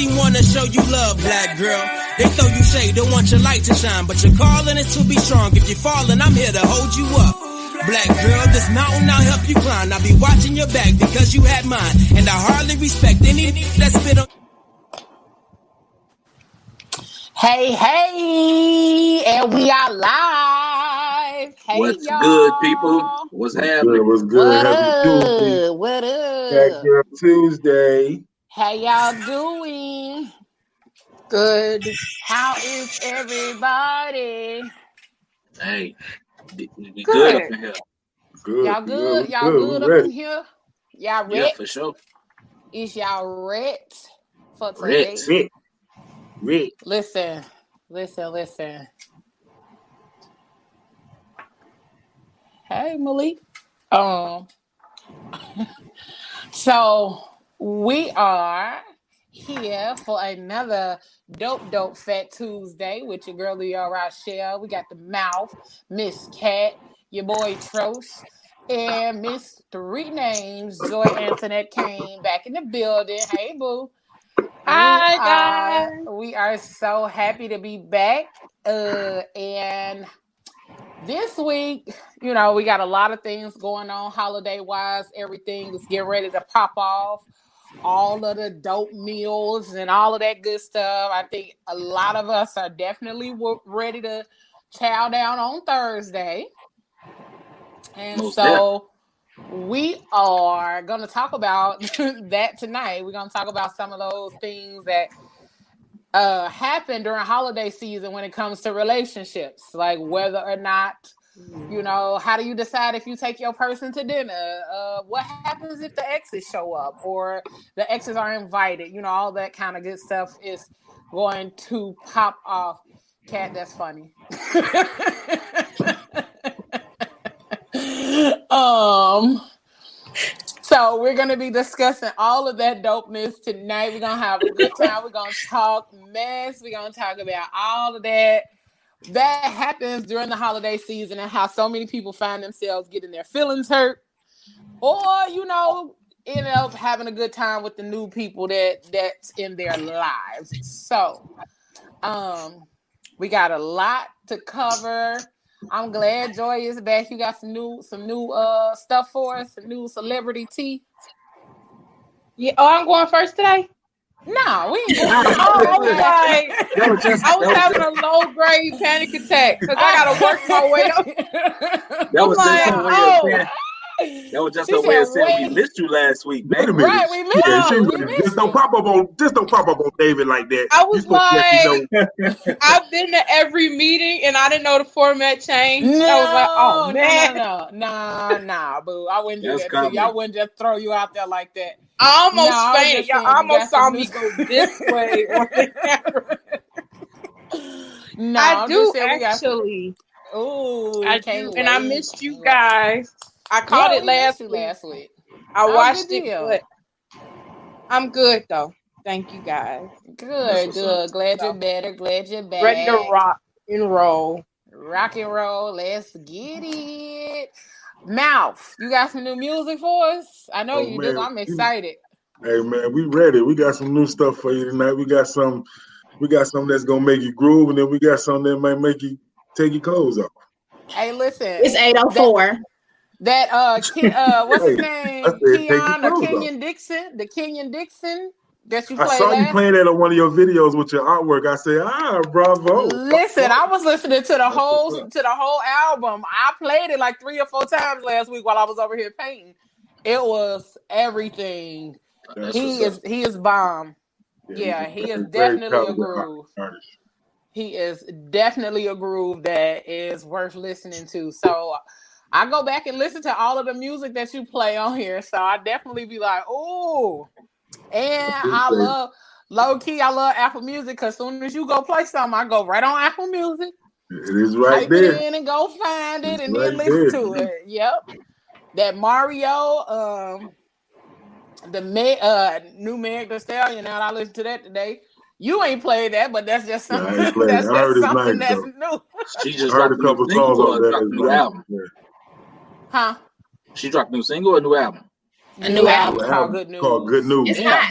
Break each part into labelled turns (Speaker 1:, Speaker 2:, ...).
Speaker 1: Everybody wanna show you love, black girl. They throw you shade, don't want your light to shine, but your calling is to be strong. If you're falling, I'm here to hold you up. Black girl, this mountain I'll help you climb. I'll be watching your back because you had mine, and I hardly respect any that spit on.
Speaker 2: Hey, and we are live. Hey,
Speaker 3: what's
Speaker 2: y'all.
Speaker 3: good, people? What's happening?
Speaker 4: What's good? Happy Tuesday.
Speaker 2: What up?
Speaker 4: Black Girl Tuesday.
Speaker 2: How y'all doing?
Speaker 5: Good.
Speaker 2: How is everybody?
Speaker 3: Hey, we good up in here.
Speaker 4: Good.
Speaker 2: Y'all good? Y'all good up in here? Y'all ready?
Speaker 3: Yeah, for sure.
Speaker 2: Is y'all ready for today?
Speaker 4: Ready.
Speaker 2: Listen. Hey, Malik. So we are here for another dope Fat Tuesday with your girl Leah Rochelle. We got the mouth, Miss Cat, your boy Trosh, and Miss Three Names, Joy Antoinette came back in the building. Hey, boo.
Speaker 5: Hi, guys.
Speaker 2: We are so happy to be back. And this week, we got a lot of things going on holiday-wise. Everything is getting ready to pop off. All of the dope meals and all of that good stuff. I think a lot of us are definitely ready to chow down on Thursday. And we are going to talk about that tonight. We're going to talk about some of those things that happen during holiday season when it comes to relationships, like whether or not, how do you decide if you take your person to dinner? What happens if the exes show up or the exes are invited? All that kind of good stuff is going to pop off. Cat, that's funny. So we're going to be discussing all of that dopeness tonight. We're going to have a good time. We're going to talk mess. We're going to talk about all of that happens during the holiday season and how so many people find themselves getting their feelings hurt or, end up having a good time with the new people that's in their lives. So we got a lot to cover. I'm glad Joy is back. You got some new stuff for us, some new celebrity tea.
Speaker 5: Yeah. Oh, I'm going first today.
Speaker 2: No, we ain't going.
Speaker 5: I was having a low grade panic attack because I gotta work my way up.
Speaker 3: That was just a way of saying. That was just a way of saying we missed you last week, man.
Speaker 2: Right, we missed you.
Speaker 4: Just don't pop up on David like that.
Speaker 5: I was like, I've been to every meeting and I didn't know the format changed.
Speaker 2: No,
Speaker 5: I was like, oh man,
Speaker 2: nah, boo. I wouldn't do that to you. I wouldn't just throw you out there like that.
Speaker 5: I almost fainted. Y'all almost saw me go this way on the camera.
Speaker 2: No,
Speaker 5: I do actually.
Speaker 2: Oh,
Speaker 5: I do, and I missed you guys. I caught it last week. I watched it, but I'm good though. Thank you guys.
Speaker 2: Good. Glad you're better. Glad you're back.
Speaker 5: Ready to rock and roll.
Speaker 2: Rock and roll. Let's get it. Mouth, you got some new music for us? I know you do. I'm excited.
Speaker 4: Hey man, we ready. We got some new stuff for you tonight. We got some that's gonna make you groove, and then we got some that might make you take your clothes off.
Speaker 2: Hey, listen.
Speaker 6: It's 8:04.
Speaker 2: What's his name? Keon or Kenyon Dixon? The Kenyon Dixon that you played.
Speaker 4: I saw you playing that on one of your videos with your artwork. I said, bravo.
Speaker 2: Listen, I was listening to the whole album. I played it like 3 or 4 times last week while I was over here painting. It was everything. He is bomb. Yeah, he is definitely a groove. He is definitely a groove that is worth listening to. So I go back and listen to all of the music that you play on here. So I definitely be like, oh. And I love Apple Music because as soon as you go play something, I go right on Apple Music.
Speaker 4: It is right
Speaker 2: type
Speaker 4: there.
Speaker 2: it in and go find it and
Speaker 4: right
Speaker 2: then listen
Speaker 4: there.
Speaker 2: to it. Yep. That Mario, the new Meg Thee Stallion. Now I listened to that today. You ain't played that, but that's just something. That's just something that's new.
Speaker 3: She just
Speaker 4: heard a couple songs on that.
Speaker 3: New album.
Speaker 2: Huh?
Speaker 3: She dropped a new single or a new album?
Speaker 6: A new album
Speaker 2: called Good News.
Speaker 4: Called Good News.
Speaker 6: It's hot.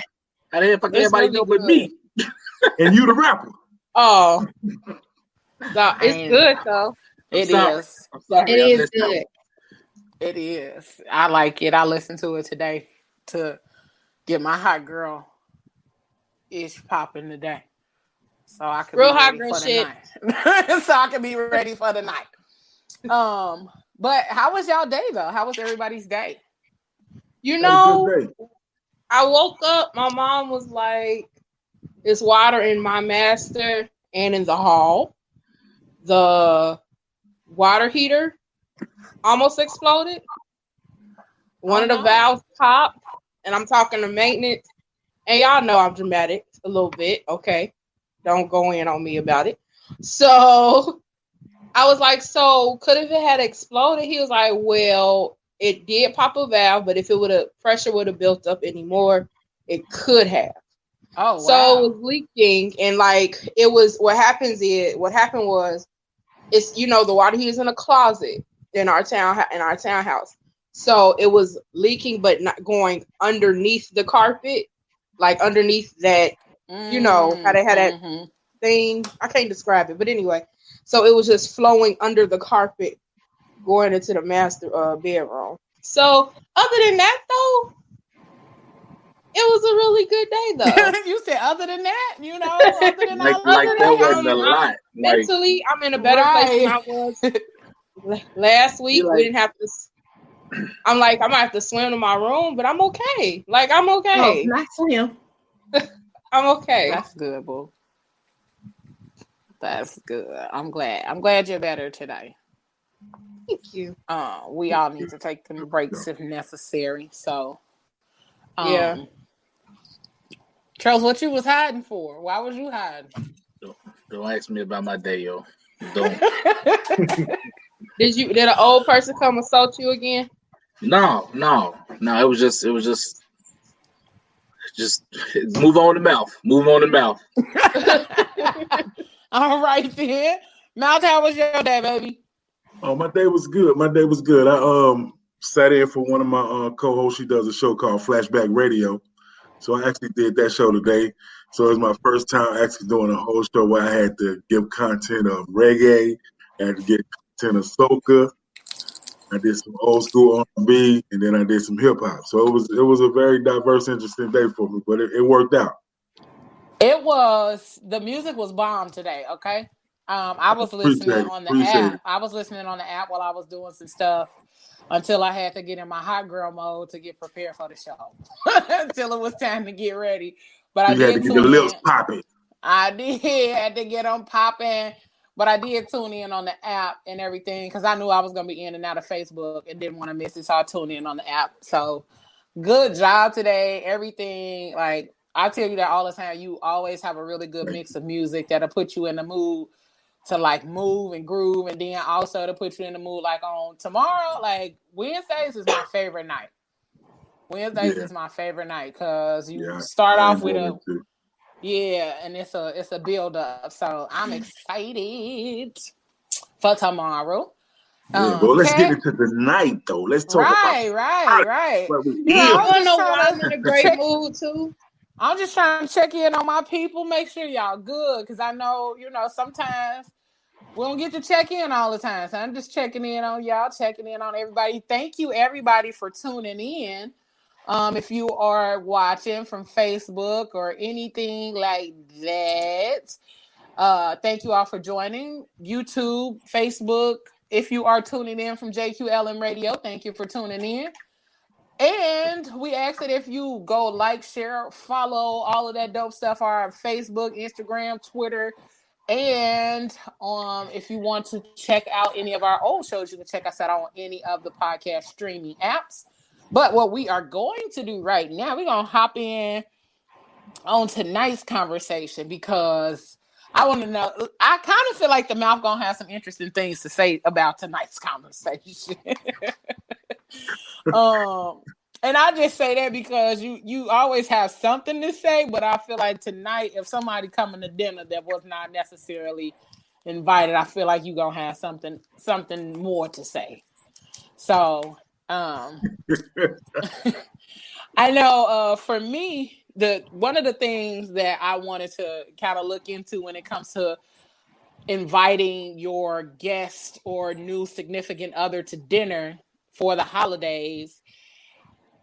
Speaker 3: How the fuck everybody know but me?
Speaker 4: And you the rapper.
Speaker 5: Oh. No, it's good though.
Speaker 2: It is.
Speaker 3: I'm sorry.
Speaker 5: It is good.
Speaker 2: It is. I like it. I listened to it today to get my hot girl ish popping today. So I could
Speaker 5: Real
Speaker 2: be
Speaker 5: hot
Speaker 2: ready
Speaker 5: girl
Speaker 2: for the
Speaker 5: shit.
Speaker 2: night. So I can be ready for the night. But how was y'all day though? How was everybody's day?
Speaker 5: You know, I woke up, my mom was like, "It's water in my master and in the hall." The water heater almost exploded. One of the valves popped, and I'm talking to maintenance. And y'all know I'm dramatic a little bit, okay? Don't go in on me about it. So I was like, so could if it had exploded? He was like, well, it did pop a valve, but if it would have pressure would have built up anymore, it could have.
Speaker 2: Oh, wow.
Speaker 5: So it was leaking, and like it was. What happened was, it's the water heater's in a closet in our townhouse. So it was leaking, but not going underneath the carpet, like underneath that. How they had that thing. I can't describe it, but anyway. So it was just flowing under the carpet, going into the master bedroom. So other than that, though, it was a really good day, though.
Speaker 2: You said other than that, other than
Speaker 3: like that wasn't a lot.
Speaker 5: Mentally, I'm in a better place than I was last week. We didn't have to. I'm like, I'm gonna have to swim to my room, but I'm okay. Like, I'm okay.
Speaker 6: No, not swim.
Speaker 5: I'm okay.
Speaker 2: That's good, boo. That's good. I'm glad you're better today.
Speaker 5: Thank you.
Speaker 2: We all need to take them breaks if necessary. So,
Speaker 5: yeah.
Speaker 2: Charles, what you was hiding for? Why was you hiding?
Speaker 3: Don't ask me about my day, yo. Don't.
Speaker 5: Did an old person come assault you again?
Speaker 3: No. It was just move on the mouth. Move on the mouth.
Speaker 2: All right then. Mouth, how was your day, baby?
Speaker 4: Oh, my day was good. I sat in for one of my co-hosts. She does a show called Flashback Radio. So I actually did that show today. So it was my first time actually doing a whole show where I had to give content of reggae, I had to get content of soca. I did some old school R&B, and then I did some hip hop. So it was a very diverse, interesting day for me, but it worked out.
Speaker 2: The music was bomb today, okay? I was listening on the app. I was listening on the app while I was doing some stuff until I had to get in my hot girl mode to get prepared for the show. Until it was time to get ready. But I did
Speaker 4: had to get the lips popping.
Speaker 2: I did had to get them popping. But I did tune in on the app and everything because I knew I was going to be in and out of Facebook and didn't want to miss it. So I tuned in on the app. So good job today. Everything, like, I tell you that all the time. You always have a really good mix of music that'll put you in the mood to like move and groove, and then also to put you in the mood like on tomorrow. Like Wednesdays is my favorite night. Wednesdays is my favorite night because you start off with and it's a build up. So I'm excited for tomorrow.
Speaker 4: Yeah, well, let's get into the night though. Let's talk about
Speaker 2: right.
Speaker 5: I know why I'm in a great mood too.
Speaker 2: I'm just trying to check in on my people, make sure y'all good, because I know, sometimes we don't get to check in all the time. So I'm just checking in on y'all, checking in on everybody. Thank you, everybody, for tuning in. If you are watching from Facebook or anything like that, thank you all for joining. YouTube, Facebook. If you are tuning in from JQLM Radio, thank you for tuning in. And we ask that if you go like, share, follow all of that dope stuff, our Facebook, Instagram, Twitter, and if you want to check out any of our old shows, you can check us out on any of the podcast streaming apps. But what we are going to do right now, we're going to hop in on tonight's conversation because I want to know, I kind of feel like the mouth going to have some interesting things to say about tonight's conversation. And I just say that because you always have something to say, but I feel like tonight, if somebody coming to dinner that was not necessarily invited, I feel like you're gonna have something more to say. So I know for me, one of the things that I wanted to kind of look into when it comes to inviting your guest or new significant other to dinner for the holidays,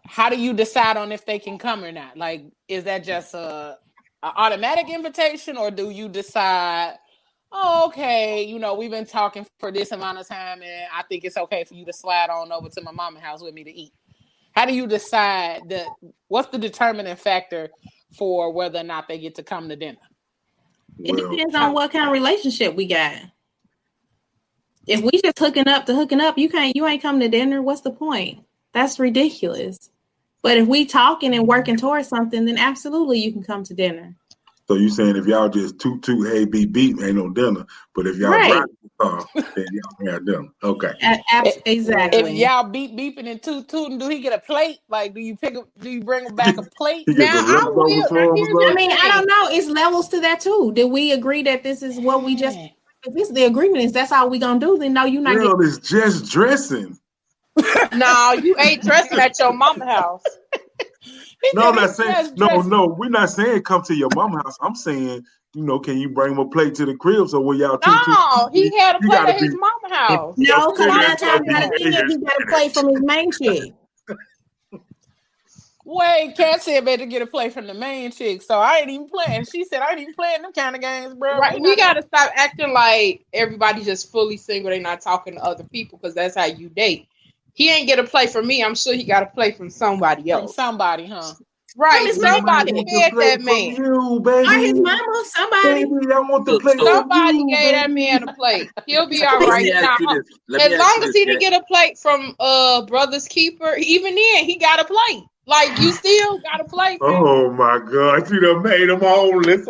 Speaker 2: how do you decide on if they can come or not? Like, is that just a automatic invitation, or do you decide, oh, okay, we've been talking for this amount of time and I think it's okay for you to slide on over to my mama's house with me to eat? How do you decide what's the determining factor for whether or not they get to come to dinner?
Speaker 6: It depends on what kind of relationship we got. If we just hooking up, you ain't coming to dinner. What's the point? That's ridiculous. But if we talking and working towards something, then absolutely you can come to dinner.
Speaker 4: So you saying if y'all just toot, hey, beep, beep, ain't no dinner. But if y'all drive the car, then y'all can have dinner. Okay.
Speaker 6: Exactly.
Speaker 2: If y'all beeping and tooting, do he get a plate? Like, do you bring him back a plate?
Speaker 6: Now, I don't know. It's levels to that too. Did we agree that this is what we just, if this the agreement is that's all we gonna do, then no, you're not
Speaker 4: getting. It's just dressing.
Speaker 5: No, you ain't dressing at your mama's house.
Speaker 4: No, I'm not saying no. We're not saying come to your mama's house. I'm saying, can you bring him a plate to the crib so when y'all
Speaker 5: he had a plate at his mama's house.
Speaker 6: No, because 9 times out of 10 he got a plate from his main chick.
Speaker 2: Wait, Kat said better get a plate from the main chick, so I ain't even playing. She said I ain't even playing them kind of games, bro.
Speaker 5: Right, we gotta stop acting like everybody's just fully single. They not talking to other people because that's how you date. He ain't get a play from me. I'm sure he got a play from somebody else.
Speaker 2: From somebody, huh?
Speaker 5: Right. Somebody fed that man.
Speaker 4: You, baby.
Speaker 6: Or his mama, somebody.
Speaker 4: Baby, I want the plate.
Speaker 5: Somebody gave that man a plate. He'll be all right. As long as he didn't get a plate from Brother's Keeper, even then he got a plate. Like, you still got a plate.
Speaker 4: Oh my God, you done made him homeless.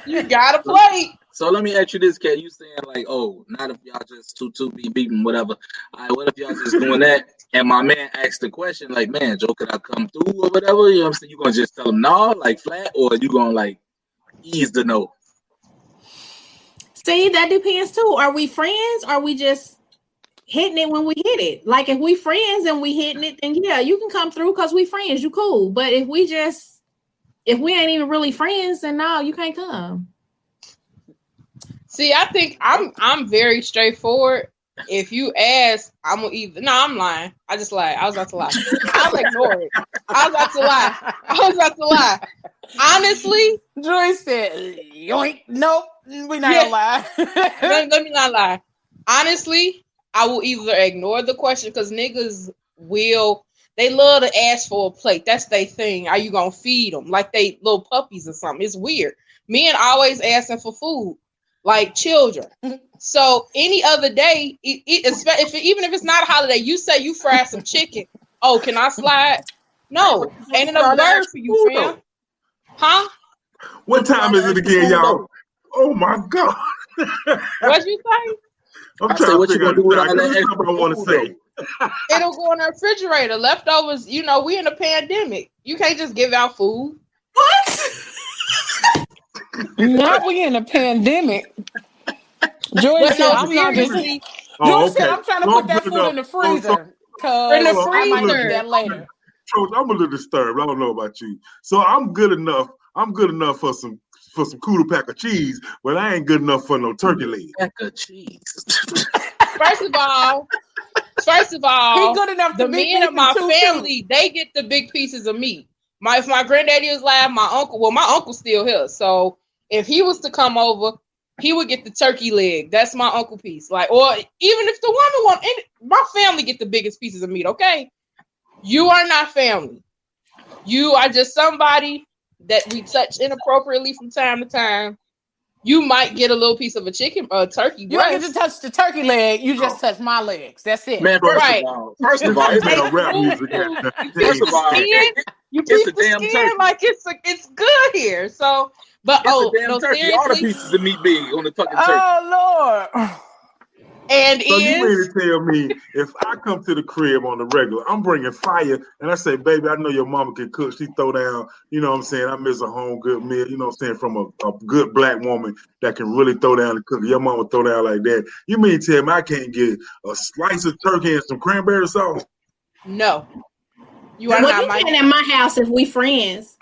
Speaker 5: You got a plate.
Speaker 3: So let me ask you this, Kat. You saying like, oh, not if y'all just two be beating, whatever. All right, what if y'all just doing that? And my man asked the question, like, man, Joe, could I come through or whatever? You know what I'm saying? You gonna just tell him no, like flat, or you gonna like ease the no?
Speaker 6: See, that depends too. Are we friends? Or are we just hitting it when we hit it? Like, if we friends and we hitting it, then yeah, you can come through because we friends. You cool. But if we ain't even really friends, then no, you can't come.
Speaker 5: See, I think I'm very straightforward. If you ask, I'm gonna either. No, I'm lying. I just lied. I was about to lie. I'll ignore it. I was about to lie. Honestly,
Speaker 2: Joyce said, "Yoink, nope, we not gonna lie."
Speaker 5: let me not lie. Honestly, I will either ignore the question because niggas they love to ask for a plate. That's their thing. Are you gonna feed them like they little puppies or something? It's weird. Men always asking for food. Like children. So any other day, even if it's not a holiday, you say you fried some chicken. Oh, can I slide? No, ain't enough birds for you, fam. Huh?
Speaker 4: What time is it again, y'all? Oh my God.
Speaker 5: What'd you say?
Speaker 4: I'm trying to figure out what I want to say.
Speaker 5: It'll go in the refrigerator. Leftovers, we in a pandemic. You can't just give out food.
Speaker 6: What?
Speaker 2: Not we in a pandemic. Joyce said, I'm not just. Joyce said, I'm trying to put that food in the freezer. I might do that later.
Speaker 4: I'm a little disturbed. I don't know about you. So I'm good enough. I'm good enough for some cooler pack of cheese, but I ain't good enough for no turkey leg.
Speaker 3: Pack of cheese.
Speaker 5: First of all,
Speaker 2: he good enough
Speaker 5: the men of my family, they get the big pieces of meat. If my granddaddy was alive, my uncle's still here. So if he was to come over, he would get the turkey leg. That's my uncle piece. Like, or even if the woman my family get the biggest pieces of meat. Okay, you are not family. You are just somebody that we touch inappropriately from time to time. You might get a little piece of a chicken or a turkey.
Speaker 2: You don't get to touch the turkey leg. You just touch my legs. That's it.
Speaker 3: Man, first of all, it's
Speaker 4: like rap music.
Speaker 5: First of all, you keep the skin turkey. Like it's good here. So, but
Speaker 3: turkey. All the pieces of meat big on the fucking turkey.
Speaker 2: Oh Lord.
Speaker 5: And
Speaker 4: so you mean to tell me if I come to the crib on the regular, I'm bringing fire, and I say, baby, I know your mama can cook. She throw down, you know what I'm saying? I miss a home good meal, you know what I'm saying, from a good black woman that can really throw down the cookie. Your mama throw down like that. You mean to tell me I can't get a slice of turkey and some cranberry sauce?
Speaker 5: No. You are not
Speaker 6: you
Speaker 5: my.
Speaker 6: Can't at my house if we friends.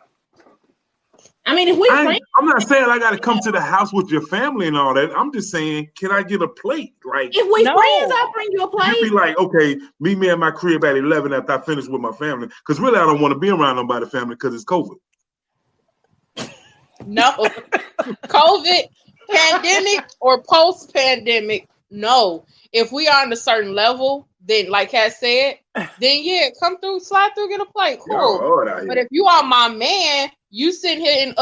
Speaker 6: I mean, if we friends.
Speaker 4: I'm not saying I got to come to the house with your family and all that. I'm just saying, can I get a plate? Like,
Speaker 6: if we friends, I'll bring you a plate.
Speaker 4: You be like, okay, meet me at my crib at 11 after I finish with my family. Because really, I don't want to be around nobody's family because it's COVID.
Speaker 5: No, COVID, pandemic, or post-pandemic. No, if we are on a certain level, then like Kat said, then yeah, come through, slide through, get a plate, cool. But if you are my man, you sitting here in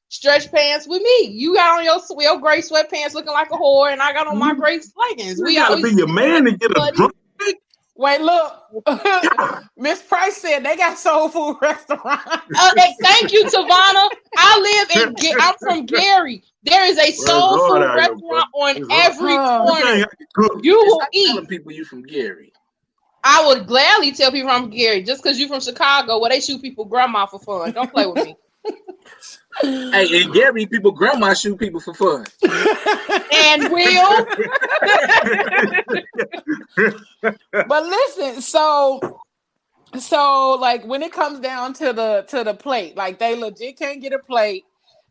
Speaker 5: stretch pants with me. You got on your gray sweatpants looking like a whore, and I got on my gray leggings.
Speaker 4: We gotta be your man to get a drunk.
Speaker 2: Wait, look. Miss Price said they got soul food restaurants.
Speaker 5: Thank you, Tavana. I'm from Gary. There is a soul food restaurant on every corner. You will eat.
Speaker 3: Telling people you from Gary.
Speaker 5: I would gladly tell people I'm from Gary just because you from Chicago where they shoot people grandma for fun. Don't play with me.
Speaker 3: Hey, in Gary, people grandma shoot people for fun.
Speaker 5: And will.
Speaker 2: But listen, so like when it comes down to the plate, like they legit can't get a plate.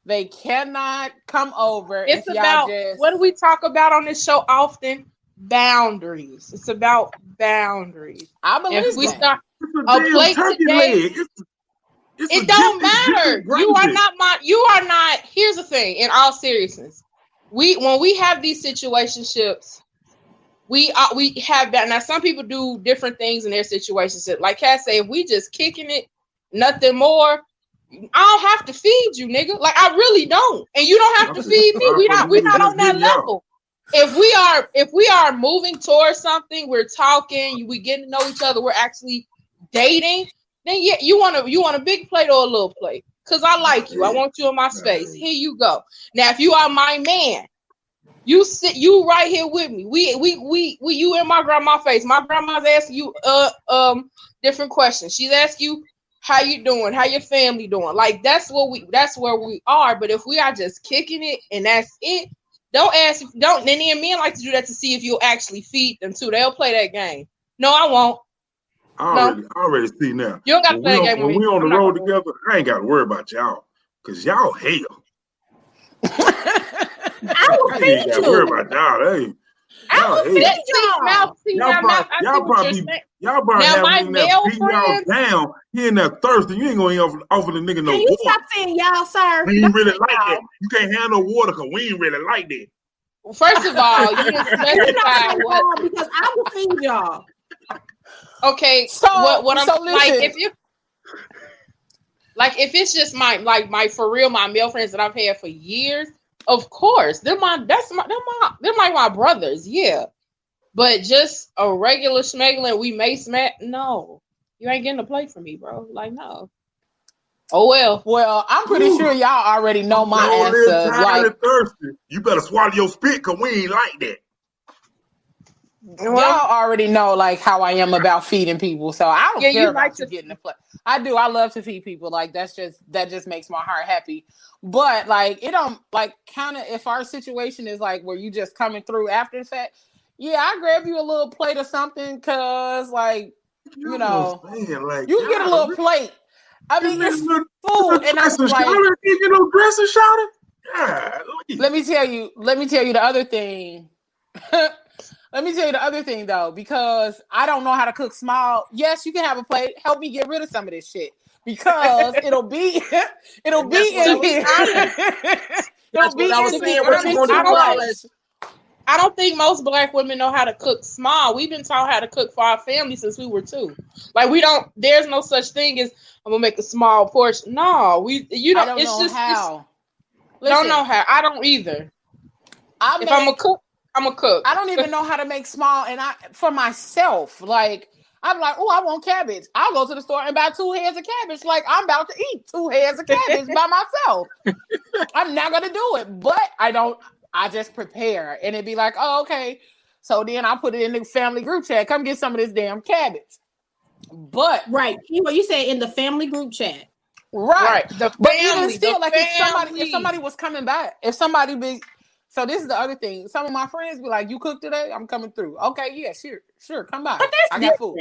Speaker 2: They cannot come over.
Speaker 5: It's about what do we talk about on this show often? Boundaries. It's about boundaries.
Speaker 2: I believe
Speaker 5: if we
Speaker 2: that.
Speaker 5: start a plate today. It don't matter. You are not. Here's the thing. In all seriousness, when we have these situationships, we have that. Now, some people do different things in their situationship. Like Kat say, if we just kicking it, nothing more. I don't have to feed you, nigga. Like I really don't, and you don't have to feed me. We're not on that level. If we are moving towards something, we're talking, we getting to know each other, we're actually dating. Then yeah, you want a big plate or a little plate? Cause I like you. I want you in my space. Here you go. Now, if you are my man, you right here with me. We you in my grandma's face. My grandma's asking you different questions. She's asking you how you doing, how your family doing. Like that's where we are. But if we are just kicking it and that's it, then men like to do that to see if you'll actually feed them too. They'll play that game. No, I won't.
Speaker 4: I already see now.
Speaker 5: You don't got to play a game with me.
Speaker 4: When we on the road together, I ain't got to worry about y'all. Because y'all hell.
Speaker 6: I will feed
Speaker 4: ain't got to worry about y'all. Hey.
Speaker 6: I will feed
Speaker 4: Y'all probably having that beating y'all down. He in there thirsty. You ain't going to offer the nigga no water.
Speaker 6: Can you stop saying y'all, sir?
Speaker 4: We ain't really like that. You can't have no water because we ain't really like that.
Speaker 5: First of all, you didn't specify what.
Speaker 6: Because I will feed y'all.
Speaker 5: Okay, so what I'm like, if it's just my male friends that I've had for years, of course, they're like my brothers, yeah. But just a regular smuggler, we may smack. No, you ain't getting a plate from me, bro. Like no. Oh well.
Speaker 2: Well, I'm pretty sure y'all already know my answer. Like
Speaker 4: thirsty. You better swallow your spit, cause we ain't like that.
Speaker 2: Y'all already know like how I am about feeding people, so I don't care about you getting a plate. I do. I love to feed people. Like that just makes my heart happy. But like it don't like kind of if our situation is like where you just coming through after the fact, yeah, I grab you a little plate or something because like you know you get a little plate. I mean it's food, and I'm like,
Speaker 4: you know, dressing shouting. Yeah.
Speaker 2: Let me tell you the other thing. Let me tell you the other thing though, because I don't know how to cook small. Yes, you can have a plate. Help me get rid of some of this shit because it'll be in here.
Speaker 5: I don't think most Black women know how to cook small. We've been taught how to cook for our family since we were 2. Like there's no such thing as I'm gonna make a small portion. No, don't know how. Don't know how. I don't either. If I'm a cook, I'm a cook.
Speaker 2: I don't even know how to make small, and for myself, like I'm like, oh, I want cabbage. I'll go to the store and buy 2 heads of cabbage. Like I'm about to eat 2 heads of cabbage by myself. I'm not gonna do it, but I don't. I just prepare, and it'd be like, oh, okay. So then I put it in the family group chat. Come get some of this damn cabbage. But
Speaker 6: right, you said in the family group chat,
Speaker 2: right?
Speaker 5: The family,
Speaker 2: but even still, like if somebody was coming back, So this is the other thing. Some of my friends be like, "You cook today? I'm coming through." Okay, yeah, sure, come by.
Speaker 6: But that's
Speaker 2: I got food.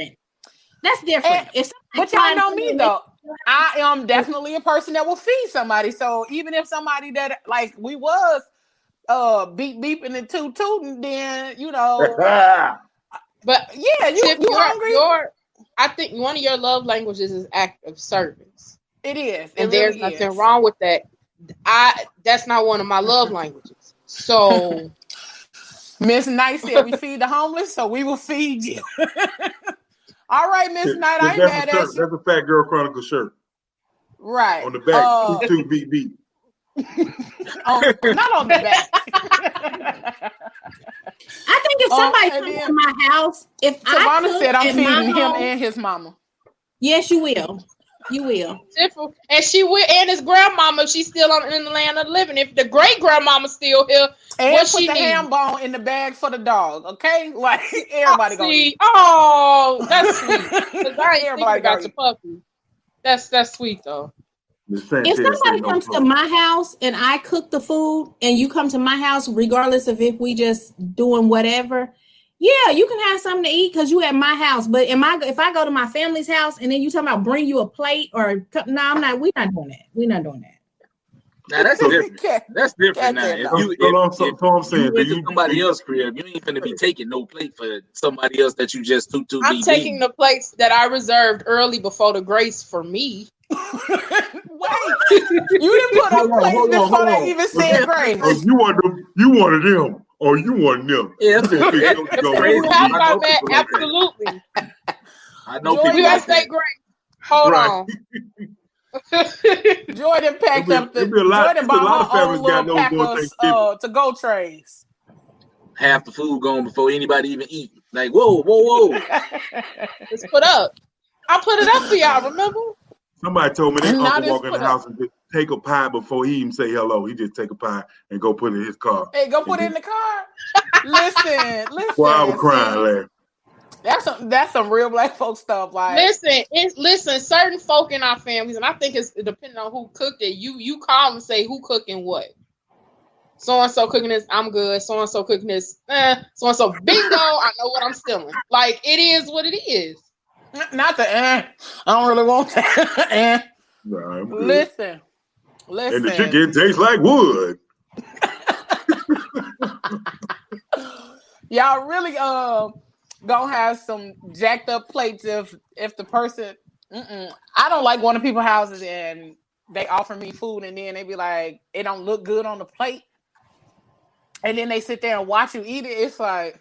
Speaker 6: That's different.
Speaker 2: But y'all know me though. I am definitely a person that will feed somebody. So even if somebody that like we was beeping and tooting, then But yeah, you hungry?
Speaker 5: I think one of your love languages is act of service.
Speaker 2: It is,
Speaker 5: and there's nothing wrong with that. That's not one of my love languages. So
Speaker 2: Miss Knight said we feed the homeless, so we will feed you. All right, Miss Knight, I ain't mad at you.
Speaker 4: That's a Fat Girl Chronicle shirt.
Speaker 2: Right.
Speaker 4: On the back, 2 beep beep.
Speaker 2: Not on the back.
Speaker 6: I think if somebody comes to my house, if
Speaker 2: Savannah said I'm feeding him and his mama.
Speaker 6: Yes, you will. You will.
Speaker 5: And she will, and his grandmama, she's still in the land of the living. If the great grandmama's still here,
Speaker 2: and
Speaker 5: what
Speaker 2: put
Speaker 5: she
Speaker 2: the
Speaker 5: need?
Speaker 2: ham bone in the bag for the dog, okay? Like everybody gonna eat.
Speaker 5: Oh, that's sweet. Because I ain't thinking about your puppy. That's sweet though.
Speaker 6: If somebody comes to my house and I cook the food and you come to my house, regardless of if we just doing whatever, yeah, you can have something to eat because you at my house. But if I go to my family's house and then you talking about bring you a plate or no, I'm not. We're not doing that. We're not doing that.
Speaker 3: Now that's different. That's different. Now, if
Speaker 4: I'm saying,
Speaker 3: you into somebody else's crib, you ain't finna be taking no plate for somebody else that you just
Speaker 5: I'm taking the plates that I reserved early before the grace for me.
Speaker 2: Wait, you didn't put up plates before they even said grace.
Speaker 4: Oh, you wanted them. Oh, you want them.
Speaker 3: Yeah,
Speaker 5: absolutely.
Speaker 3: I know
Speaker 5: people
Speaker 3: like
Speaker 5: say grace. Hold on.
Speaker 2: Jordan packed up Jordan bought her own little pack of to-go trays.
Speaker 3: Half the food gone before anybody even eat. Like, whoa.
Speaker 5: It's put up. I put it up for y'all, remember?
Speaker 4: Somebody told me their uncle walk in the house and just take a pie before he even say hello. He just take a pie and go put it in his car.
Speaker 2: Hey, go put it in the car? Listen.
Speaker 4: Well, I was crying, laughing.
Speaker 2: That's some real black folk stuff. Like,
Speaker 5: listen. Certain folk in our families, and I think it's depending on who cooked it. You call and say who cooking what. So and so cooking this, I'm good. So and so cooking this, so and so. Bingo, I know what I'm stealing. Like it is what it is.
Speaker 2: Not the I don't really want that.
Speaker 4: Nah,
Speaker 2: listen.
Speaker 4: And the chicken tastes like wood.
Speaker 2: Y'all really gonna have some jacked up plates if the person I don't like going to people's houses and they offer me food and then they be like it don't look good on the plate and then they sit there and watch you eat it. It's like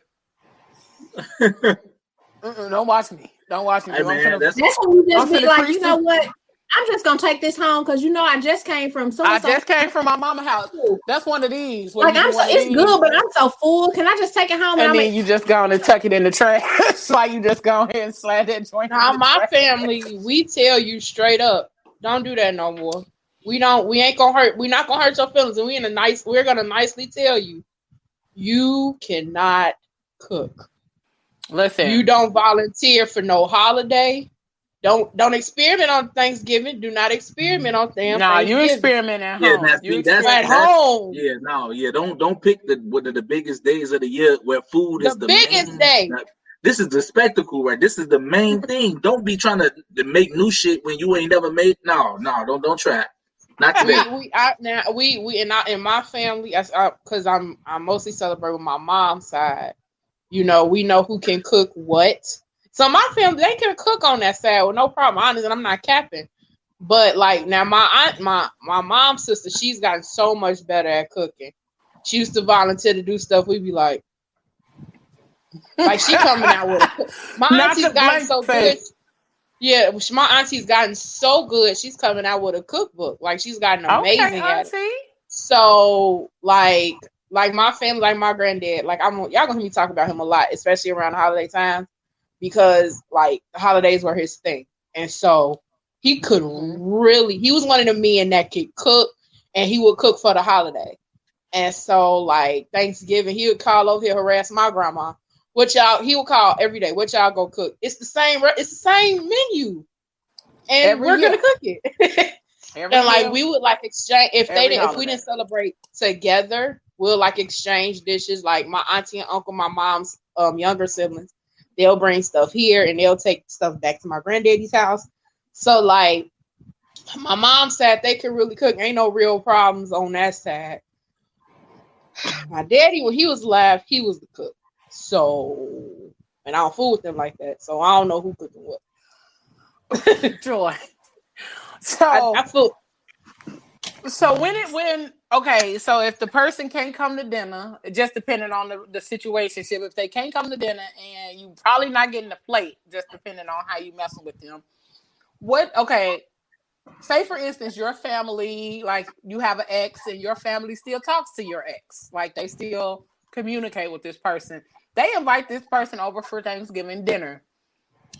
Speaker 2: don't watch me.
Speaker 3: Hey, man,
Speaker 6: that's when you just be like, you know what? I'm just gonna take this home because I just came from
Speaker 2: I just came from my mama's house. That's one of these.
Speaker 6: Like it's good, but I'm so full. Can I just take it home?
Speaker 2: And then you just go and tuck it in the trash. Like you just go ahead and slide that joint.
Speaker 5: Now my family, we tell you straight up, don't do that no more. We ain't gonna hurt. We're not gonna hurt your feelings, and we're gonna nicely tell you, you cannot cook.
Speaker 2: Listen,
Speaker 5: you don't volunteer for no holiday. Don't experiment on Thanksgiving. Do not experiment on Thanksgiving.
Speaker 2: No, you experiment at home.
Speaker 5: That's at home.
Speaker 3: Yeah, don't pick one of the biggest days of the year where food is the
Speaker 5: biggest day.
Speaker 3: This is the spectacle, right? This is the main thing. Don't be trying to make new shit when you ain't never made. No, don't try. Not today.
Speaker 5: In my family, because I'm mostly celebrate with my mom's side. You know, we know who can cook what. So my family, they can cook on that side with no problem. Honestly, I'm not capping. But like now, my mom's sister, she's gotten so much better at cooking. She used to volunteer to do stuff. We'd be like she coming out with it. My auntie's gotten so good. Yeah, my auntie's gotten so good. She's coming out with a cookbook. Like she's gotten amazing at it. So like my family, like my granddad, like y'all gonna hear me talk about him a lot, especially around the holiday time, because like the holidays were his thing. And so he could he was one of the men that could cook, and he would cook for the holiday. And so like Thanksgiving, he would call over here, harass my grandma. He would call every day. What y'all go cook? It's the same menu. And we're gonna cook it. And like we would like exchange if we didn't celebrate together, we'll like exchange dishes. Like my auntie and uncle, my mom's younger siblings, they'll bring stuff here and they'll take stuff back to my granddaddy's house. So like my mom said they could really cook. Ain't no real problems on that side. My daddy, when he was alive, he was the cook. So, and I don't fool with them like that. So I don't know who cooking what.
Speaker 2: Joy. So
Speaker 5: I fool.
Speaker 2: So okay, so if the person can't come to dinner, just depending on the situationship, if they can't come to dinner and you probably not getting a plate, just depending on how you messing with them. Say for instance, your family, like you have an ex and your family still talks to your ex. Like they still communicate with this person. They invite this person over for Thanksgiving dinner.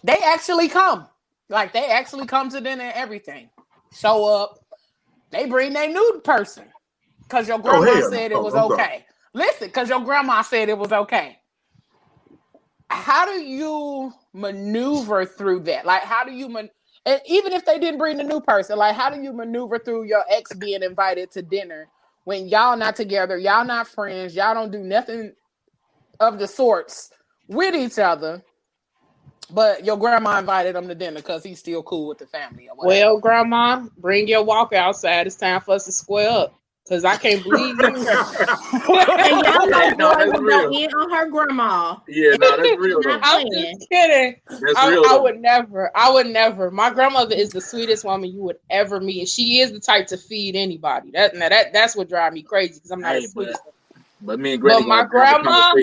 Speaker 2: They actually come. Like they actually come to dinner and everything. Show up. They bring their new person because your grandma said it was okay. Listen, because your grandma said it was okay. How do you maneuver through that? Like, how do you and even if they didn't bring the new person, like, how do you maneuver through your ex being invited to dinner when y'all not together, y'all not friends, y'all don't do nothing of the sorts with each other, but your grandma invited them to dinner because he's still cool with the family or whatever?
Speaker 5: Well, grandma, bring your walker outside. It's time for us to square up. Because I can't believe you.
Speaker 6: And y'all know Joy would go in on her grandma.
Speaker 3: Yeah, no, that's real.
Speaker 5: I'm just kidding. I would never. I would never. My grandmother is the sweetest woman you would ever meet. And she is the type to feed anybody. That's what drives me crazy because I'm not as sweet.
Speaker 3: But me and Granny,
Speaker 5: but my grandma,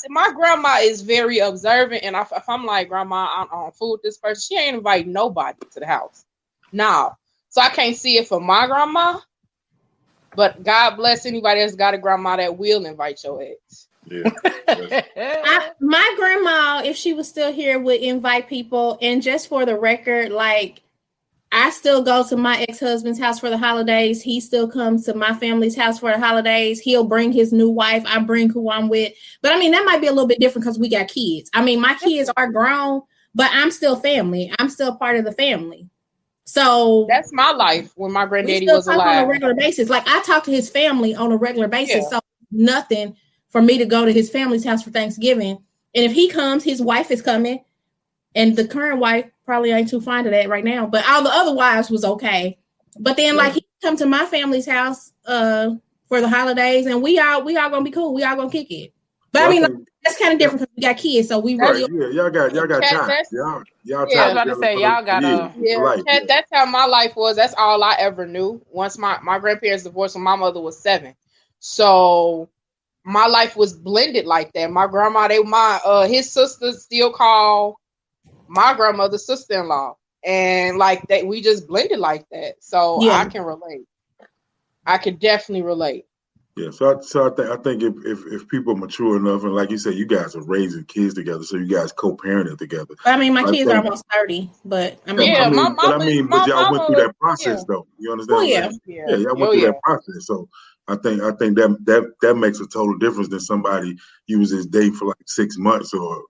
Speaker 5: my grandma is very observant, and if I'm like, grandma, I'm on food with this person, she ain't invite nobody to the house. No, so I can't see it for my grandma. But God bless anybody that's got a grandma that will invite your ex.
Speaker 4: Yeah.
Speaker 6: My grandma, if she was still here, would invite people. And just for the record, like, I still go to my ex-husband's house for the holidays. He still comes to my family's house for the holidays. He'll bring his new wife. I bring who I'm with. But I mean, that might be a little bit different because we got kids. I mean, my kids are grown, but I'm still family. I'm still part of the family. So
Speaker 5: that's my life when my granddaddy was alive.
Speaker 6: On a regular basis. Like I talk to his family on a regular basis. Yeah. So nothing for me to go to his family's house for Thanksgiving. And if he comes, his wife is coming. And the current wife probably ain't too fond of that right now. But all the other wives was okay. But then like he come to my family's house for the holidays and we all gonna be cool. We all gonna kick it. But I mean that's kind of different because we got kids, so we really
Speaker 4: y'all got time. Y'all
Speaker 2: I was about to say y'all got
Speaker 5: that's how my life was. That's all I ever knew. Once my grandparents divorced when my mother was 7. So my life was blended like that. My grandma, his sisters still call my grandmother's sister-in-law. And like that, we just blended like that. So I can relate. I can definitely relate.
Speaker 4: Yeah, so I think if people are mature enough, and like you said, you guys are raising kids together, so you guys co-parented together.
Speaker 6: I mean, my kids are almost 30, but I mean,
Speaker 4: but y'all went through that process, though. You understand?
Speaker 6: Oh,
Speaker 4: y'all went through that process. So I think that makes a total difference than somebody you was just dating for like 6 months or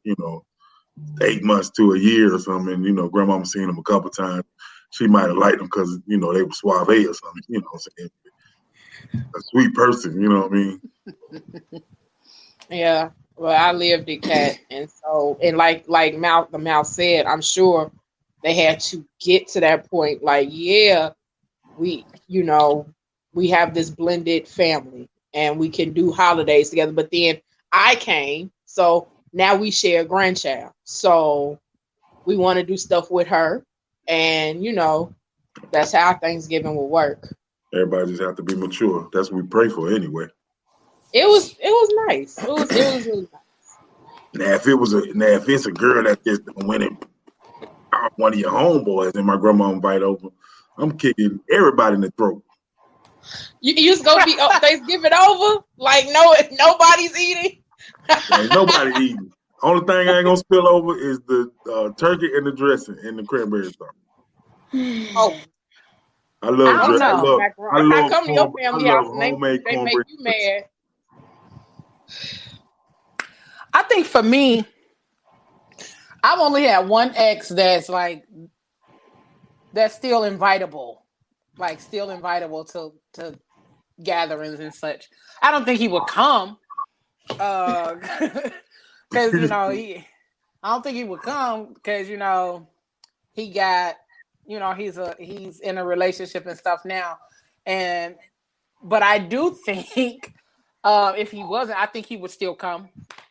Speaker 4: 8 months to a year or something. And grandmama seen them a couple times. She might have liked them because they were suave or something. You know what I'm saying? A sweet person, you know what I mean?
Speaker 5: Yeah. Well, I lived it, Kat, and so like the Mal said, I'm sure they had to get to that point. Like, we have this blended family, and we can do holidays together. But then I came, so now we share a grandchild, so we want to do stuff with her, and that's how Thanksgiving will work.
Speaker 4: Everybody just have to be mature. That's what we pray for anyway.
Speaker 5: It was nice. It was really nice.
Speaker 4: Now if it's a girl that just went and one of your homeboys and my grandma invite over, I'm kicking everybody in the throat.
Speaker 5: You just gonna be Thanksgiving over? Like nobody's eating?
Speaker 4: Ain't nobody eating. Only thing I ain't gonna spill over is the turkey and the dressing and the cranberry sauce.
Speaker 5: Oh.
Speaker 4: I love dressing.
Speaker 5: I come to your family house and they make you mad.
Speaker 2: I think for me, I've only had one ex that's still invitable, to gatherings and such. I don't think he would come, because I don't think he would come because he got he's in a relationship and stuff now, but I do think if he wasn't, I think he would still come.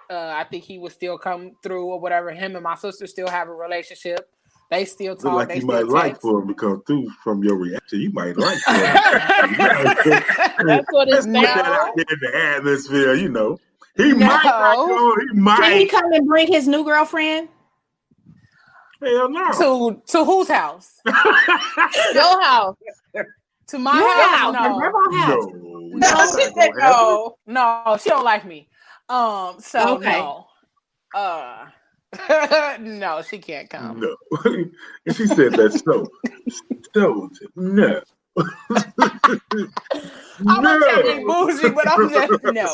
Speaker 2: I think he would still come through or whatever. Him and my sister still have a relationship. They still talk.
Speaker 4: Like
Speaker 2: they
Speaker 4: you
Speaker 2: still
Speaker 4: might
Speaker 2: text.
Speaker 4: like for him because from your reaction, you might like for him.
Speaker 5: That's what it's
Speaker 4: put that out there in the atmosphere, He
Speaker 2: No.
Speaker 4: might not go. He might.
Speaker 6: Can he come and bring his new girlfriend?
Speaker 4: Hell no.
Speaker 2: To whose house?
Speaker 5: Your house.
Speaker 2: To my house?
Speaker 6: No. House.
Speaker 2: No, she don't like me. So
Speaker 6: okay.
Speaker 2: No. No, she can't come.
Speaker 4: No. And she said that so no.
Speaker 2: I'm not trying to be bougie, but I'm just no.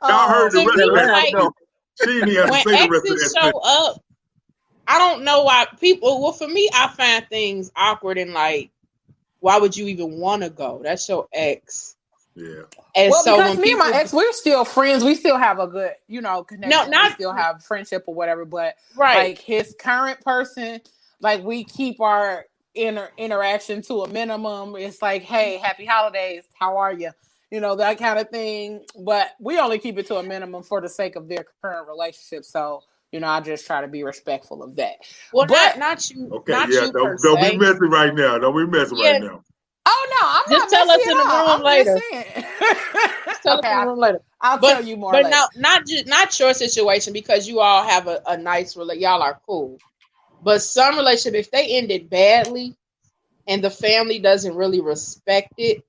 Speaker 4: Y'all heard the rest of that.
Speaker 5: Like,
Speaker 4: No. She didn't even have to say the rest of
Speaker 5: exes
Speaker 4: that.
Speaker 5: show up, I don't know why people. Well, for me, I find things awkward and like, why would you even want to go? That's your ex.
Speaker 4: Yeah.
Speaker 5: And
Speaker 2: well,
Speaker 5: so
Speaker 2: because me and my ex, we're still friends. We still have a good, connection.
Speaker 5: No,
Speaker 2: we still have friendship or whatever. But
Speaker 5: right,
Speaker 2: like his current person, like we keep our interaction to a minimum. It's like, hey, happy holidays. How are you? That kind of thing. But we only keep it to a minimum for the sake of their current relationship. So, I just try to be respectful of that.
Speaker 5: Well,
Speaker 2: but,
Speaker 5: not you.
Speaker 4: Okay,
Speaker 5: not
Speaker 4: yeah,
Speaker 5: you
Speaker 4: don't be messing right now. Don't be messing right now.
Speaker 2: Oh no, I'm
Speaker 5: just
Speaker 2: not
Speaker 5: tell us in the
Speaker 2: room
Speaker 5: room later.
Speaker 2: Tell
Speaker 5: us in the room later.
Speaker 2: I'll tell you more. But
Speaker 5: later. not your situation because you all have a nice relationship. Y'all are cool. But some relationship, if they ended badly, and the family doesn't really respect it,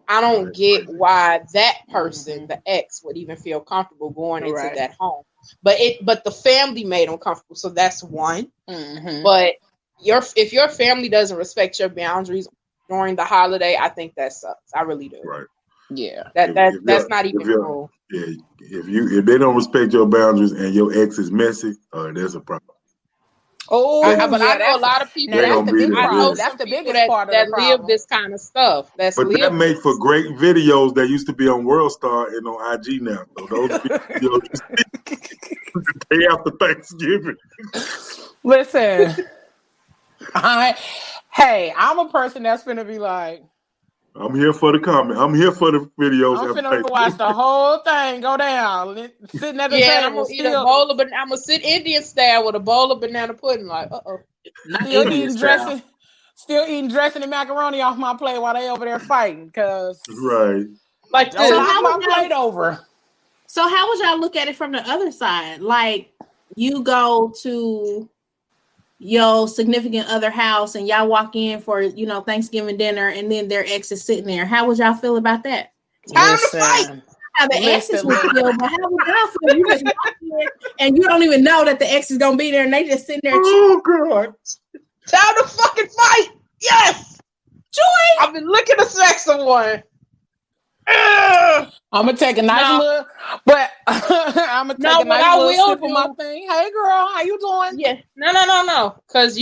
Speaker 5: I don't get why that person, the ex, would even feel comfortable going into that home. But the family made them comfortable, so that's one.
Speaker 2: Mm-hmm.
Speaker 5: But if your family doesn't respect your boundaries during the holiday, I think that sucks. I really do.
Speaker 4: Right.
Speaker 2: Yeah.
Speaker 5: That's not even cool.
Speaker 4: Yeah. If they don't respect your boundaries and your ex is messy, there's a problem.
Speaker 2: Oh,
Speaker 5: but I know a lot of people.
Speaker 2: That's the big problem.
Speaker 5: That's the biggest part of the problem. Live this kind of stuff.
Speaker 4: That make for great videos that used to be on World Star and on IG now. So those videos the day after Thanksgiving.
Speaker 2: Listen, I'm a person that's gonna be like,
Speaker 4: I'm here for the comment. I'm here for the videos.
Speaker 2: I'm finna watch the whole thing go down. Sitting at the table.
Speaker 5: I'm gonna eat a bowl of banana. I'm gonna sit Indian style with a bowl of banana pudding. Like, still eating dressing and macaroni off my plate while they over there fighting. Cause like
Speaker 2: don't knock my plate over.
Speaker 6: So how would y'all look at it from the other side? Like you go to your significant other house and y'all walk in for Thanksgiving dinner and then their ex is sitting there. How would y'all feel about that?
Speaker 5: Time to fight.
Speaker 6: How the exes would feel, but how would y'all feel? You just walk in and you don't even know that the ex is gonna be there and they just sitting there.
Speaker 4: Oh God!
Speaker 5: Time to fucking fight! Yes,
Speaker 6: Joy.
Speaker 5: I've been looking to sex someone.
Speaker 2: I'm gonna take a nice look, but I'm gonna take a nice little sip of my thing. Hey, girl, how you doing?
Speaker 5: Yeah, no, because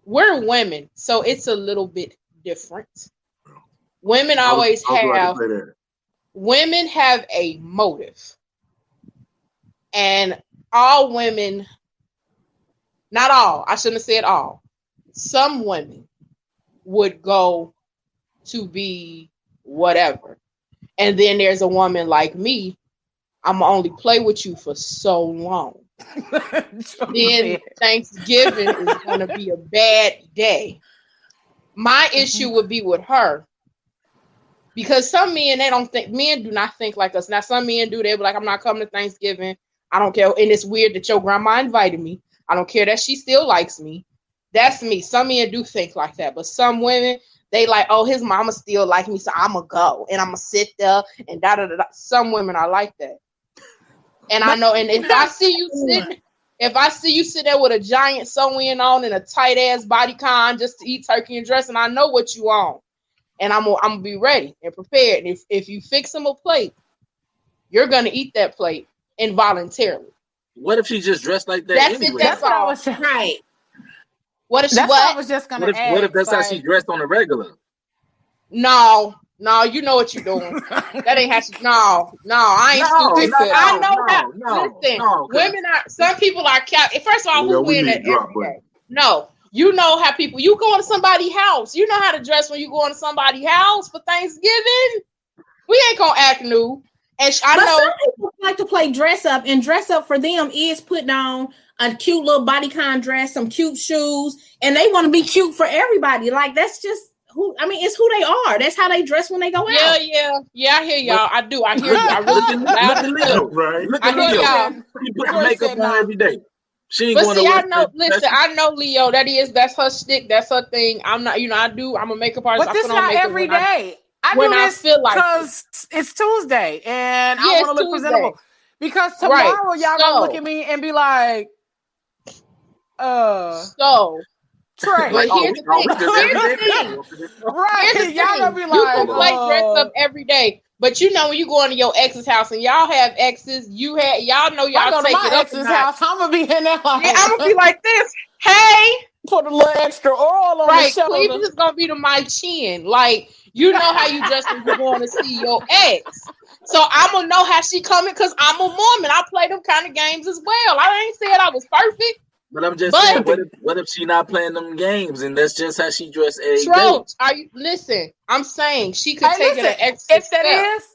Speaker 5: we're women, so it's a little bit different. Women always have a motive, and all women, not all. I shouldn't have said all. Some women would go to be whatever. And then there's a woman like me, I'm gonna only play with you for so long. Then Thanksgiving is gonna be a bad day. My issue would be with her. Because some men, men do not think like us. Now, some men do, they be like, I'm not coming to Thanksgiving. I don't care. And it's weird that your grandma invited me. I don't care that she still likes me. That's me. Some men do think like that. But some women, they like, oh, his mama still like me, so I'm going to go. And I'm going to sit there and da-da-da-da. Some women are like that. And I know, and if I see you sit there with a giant sew-in on and a tight-ass bodycon just to eat turkey and dressing, I know what you on. And I'm gonna be ready and prepared. And if you fix him a plate, you're gonna eat that plate involuntarily.
Speaker 3: What if she just dressed like that?
Speaker 2: That's what I was right.
Speaker 5: What if
Speaker 2: I was just gonna ask.
Speaker 3: What if that's how she dressed on the regular?
Speaker 5: No, No, you know what you're doing. That ain't how she. No, I ain't stupid. I know how. Listen, women are. Some people are. First of all, who win that every day? No, you know how people. You go to somebody's house. You know how to dress when you go to somebody's house for Thanksgiving. We ain't gonna act new. And I know
Speaker 6: some people like to play dress up, and dress up for them is putting on a cute little bodycon dress, some cute shoes, and they want to be cute for everybody. Like that's just. It's who they are. That's how they dress when they go out.
Speaker 5: Yeah. I hear y'all. I do. I hear you. I really do. Loud and clear.
Speaker 3: Right. Look at Leo. She put makeup on every day. She ain't going to
Speaker 5: I know. Listen, I know Leo. That's her stick. That's her thing. I'm not. I do. I'm a makeup artist.
Speaker 2: But this not every day. I do this because it's Tuesday and I want to look presentable. Because tomorrow y'all gonna look at me and be like, Trey.
Speaker 5: But here's the thing.
Speaker 2: Right. Y'all gonna be like,
Speaker 5: you can play dress up every day. But when you go into your ex's house and y'all have exes, y'all know y'all take it up.
Speaker 2: Ex's house, I'm gonna be in there like,
Speaker 5: I'm gonna be like this. Hey,
Speaker 2: put a little extra oil on the shoulder.
Speaker 5: Cleveland is gonna be to my chin. Like, you know how you dress when you're going to see your ex. So I'm gonna know how she coming because I'm a woman. I play them kind of games as well. I ain't said I was perfect.
Speaker 3: But I'm just saying, what if she not playing them games and that's just how she dressed every day?
Speaker 5: Listen, I'm saying she could take it an extra step.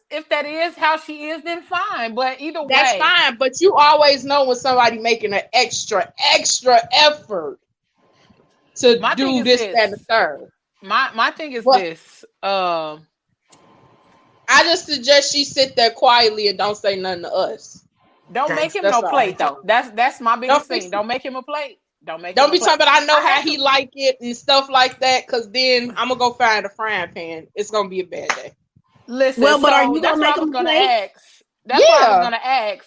Speaker 2: If that is how she is, then fine. But either way,
Speaker 5: that's fine. But you always know when somebody making an extra effort to do this, that, and the third.
Speaker 2: My thing is this.
Speaker 5: I just suggest she sit there quietly and don't say nothing to us.
Speaker 2: Don't make him no plate though. That's my biggest thing. Don't make him a plate. Don't be
Speaker 5: talking about I know how he like it and stuff like that. Because then I'm gonna go find a frying pan. It's gonna be a bad day.
Speaker 2: Listen, but are you gonna make him plate? That's what I was gonna ask.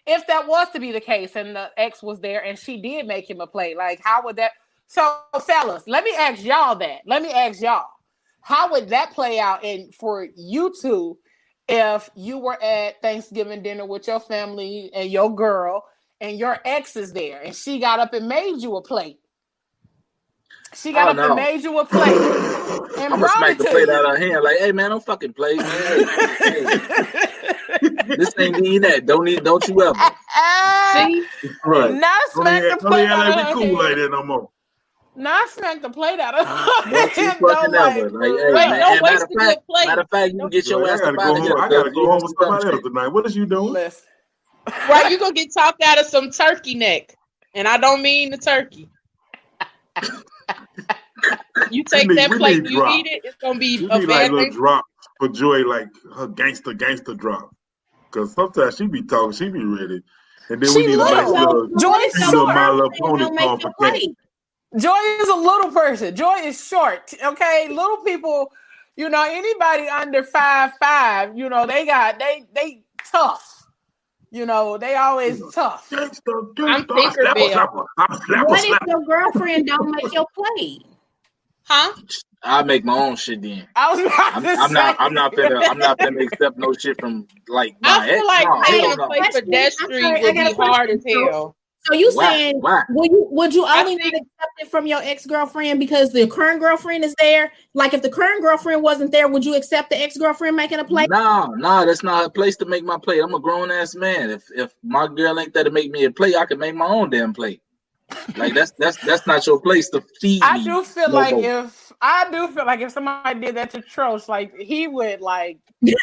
Speaker 2: If that was to be the case and the ex was there and she did make him a plate, like how would that? So fellas, let me ask y'all that. How would that play out for you two? If you were at Thanksgiving dinner with your family and your girl and your ex is there and she got up and made you a plate. And
Speaker 3: I'm gonna smack the plate out of her hand like, hey man, don't fucking play, man. Hey. This ain't need that. Don't you ever.
Speaker 5: See?
Speaker 4: Right.
Speaker 2: Now smack the plate out of her hand.
Speaker 4: Cool like that no more.
Speaker 2: Not smack the plate out of her.
Speaker 3: Don't you fucking ever. Matter of fact, you can get your ass up out of here.
Speaker 4: I gotta go home with somebody else tonight. What is you doing?
Speaker 2: Listen.
Speaker 5: Right, you gonna get talked out of some turkey neck. And I don't mean the turkey. You take that plate, you eat it, it's gonna be a bad
Speaker 4: little drop for Joy, like her gangster drop. Because sometimes she be talking, she be ready. And then we need a nice little My Little Pony song for Cat.
Speaker 2: Joy is a little person. Joy is short. Okay, little people. Anybody under 5'5", they tough. They always tough.
Speaker 5: I'm Tinkerbell.
Speaker 6: What if your girlfriend don't make your plate?
Speaker 5: Huh?
Speaker 3: I make my own shit then. I'm not gonna accept no shit from like my ex.
Speaker 5: I feel like making a plate for pedestrian would be hard as hell.
Speaker 6: So you saying would you only not accept it from your ex-girlfriend because the current girlfriend is there? Like if the current girlfriend wasn't there, would you accept the ex-girlfriend making a plate?
Speaker 3: No, that's not a place to make my plate. I'm a grown ass man. If my girl ain't there to make me a plate, I can make my own damn plate. Like that's not your place to feed me.
Speaker 2: I do feel like if somebody did that to Trosh, like he would like
Speaker 5: he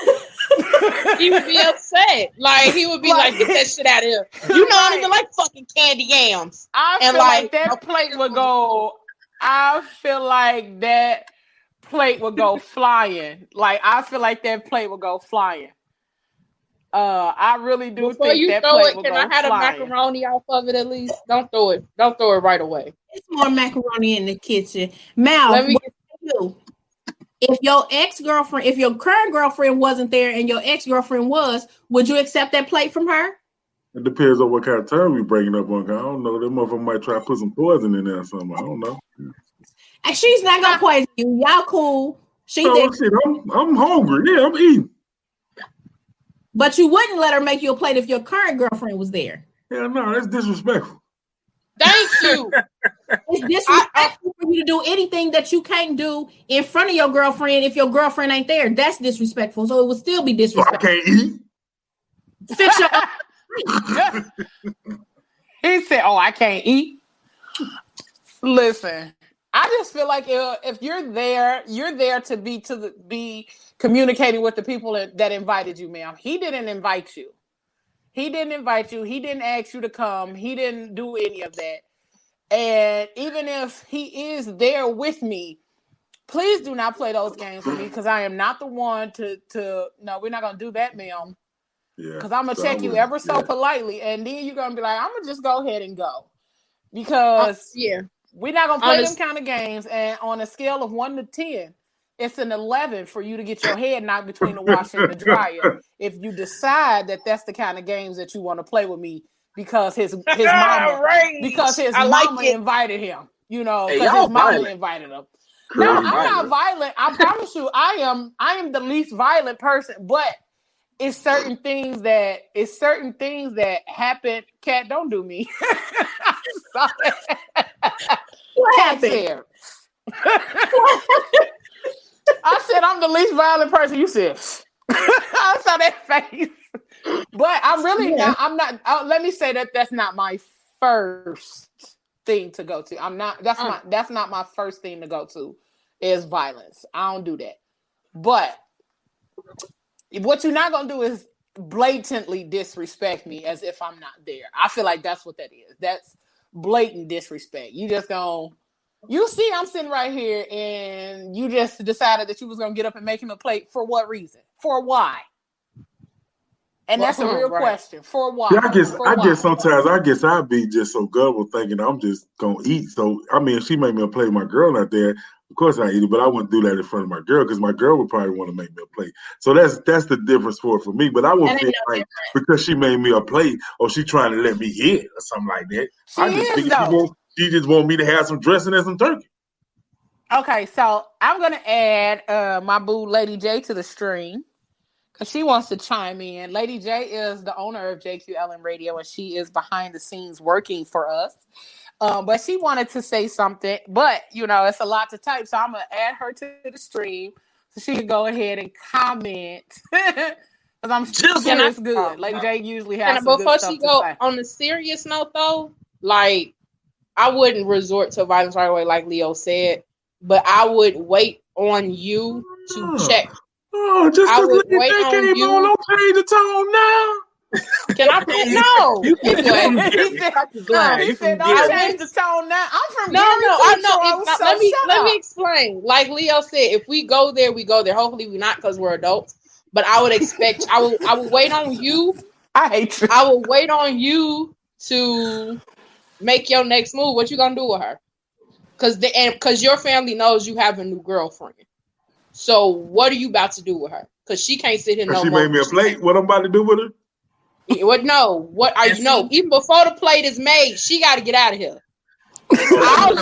Speaker 5: would be upset. Like he would be like, get that shit out of here. You know I don't even like fucking candy yams.
Speaker 2: I feel like that plate would go. I feel like that plate would go flying. Like I feel like that plate would go flying. I really do
Speaker 5: Before
Speaker 2: think
Speaker 5: you
Speaker 2: that
Speaker 5: throw
Speaker 2: plate
Speaker 5: it,
Speaker 2: will
Speaker 5: can
Speaker 2: go
Speaker 5: I have
Speaker 2: flying.
Speaker 5: a macaroni off of it at least? Don't throw it right away.
Speaker 6: It's more macaroni in the kitchen. Mal, what do you? If your ex-girlfriend, if your current girlfriend wasn't there and your ex-girlfriend was, would you accept that plate from her?
Speaker 4: It depends on what kind of term we breaking up on. I don't know. That motherfucker might try to put some poison in there or something. I don't know.
Speaker 6: And she's not gonna poison you. Y'all cool.
Speaker 4: Shit, I'm hungry. Yeah, I'm eating.
Speaker 6: But you wouldn't let her make you a plate if your current girlfriend was there.
Speaker 4: Yeah, no, that's disrespectful.
Speaker 5: Thank you.
Speaker 6: It's disrespectful for you to do anything that you can't do in front of your girlfriend if your girlfriend ain't there. That's disrespectful. So it would still be disrespectful.
Speaker 4: So I can't eat.
Speaker 6: Fix your
Speaker 2: He said, "Oh, I can't eat." Listen, I just feel like if you're there to be communicating with the people that invited you, ma'am. He didn't invite you. He didn't invite you. He didn't ask you to come. He didn't do any of that. And even if he is there with me, please do not play those games with me because I am not the one to. No, we're not gonna do that, ma'am.
Speaker 4: Yeah.
Speaker 2: Because I'm gonna check you ever so politely, and then you're gonna be like, I'm gonna just go ahead and go because we're not gonna play them kind of games. And on a scale of 1 to 10, it's an 11 for you to get your head knocked between the washer and the dryer. If you decide that that's the kind of games that you want to play with me, because his mama, mama invited him, because his mama invited him. No, I'm not violent. I promise you, I am the least violent person, but it's certain things that happen. Cat, don't do me.
Speaker 6: What happened?
Speaker 2: I said I'm the least violent person. You said I saw that face. But I'm really not. I'm not. Let me say that's not my first thing to go to. I'm not. That's not my first thing to go to. Is violence. I don't do that. But what you're not gonna do is blatantly disrespect me as if I'm not there. I feel like that's what that is. That's blatant disrespect. You just gonna. You see, I'm sitting right here, and you just decided that you was gonna get up and make him a plate for what reason? For why? And that's a real question. For why?
Speaker 4: Yeah, I guess sometimes I'd be just so gullible thinking I'm just gonna eat. So I mean, if she made me a plate, my girl not there, of course I eat it, but I wouldn't do that in front of my girl because my girl would probably want to make me a plate. So that's the difference for me. But I wouldn't feel like because she made me a plate or she trying to let me eat or something like that. She just want me to have some dressing and some turkey.
Speaker 2: Okay, so I'm gonna add my boo Lady J to the stream. She wants to chime in. Lady J is the owner of JQLN Radio, and she is behind the scenes working for us. But she wanted to say something, but it's a lot to type, so I'm gonna add her to the stream so she can go ahead and comment. Because I'm sure it's good. Lady J usually has some good stuff to say. Before she go,
Speaker 5: on a serious note, though, like I wouldn't resort to violence right away, like Leo said, but I would wait on you to check.
Speaker 4: Oh, just I would wait on you. Don't change the tone now.
Speaker 5: Can I play? No.
Speaker 2: He said, don't change the tone now. I'm from
Speaker 5: No, I know. Let me explain. Like Leo said, if we go there, we go there. Hopefully we're not because we're adults. But I would expect, I will wait on you.
Speaker 2: I hate you.
Speaker 5: I will wait on you to make your next move. What you gonna do with her? Because your family knows you have a new girlfriend. So what are you about to do with her? Because she can't sit here no more.
Speaker 4: She made me a plate. What I'm about to do with her?
Speaker 5: What? No. What are you? No. Even before the plate is made, she got to get out of here. Before the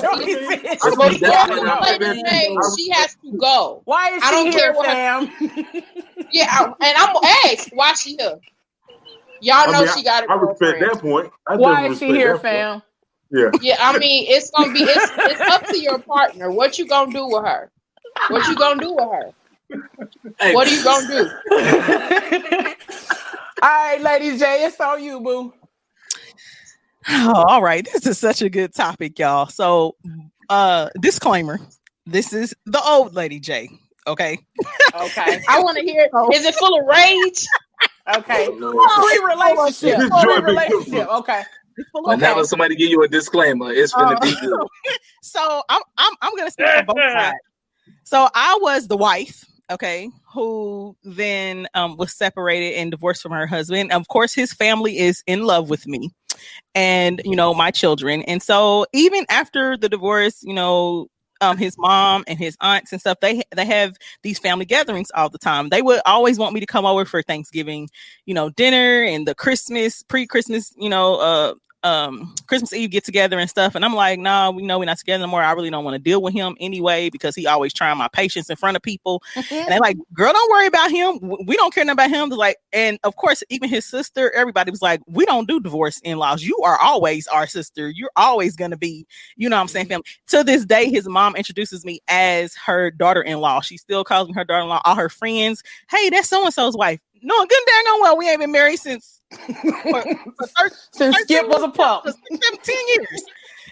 Speaker 5: plate is made, she has to go.
Speaker 2: Why is she here, fam?
Speaker 5: Yeah, and I'm gonna ask why she here. Y'all know she got a girlfriend.
Speaker 4: I respect that point.
Speaker 2: Why is she here, fam?
Speaker 4: Yeah.
Speaker 5: Yeah, I mean, it's gonna be it's up to your partner. What you gonna do with her? What you gonna do with her? Hey. What are you gonna do?
Speaker 2: All right, Lady J, it's on you, boo.
Speaker 7: Oh, all right, this is such a good topic, y'all. So, disclaimer: this is the old Lady J. Okay.
Speaker 5: Okay. I want to hear. Is it full of rage?
Speaker 2: Okay. Relationship. Okay.
Speaker 3: Whenever somebody give you a disclaimer, it's gonna be good.
Speaker 7: So I'm gonna speak for both sides. So I was the wife, okay, who then was separated and divorced from her husband. Of course, his family is in love with me and, my children. And so even after the divorce, his mom and his aunts and stuff, they have these family gatherings all the time. They would always want me to come over for Thanksgiving, dinner and the pre-Christmas, Christmas Eve get together and stuff. And I'm like, no, we know we're not together anymore. I really don't want to deal with him anyway, because he always trying my patience in front of people. And they're like, girl, don't worry about him. We don't care about him. They're like, and of course, even his sister, everybody was like, we don't do divorce in-laws. You are always our sister. You're always going to be, you know what I'm saying, family. To this day, his mom introduces me as her daughter-in-law. She still calls me her daughter-in-law. All her friends, hey, that's so-and-so's wife. No, good dang on well, we ain't been married since
Speaker 2: Skip was a pup.
Speaker 7: 17 years,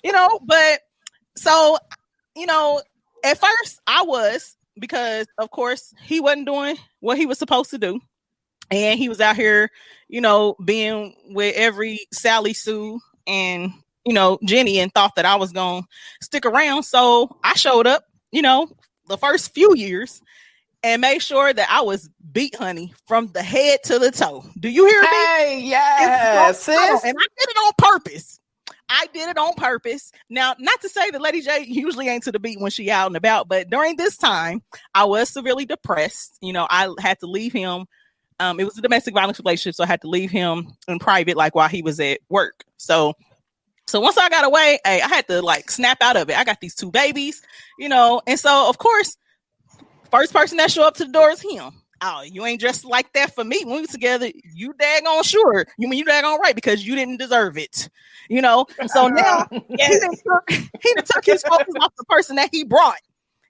Speaker 7: you know. But so, you know, at first I was, because of course he wasn't doing what he was supposed to do, and he was out here, you know, being with every Sally Sue and, you know, Jenny, and thought that I was gonna stick around. So I showed up, you know, the first few years, and made sure that I was beat, honey, from the head to the toe. Do you hear me?
Speaker 2: Hey, yes, sis.
Speaker 7: And I did it on purpose. I did it on purpose. Now, not to say that Lady J usually ain't to the beat when she out and about, but during this time, I was severely depressed. You know, I had to leave him. It was a domestic violence relationship, so I had to leave him in private, like while he was at work. So once I got away, I had to like snap out of it. I got these 2 babies, you know, and so of course, first person that show up to the door is him. Oh, you ain't dressed like that for me when we together. You daggone sure. You mean you daggone right, because you didn't deserve it. You know? So now he done took his focus off the person that he brought.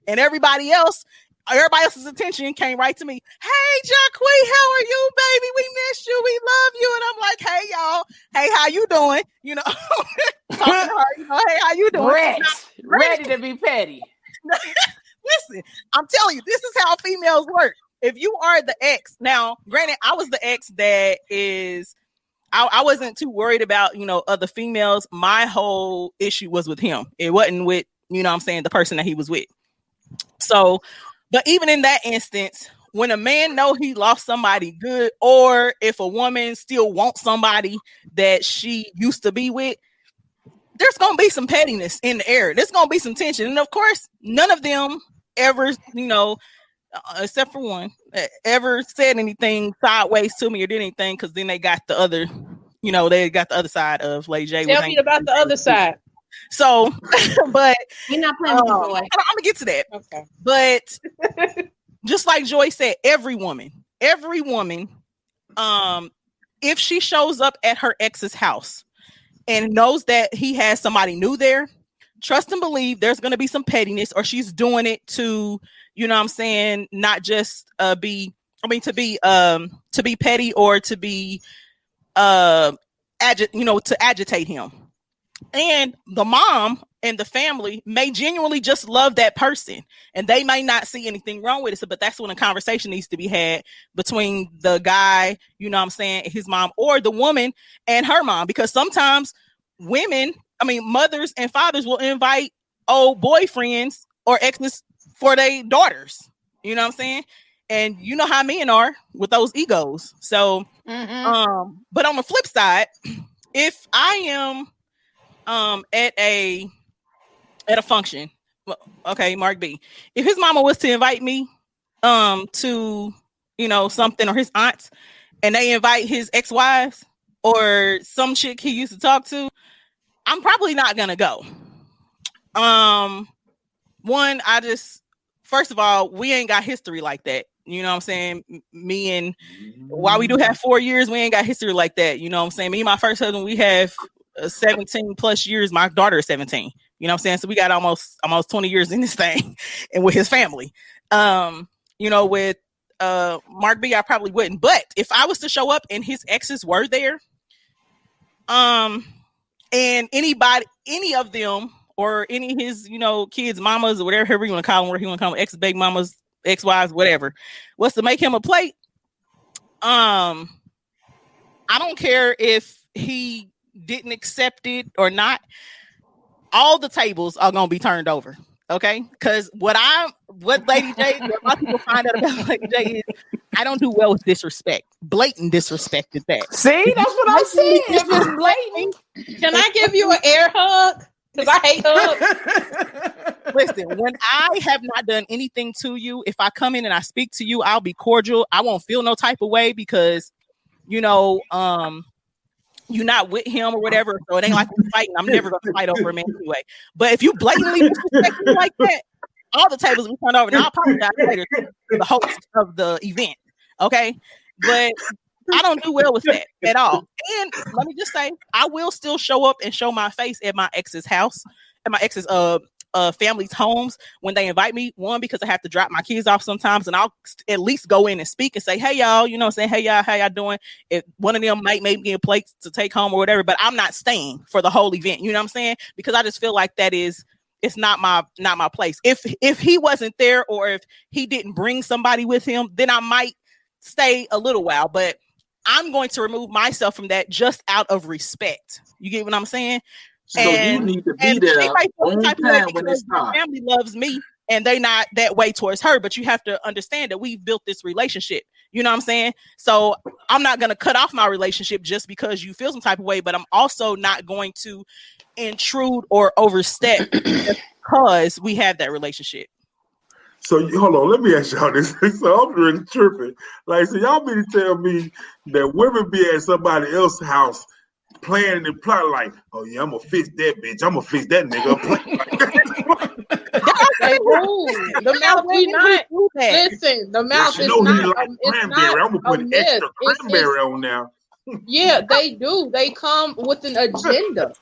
Speaker 7: And everybody else's attention came right to me. Hey, Jacquees, how are you, baby? We miss you. We love you. And I'm like, hey, y'all. Hey, how you doing? You know, talking to her, you know, hey, how you doing?
Speaker 2: Ready to be petty.
Speaker 7: Listen, I'm telling you, this is how females work. If you are the ex, now, granted, I was the ex that is, I wasn't too worried about, you know, other females. My whole issue was with him. It wasn't with, you know what I'm saying, the person that he was with. So, but even in that instance, when a man know he lost somebody good, or if a woman still wants somebody that she used to be with, there's going to be some pettiness in the air. There's going to be some tension. And of course, none of them ever, you know, except for one, ever said anything sideways to me or did anything, because then they got the other, you know, they got the other side of Lady J.
Speaker 5: Tell me about the other side.
Speaker 7: So, but
Speaker 6: you're not playing with the boy.
Speaker 7: I'm gonna get to that.
Speaker 5: Okay.
Speaker 7: But just like Joy said, every woman, if she shows up at her ex's house and knows that he has somebody new there, trust and believe there's going to be some pettiness, or she's doing it to, you know what I'm saying, not just to be petty, or to be to agitate him. And the mom and the family may genuinely just love that person, and they may not see anything wrong with it. So, but that's when a conversation needs to be had between the guy, you know what I'm saying, his mom, or the woman and her mom, because sometimes mothers and fathers will invite old boyfriends or exes for their daughters. You know what I'm saying? And you know how men are with those egos. So, but on the flip side, if I am at a function, okay, Mark B, if his mama was to invite me to, you know, something, or his aunts, and they invite his ex-wives or some chick he used to talk to, I'm probably not gonna go. First of all, we ain't got history like that. You know what I'm saying? Me and, while we do have 4 years, we ain't got history like that. You know what I'm saying? Me and my first husband, we have 17 plus years. My daughter is 17. You know what I'm saying? So we got almost 20 years in this thing, and with his family. You know, with Mark B, I probably wouldn't. But if I was to show up and his exes were there, and any of them, or any of his, you know, kids, mamas, or whatever you want to call them, whatever you want to call them, ex-baby mamas, ex-wives, whatever, was to make him a plate, I don't care if he didn't accept it or not. All the tables are gonna be turned over. Okay, because what Lady J, what a lot of people find out about Lady J is, I don't do well with disrespect, blatant disrespect at that.
Speaker 2: See, that's what I said. If it's blatant,
Speaker 5: can I give you an air hug? Because I hate hugs.
Speaker 7: Listen, when I have not done anything to you, if I come in and I speak to you, I'll be cordial. I won't feel no type of way, because, you know, you're not with him or whatever, so it ain't like we're fighting. I'm never gonna fight over a man anyway. But if you blatantly disrespect me like that, all the tables will be turned over, and I'll apologize later to the host of the event. Okay, but I don't do well with that at all. And let me just say, I will still show up and show my face at my ex's house, at my ex's family's homes when they invite me. One, because I have to drop my kids off sometimes, and I'll at least go in and speak and say, hey y'all, you know, saying, hey y'all, how y'all doing? If one of them might maybe get a plate to take home or whatever, but I'm not staying for the whole event. You know what I'm saying? Because I just feel like it's not my place. If he wasn't there, or if he didn't bring somebody with him, then I might stay a little while, but I'm going to remove myself from that just out of respect. You get what I'm saying?
Speaker 3: So you need to be there on time when it starts.
Speaker 7: Family loves me, and they not that way towards her. But you have to understand that we've built this relationship. You know what I'm saying? So I'm not going to cut off my relationship just because you feel some type of way. But I'm also not going to intrude or overstep because we have that relationship.
Speaker 4: So hold on, let me ask y'all this. So I'm really tripping. Like, so y'all mean to tell me that women be at somebody else's house planning and plotting like, oh yeah, I'm gonna fix that bitch. I'm gonna fix that nigga.
Speaker 5: The mouth be not. Listen, the mouth is not.
Speaker 4: I'm gonna put extra cranberry on now.
Speaker 5: Yeah, they do. They come with an agenda.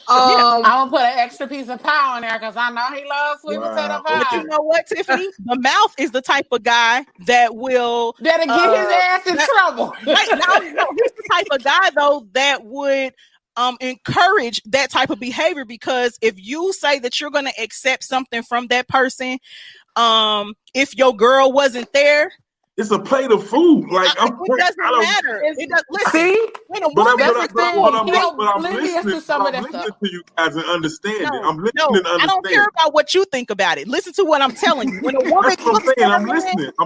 Speaker 2: I'm gonna put an extra piece of pie on there because I know he loves sweet potato pie.
Speaker 7: But you know what, Tiffany? The mouth is the type of guy that'll
Speaker 2: get his ass in trouble.
Speaker 7: Right now, he's the type of guy though that would encourage that type of behavior, because if you say that you're gonna accept something from that person, if your girl wasn't there.
Speaker 4: It's a plate of food. Like
Speaker 7: it doesn't matter. It does. Listen,
Speaker 2: see,
Speaker 7: when a woman
Speaker 4: I'm listening to you guys and understand it. I'm listening and understand.
Speaker 7: I don't care about what you think about it. Listen to what I'm telling you. When a woman
Speaker 4: I'm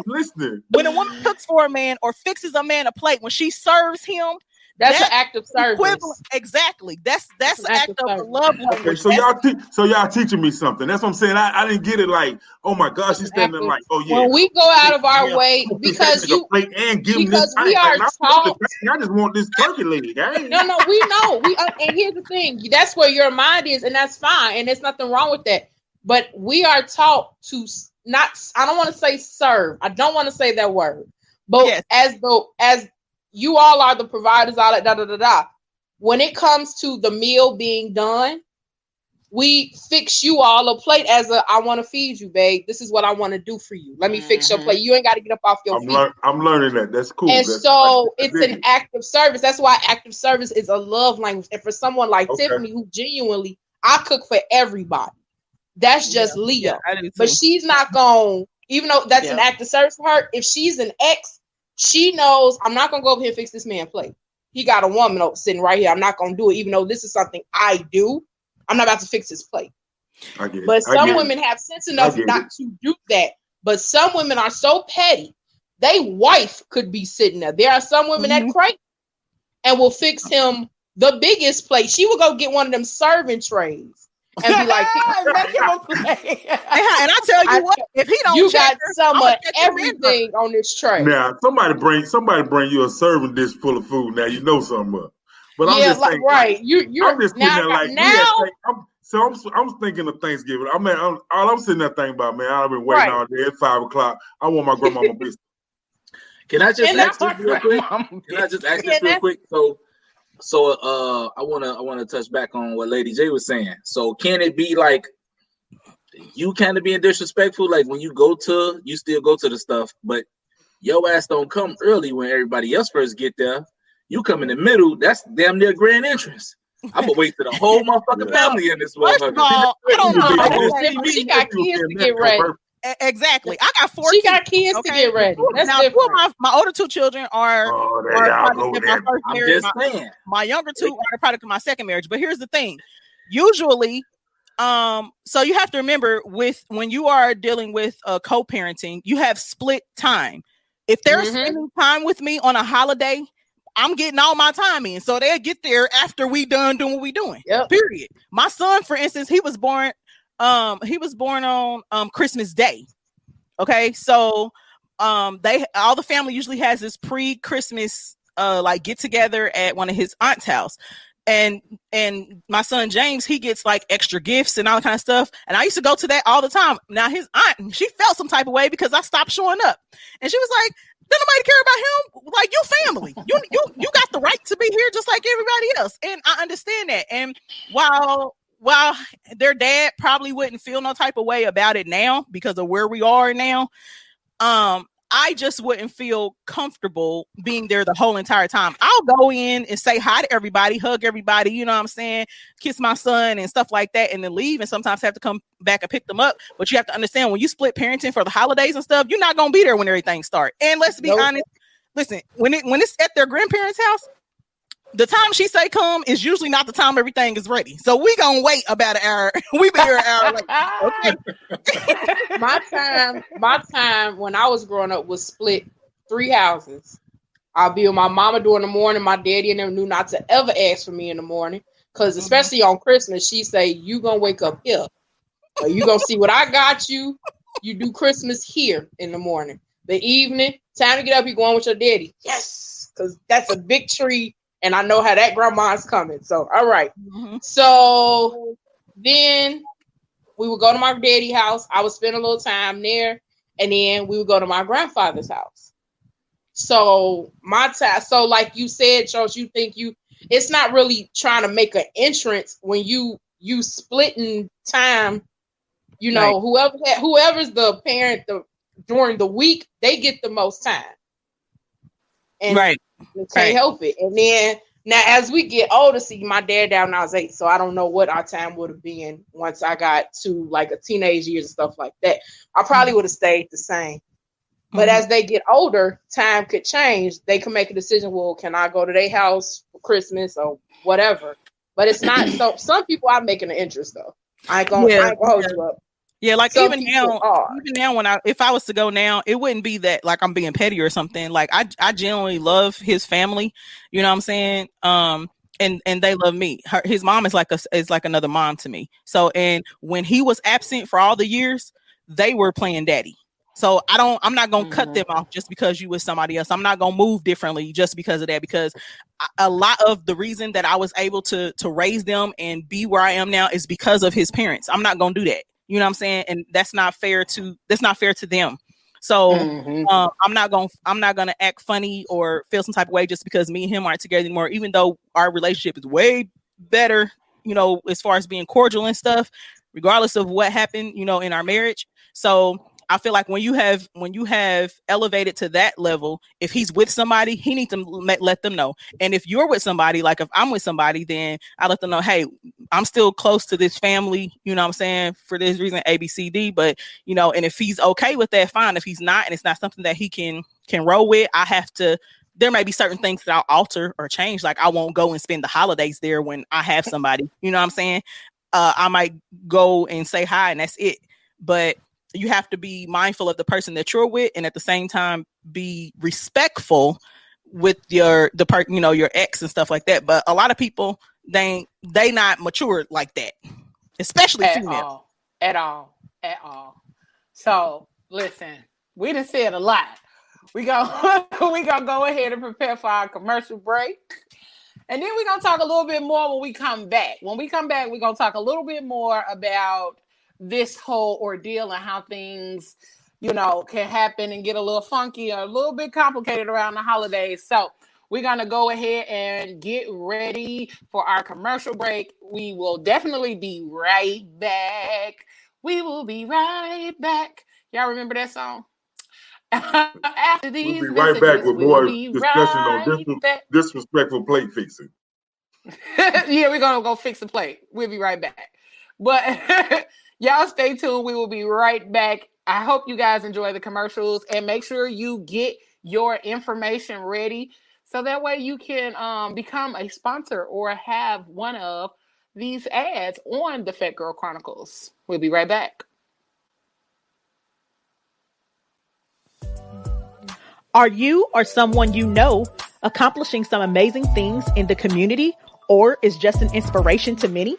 Speaker 4: listening.
Speaker 7: When a woman cooks for a man or fixes a man a plate, when she serves him,
Speaker 5: that's an act of service.
Speaker 7: Exactly. That's an act of love language.
Speaker 4: Okay, so y'all teaching me something. That's what I'm saying. I didn't get it. Like, oh my gosh, she's standing there like, oh yeah.
Speaker 5: When we go out of our way, because we are taught.
Speaker 4: I just want this turkey leg.
Speaker 5: No, we know. And here's the thing. That's where your mind is, and that's fine, and there's nothing wrong with that. But we are taught to not. I don't want to say serve. I don't want to say that word. But as you all are the providers, all that, when it comes to the meal being done, we fix you all a plate as I want to feed you, babe. This is what I want to do for you. Let me fix your plate. You ain't got to get up off your feet.
Speaker 4: I'm learning that. That's cool.
Speaker 5: And it's an act of service. That's why active service is a love language. And for someone like Tiffany, who genuinely, I cook for everybody. That's just Leo. But she's not going, even though that's an act of service for her, if she's an ex, she knows I'm not going to go over here and fix this man's plate. He got a woman sitting right here. I'm not going to do it, even though this is something I do. I'm not about to fix his plate. But some women have sense enough not to do that. But some women are so petty. They wife could be sitting there. There are some women that crank and will fix him the biggest plate. She will go get one of them serving trays and be like,
Speaker 2: make him a plate.
Speaker 7: And I tell you what, if he don't,
Speaker 5: you got some of everything on this tray.
Speaker 4: Now, somebody bring you a serving dish full of food. Now you know something up. But I'm just saying,
Speaker 5: right? You're
Speaker 4: I'm just
Speaker 5: now,
Speaker 4: like
Speaker 5: now.
Speaker 4: I'm thinking of Thanksgiving. I mean, all I'm sitting there thinking about, man, I've been waiting all day at 5:00. I want my grandmama biscuit.
Speaker 3: Can I just ask this real quick? So I wanna touch back on what Lady J was saying. So can it be like you kind of being disrespectful, like when you still go to the stuff, but your ass don't come early when everybody else first get there. You come in the middle. That's damn near grand entrance. I'm gonna wait for the whole motherfucking family in this motherfucker.
Speaker 7: First of all, I don't know.
Speaker 5: She got kids to get ready.
Speaker 7: Exactly. I got 4
Speaker 5: kids. She got kids to get ready. That's
Speaker 7: now,
Speaker 5: different.
Speaker 7: 2 of my older 2 children are my first marriage. My younger 2 are the product of my second marriage. But here's the thing. Usually, so you have to remember when you are dealing with co-parenting, you have split time. If they're spending time with me on a holiday, I'm getting all my time in. So they'll get there after we done doing what we doing.
Speaker 5: Yep.
Speaker 7: Period. My son, for instance, he was born on Christmas Day. Okay. So all the family usually has this pre-Christmas like get together at one of his aunt's house. And my son James, he gets like extra gifts and all that kind of stuff. And I used to go to that all the time. Now his aunt, she felt some type of way because I stopped showing up. And she was like, don't nobody care about him? Like, you family. You got the right to be here just like everybody else. And I understand that. And while their dad probably wouldn't feel no type of way about it now because of where we are now, I just wouldn't feel comfortable being there the whole entire time. I'll go in and say hi to everybody, hug everybody, you know what I'm saying, kiss my son and stuff like that, and then leave, and sometimes have to come back and pick them up. But you have to understand, when you split parenting for the holidays and stuff, you're not going to be there when everything starts. And let's be honest, listen, when it's at their grandparents' house, the time she say come is usually not the time everything is ready. So we gonna wait about an hour. We be here an hour late. Okay.
Speaker 5: My time when I was growing up was split 3 houses. I'll be with my mama during the morning. My daddy and them knew not to ever ask for me in the morning. Because especially on Christmas, she say, you gonna wake up here. Or you gonna see what I got you. You do Christmas here in the morning. The evening, time to get up, you going with your daddy. Yes, because that's a big treat. And I know how that grandma's coming. So, all right. Mm-hmm. So then we would go to my daddy's house. I would spend a little time there. And then we would go to my grandfather's house. So so like you said, Charles, you think it's not really trying to make an entrance when you splitting time, you know, right. Whoever's the parent during the week, they get the most time. And
Speaker 7: right.
Speaker 5: You can't help it. And then now as we get older, see, my dad died when I was 8, so I don't know what our time would have been once I got to like a teenage years and stuff like that. I probably would have stayed the same. But as they get older, time could change. They can make a decision, well, can I go to their house for Christmas or whatever? But it's not so some people are making an interest though. I ain't gonna hold you up.
Speaker 7: Yeah, like even now, if I was to go now, it wouldn't be that like I'm being petty or something. Like I genuinely love his family, you know what I'm saying? And they love me. His mom is like another mom to me. So, and when he was absent for all the years, they were playing daddy. So I'm not going to cut them off just because you with somebody else. I'm not going to move differently just because of that, because a lot of the reason that I was able to raise them and be where I am now is because of his parents. I'm not going to do that. You know what I'm saying? And that's not fair to them. So I'm not gonna act funny or feel some type of way just because me and him aren't together anymore, even though our relationship is way better, you know, as far as being cordial and stuff, regardless of what happened, you know, in our marriage. So I feel like when you have elevated to that level, if he's with somebody, he needs to let them know. And if you're with somebody, like if I'm with somebody, then I let them know, hey, I'm still close to this family, you know what I'm saying, for this reason, A, B, C, D. But, you know, and if he's okay with that, fine. If he's not, and it's not something that he can roll with, there may be certain things that I'll alter or change. Like I won't go and spend the holidays there when I have somebody, you know what I'm saying? I might go and say hi and that's it. But you have to be mindful of the person that you're with, and at the same time be respectful with your ex and stuff like that. But a lot of people, they not mature like that, especially female.
Speaker 2: At all. So listen, we done said a lot. We gonna go ahead and prepare for our commercial break. And then we're gonna talk a little bit more when we come back. When we come back, we're gonna talk a little bit more about this whole ordeal and how things, you know, can happen and get a little funky or a little bit complicated around the holidays. So we're going to go ahead and get ready for our commercial break. We will definitely be right back. We will be right back. Y'all remember that song? After these
Speaker 4: we'll be right back with more discussion on disrespectful plate fixing.
Speaker 2: Yeah, we're going to go fix the plate. We'll be right back. But y'all stay tuned. We will be right back. I hope you guys enjoy the commercials, and make sure you get your information ready so that way you can become a sponsor or have one of these ads on the Fat Girl Chronicles. We'll be right back.
Speaker 8: Are you or someone you know accomplishing some amazing things in the community, or is just an inspiration to many?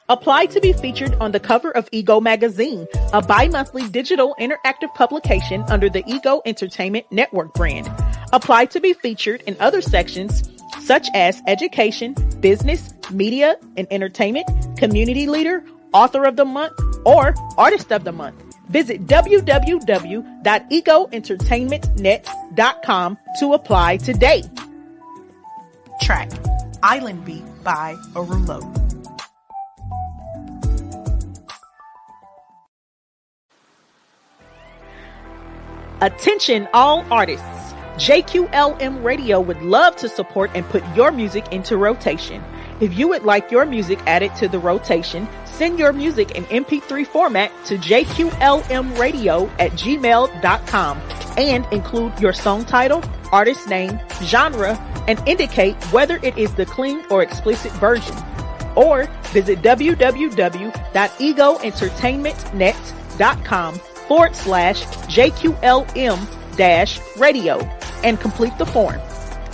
Speaker 8: Apply to be featured on the cover of Ego Magazine, a bi-monthly digital interactive publication under the Ego Entertainment Network brand. Apply to be featured in other sections such as education, business, media and entertainment, community leader, author of the month, or artist of the month. Visit www.egoentertainmentnet.com to apply today. Track Island Beat by Arulo. Attention all artists. JQLM Radio would love to support and put your music into rotation. If you would like your music added to the rotation, send your music in MP3 format to jqlmradio@gmail.com and include your song title, artist name, genre, and indicate whether it is the clean or explicit version. Or visit www.egoentertainmentnet.com/JQLM-radio and complete the form.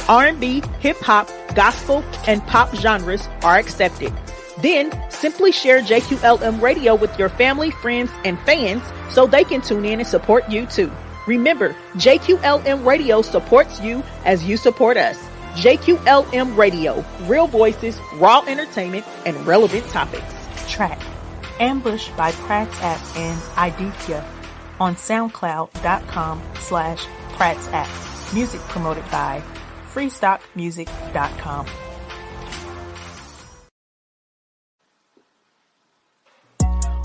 Speaker 8: R&B, hip-hop, gospel, and pop genres are accepted. Then simply share JQLM Radio with your family, friends, and fans so they can tune in and support you too. Remember, JQLM Radio supports you as you support us. JQLM Radio, real voices, raw entertainment, and relevant topics. Track Ambush by Pratt's App and Idithya on SoundCloud.com/Pratt's App. Music promoted by freestockmusic.com.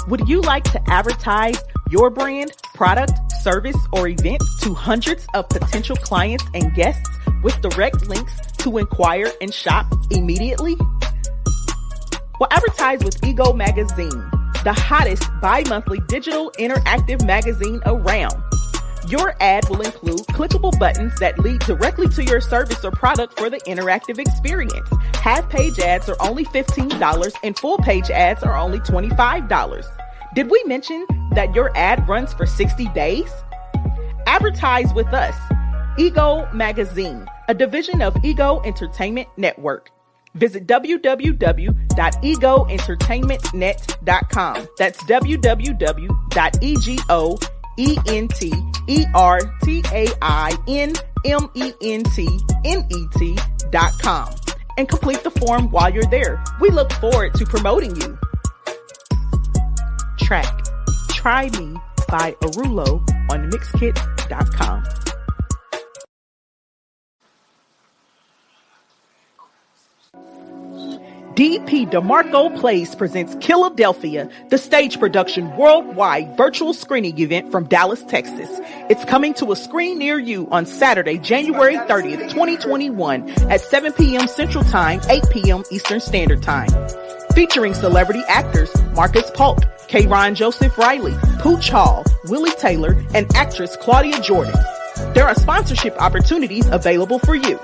Speaker 8: Would you like to advertise your brand, product, service, or event to hundreds of potential clients and guests with direct links to inquire and shop immediately? Well, advertise with Ego Magazine, the hottest bi-monthly digital interactive magazine around. Your ad will include clickable buttons that lead directly to your service or product for the interactive experience. Half-page ads are only $15 and full-page ads are only $25. Did we mention that your ad runs for 60 days? Advertise with us. Ego Magazine, a division of Ego Entertainment Network. Visit www.egoentertainmentnet.com. That's www.egoentertainmentnet.com and complete the form while you're there. We look forward to promoting you. Track Try Me by Arulo on Mixkit.com. DP DeMarco Plays presents Philadelphia, the stage production worldwide virtual screening event from Dallas, Texas. It's coming to a screen near you on Saturday, January 30th, 2021 at 7 p.m. Central Time, 8 p.m. Eastern Standard Time. Featuring celebrity actors Marcus Polk, K-Ron Joseph Riley, Pooch Hall, Willie Taylor, and actress Claudia Jordan. There are sponsorship opportunities available for you.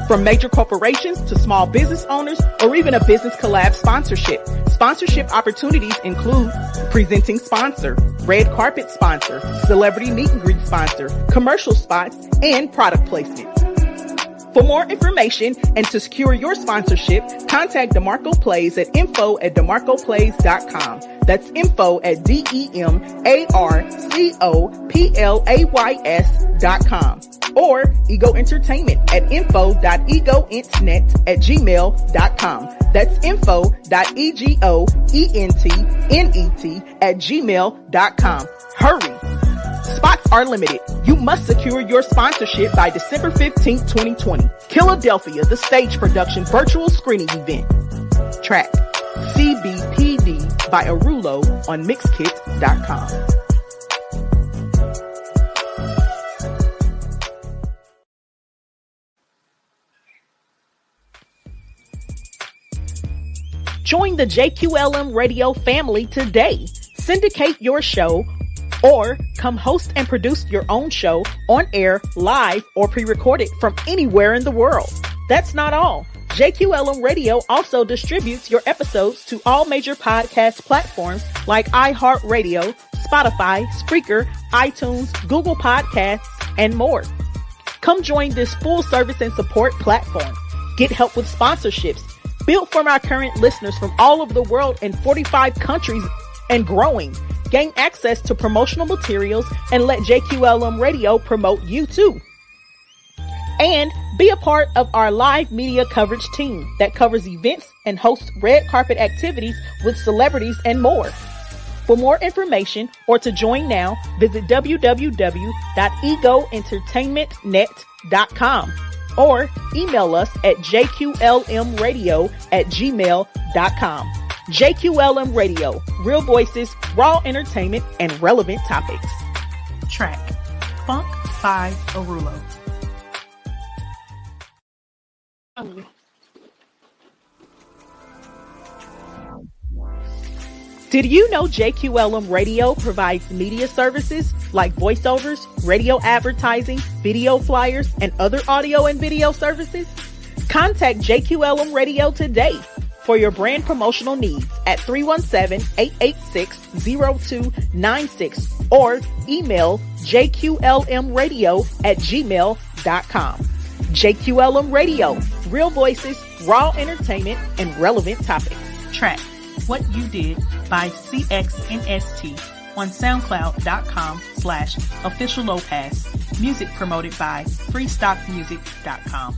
Speaker 8: From major corporations to small business owners or even a business collab sponsorship. Sponsorship opportunities include presenting sponsor, red carpet sponsor, celebrity meet and greet sponsor, commercial spots, and product placement. For more information and to secure your sponsorship, contact DeMarco Plays at info@demarcoplays.com. That's info@DeMarcoplays.com. Or Ego Entertainment at info.egoentnet@gmail.com. That's info.egoentnet@gmail.com. Hurry! Spots are limited. You must secure your sponsorship by December 15th, 2020. Philadelphia, the stage production virtual screening event. Track CBPD by Arulo on Mixkit.com. Join the JQLM Radio family today. Syndicate your show or come host and produce your own show on air, live, or pre-recorded from anywhere in the world. That's not all. JQLM Radio also distributes your episodes to all major podcast platforms like iHeartRadio, Spotify, Spreaker, iTunes, Google Podcasts, and more. Come join this full service and support platform. Get help with sponsorships, built from our current listeners from all over the world in 45 countries and growing. Gain access to promotional materials and let JQLM Radio promote you too. And be a part of our live media coverage team that covers events and hosts red carpet activities with celebrities and more. For more information or to join now, visit www.egoentertainmentnet.com or email us at jqlmradio@gmail.com. JQLM Radio, real voices, raw entertainment, and relevant topics. Track, Funk by Arulo. Did you know JQLM Radio provides media services like voiceovers, radio advertising, video flyers, and other audio and video services? Contact JQLM Radio today for your brand promotional needs at 317-886-0296 or email jqlmradio@gmail.com. JQLM Radio, real voices, raw entertainment, and relevant topics. Track, What You Did by CXNST on SoundCloud.com/officiallowpass. Music promoted by freestockmusic.com.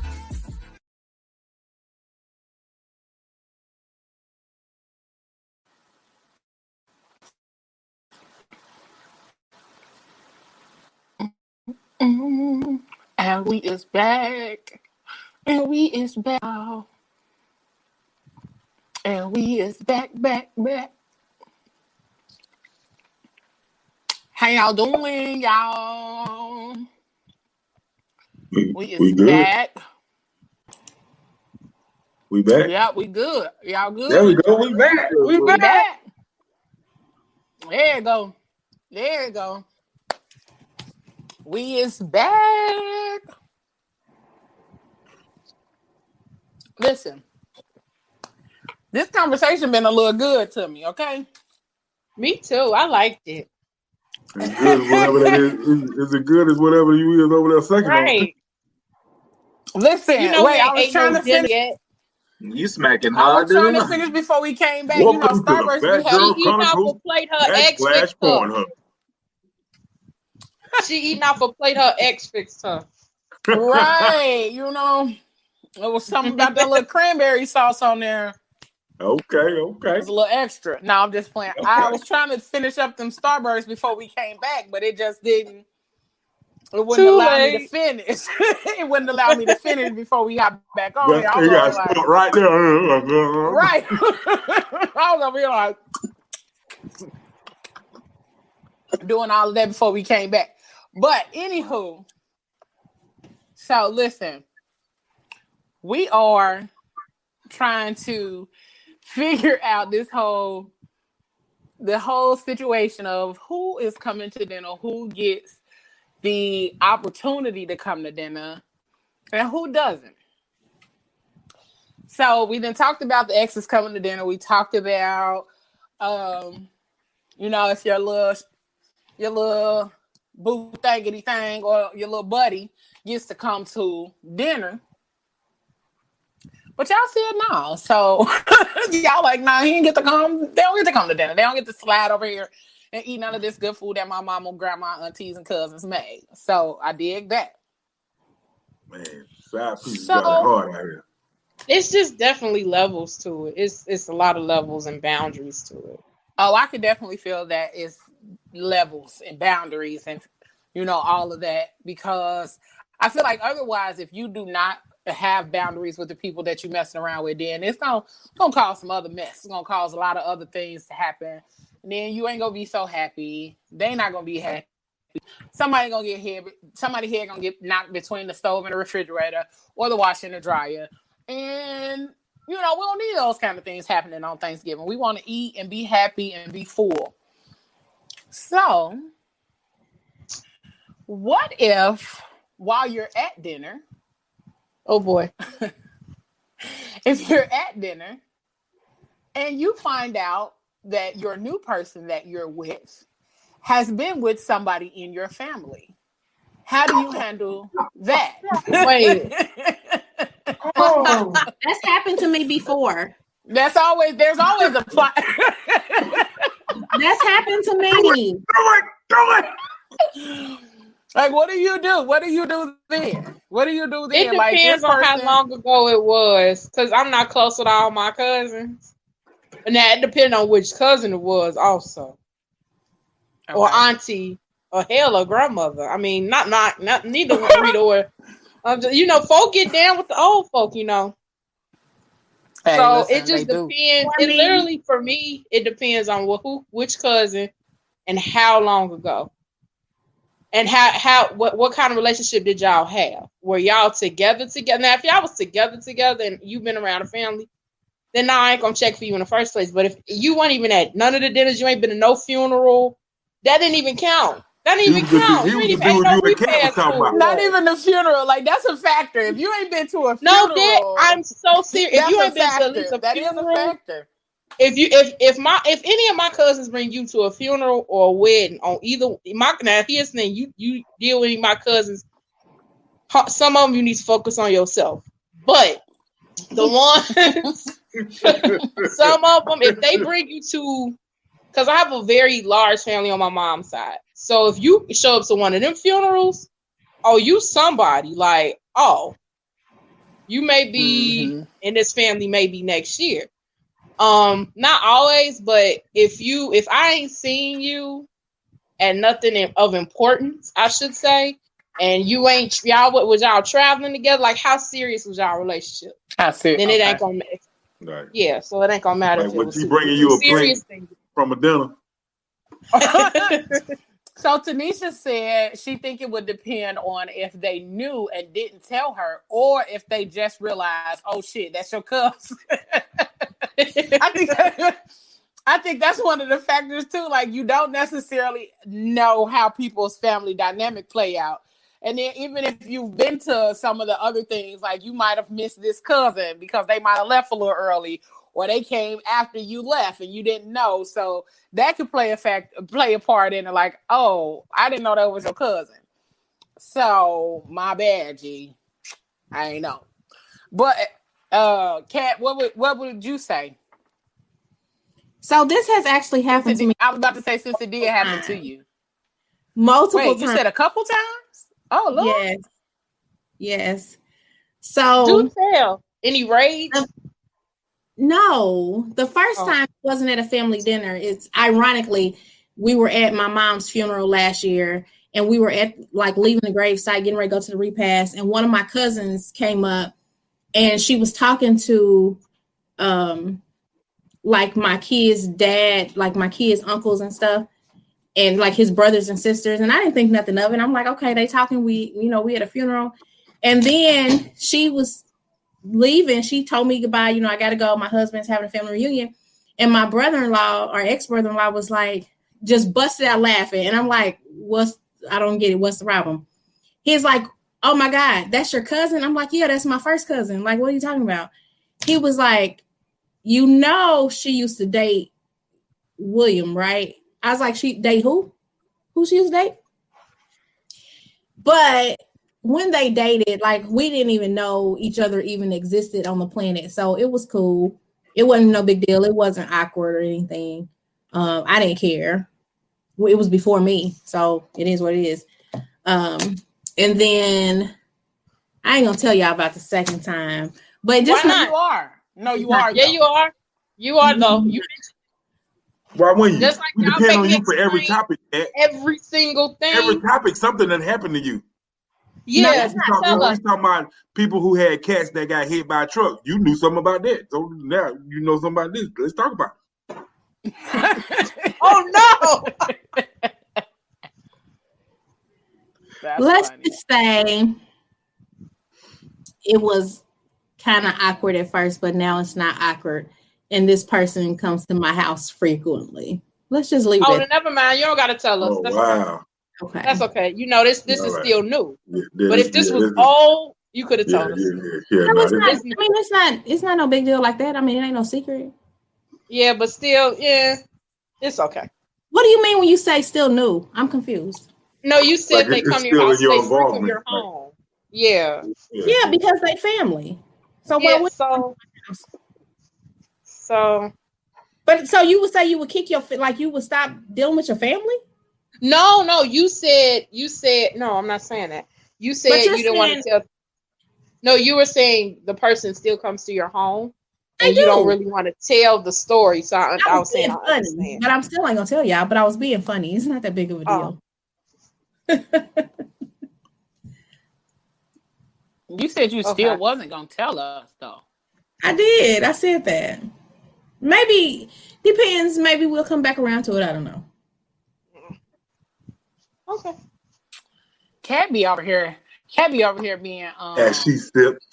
Speaker 2: And we is back. And we is back. And we is back. How y'all doing, y'all? We is
Speaker 4: good.
Speaker 2: back.
Speaker 4: We back?
Speaker 2: Yeah, we good. Y'all good?
Speaker 4: There we go. We back.
Speaker 2: We back. There you go. We is back. Listen, this conversation been a little good to me, okay?
Speaker 5: Me too. I liked it.
Speaker 4: It's good as whatever that is. Is it good as whatever you is over there second
Speaker 5: right.
Speaker 2: on? Listen,
Speaker 5: you know,
Speaker 2: wait, I was trying to finish.
Speaker 3: You smacking
Speaker 2: I
Speaker 3: hard.
Speaker 2: was trying to finish before we came back.
Speaker 4: Welcome
Speaker 2: you know, Starburst
Speaker 4: to the Bad Girl
Speaker 5: she eating off a plate her ex fixed her. She eating off a plate her ex fixed her.
Speaker 2: Right, you know, there was something about that little cranberry sauce on there.
Speaker 4: Okay.
Speaker 2: It's a little extra. No, I'm just playing. Okay. I was trying to finish up them Starbursts before we came back, but it just didn't. It wouldn't allow me to finish. It wouldn't allow me to finish before we got back on.
Speaker 4: But you got like, right there.
Speaker 2: Right. I was over here like doing all of that before we came back. But anywho, so listen, we are trying to figure out the whole situation of who is coming to dinner, who gets the opportunity to come to dinner, and who doesn't. So we then talked about the exes coming to dinner. We talked about, if your little boo thangity thing or your little buddy gets to come to dinner. But y'all said no. So y'all like, nah, he didn't get to come. They don't get to come to dinner. They don't get to slide over here and eat none of this good food that my mama, grandma, aunties, and cousins made. So I dig that.
Speaker 4: Man, side pieces got it hard out here.
Speaker 5: It's just definitely levels to it. It's a lot of levels and boundaries to it.
Speaker 2: Oh, I could definitely feel that it's levels and boundaries and, all of that. Because I feel like otherwise, if you do not have boundaries with the people that you're messing around with, then it's gonna cause some other mess. It's gonna cause a lot of other things to happen. And then you ain't gonna be so happy. They not gonna be happy. Somebody gonna get hit. Somebody here gonna get knocked between the stove and the refrigerator or the washer and the dryer. And we don't need those kind of things happening on Thanksgiving. We want to eat and be happy and be full. So, what if while you're at dinner,
Speaker 5: oh boy,
Speaker 2: if you're at dinner and you find out that your new person that you're with has been with somebody in your family, how do you handle that?
Speaker 5: Wait.
Speaker 6: Oh, that's happened to me before.
Speaker 2: There's always a plot.
Speaker 6: That's happened to me.
Speaker 4: Do it.
Speaker 2: Like, what do you do? What do you do then? What do you do then?
Speaker 5: It depends on how long ago it was, because I'm not close with all my cousins. And that depends on which cousin it was also. Okay. Or auntie, or hell, or grandmother. I mean, not neither Rita or folk get down with the old folk, Hey, so listen, it just depends. It literally, for me, it depends on which cousin, and how long ago, and what kind of relationship did y'all have? Were y'all together? Now, if y'all was together, and you've been around a family, then now I ain't gonna check for you in the first place. But if you weren't even at none of the dinners, you ain't been to no funeral, that didn't even count. That didn't even count. You ain't even no repast.
Speaker 2: Not even the funeral. Like, that's a factor. If you ain't been to a funeral,
Speaker 5: no, I'm so serious. If you ain't been to at least a funeral, that is a factor. If any of my cousins bring you to a funeral or a wedding on either now, here's the thing, you deal with my cousins. Some of them you need to focus on yourself, but the ones. Some of them, if they bring you to, because I have a very large family on my mom's side. So if you show up to one of them funerals, you somebody, like, you may be in this family maybe next year. Not always, but if I ain't seen you at nothing of importance, I should say, and y'all traveling together, like, how serious was y'all relationship? How serious? Then it ain't gonna matter. Right. Yeah, so it ain't gonna matter.
Speaker 4: Like, was he bringing you a plate from a dinner?
Speaker 2: So Tanisha said she think it would depend on if they knew and didn't tell her, or if they just realized, oh shit, that's your cousin. I think that's one of the factors too. Like, you don't necessarily know how people's family dynamic play out. And then even if you've been to some of the other things, like, you might have missed this cousin because they might have left a little early, or they came after you left and you didn't know. So that could play a part in it. Like, oh, I didn't know that was your cousin. So my bad, G. I ain't know. But Kat, what would you say?
Speaker 6: So this has actually happened to me.
Speaker 2: I was about to say, since it did happen to you.
Speaker 6: Multiple times.
Speaker 2: You said a couple times? Oh, Lord.
Speaker 6: Yes. So
Speaker 5: do tell. Any raids?
Speaker 6: No. The first time it wasn't at a family dinner. It's ironically, we were at my mom's funeral last year, and we were at, like, leaving the gravesite, getting ready to go to the repast, and one of my cousins came up, and she was talking to like my kids' dad, like my kids' uncles and stuff, and like his brothers and sisters. And I didn't think nothing of it. I'm like, okay, they talking, we at a funeral. And then she was leaving. She told me goodbye. I got to go. My husband's having a family reunion. And my brother-in-law, or ex-brother-in-law, was like, just busted out laughing. And I'm like, I don't get it. What's the problem? He's like, oh my God, that's your cousin? I'm like, yeah, that's my first cousin. Like, what are you talking about? He was like, she used to date William, right? I was like, she date who? Who she used to date? But when they dated, like, we didn't even know each other even existed on the planet. So it was cool. It wasn't no big deal. It wasn't awkward or anything. I didn't care. It was before me. So it is what it is. And then I ain't gonna tell y'all about the second time. But just
Speaker 2: why not? You are. No, you are.
Speaker 5: Yeah, you are. You are, though.
Speaker 4: Why wouldn't you?
Speaker 5: Just like
Speaker 4: we depend on you for every topic.
Speaker 5: Every single thing.
Speaker 4: Every topic, something that happened to you.
Speaker 5: Yeah,
Speaker 4: he's talking about people who had cats that got hit by a truck. You knew something about that. So now you know something about this. Let's talk about it.
Speaker 5: Oh, no.
Speaker 6: Let's just say it was kind of awkward at first, but now it's not awkward. And this person comes to my house frequently. Let's just leave it.
Speaker 5: Oh, never mind. You don't got to tell us.
Speaker 4: Oh,
Speaker 5: that's
Speaker 4: wow.
Speaker 6: Okay.
Speaker 5: That's okay. This is right. Still new. Yeah, but if this was old, you could have told us.
Speaker 6: It's not no big deal like that. I mean, it ain't no secret.
Speaker 5: Yeah, but still, it's okay.
Speaker 6: What do you mean when you say still new? I'm confused.
Speaker 5: No, you said like they come to your house, they frequent your home. Yeah.
Speaker 6: Yeah, because they family. So
Speaker 5: yeah,
Speaker 6: so you would say you would kick you would stop dealing with your family?
Speaker 5: No, you said no, I'm not saying that. You said you didn't want to tell. No, you were saying the person still comes to your home and
Speaker 6: They
Speaker 5: you don't
Speaker 6: do.
Speaker 5: really want to tell the story. So I was saying,
Speaker 6: being
Speaker 5: I
Speaker 6: funny,
Speaker 5: understand.
Speaker 6: but I'm still ain't gonna tell y'all. But I was being funny. It's not that big of a deal.
Speaker 2: You said you still wasn't gonna tell us though.
Speaker 6: I did. I said that. Maybe depends. Maybe we'll come back around to it. I don't know.
Speaker 5: Okay.
Speaker 2: Cat be over here being
Speaker 4: As she sips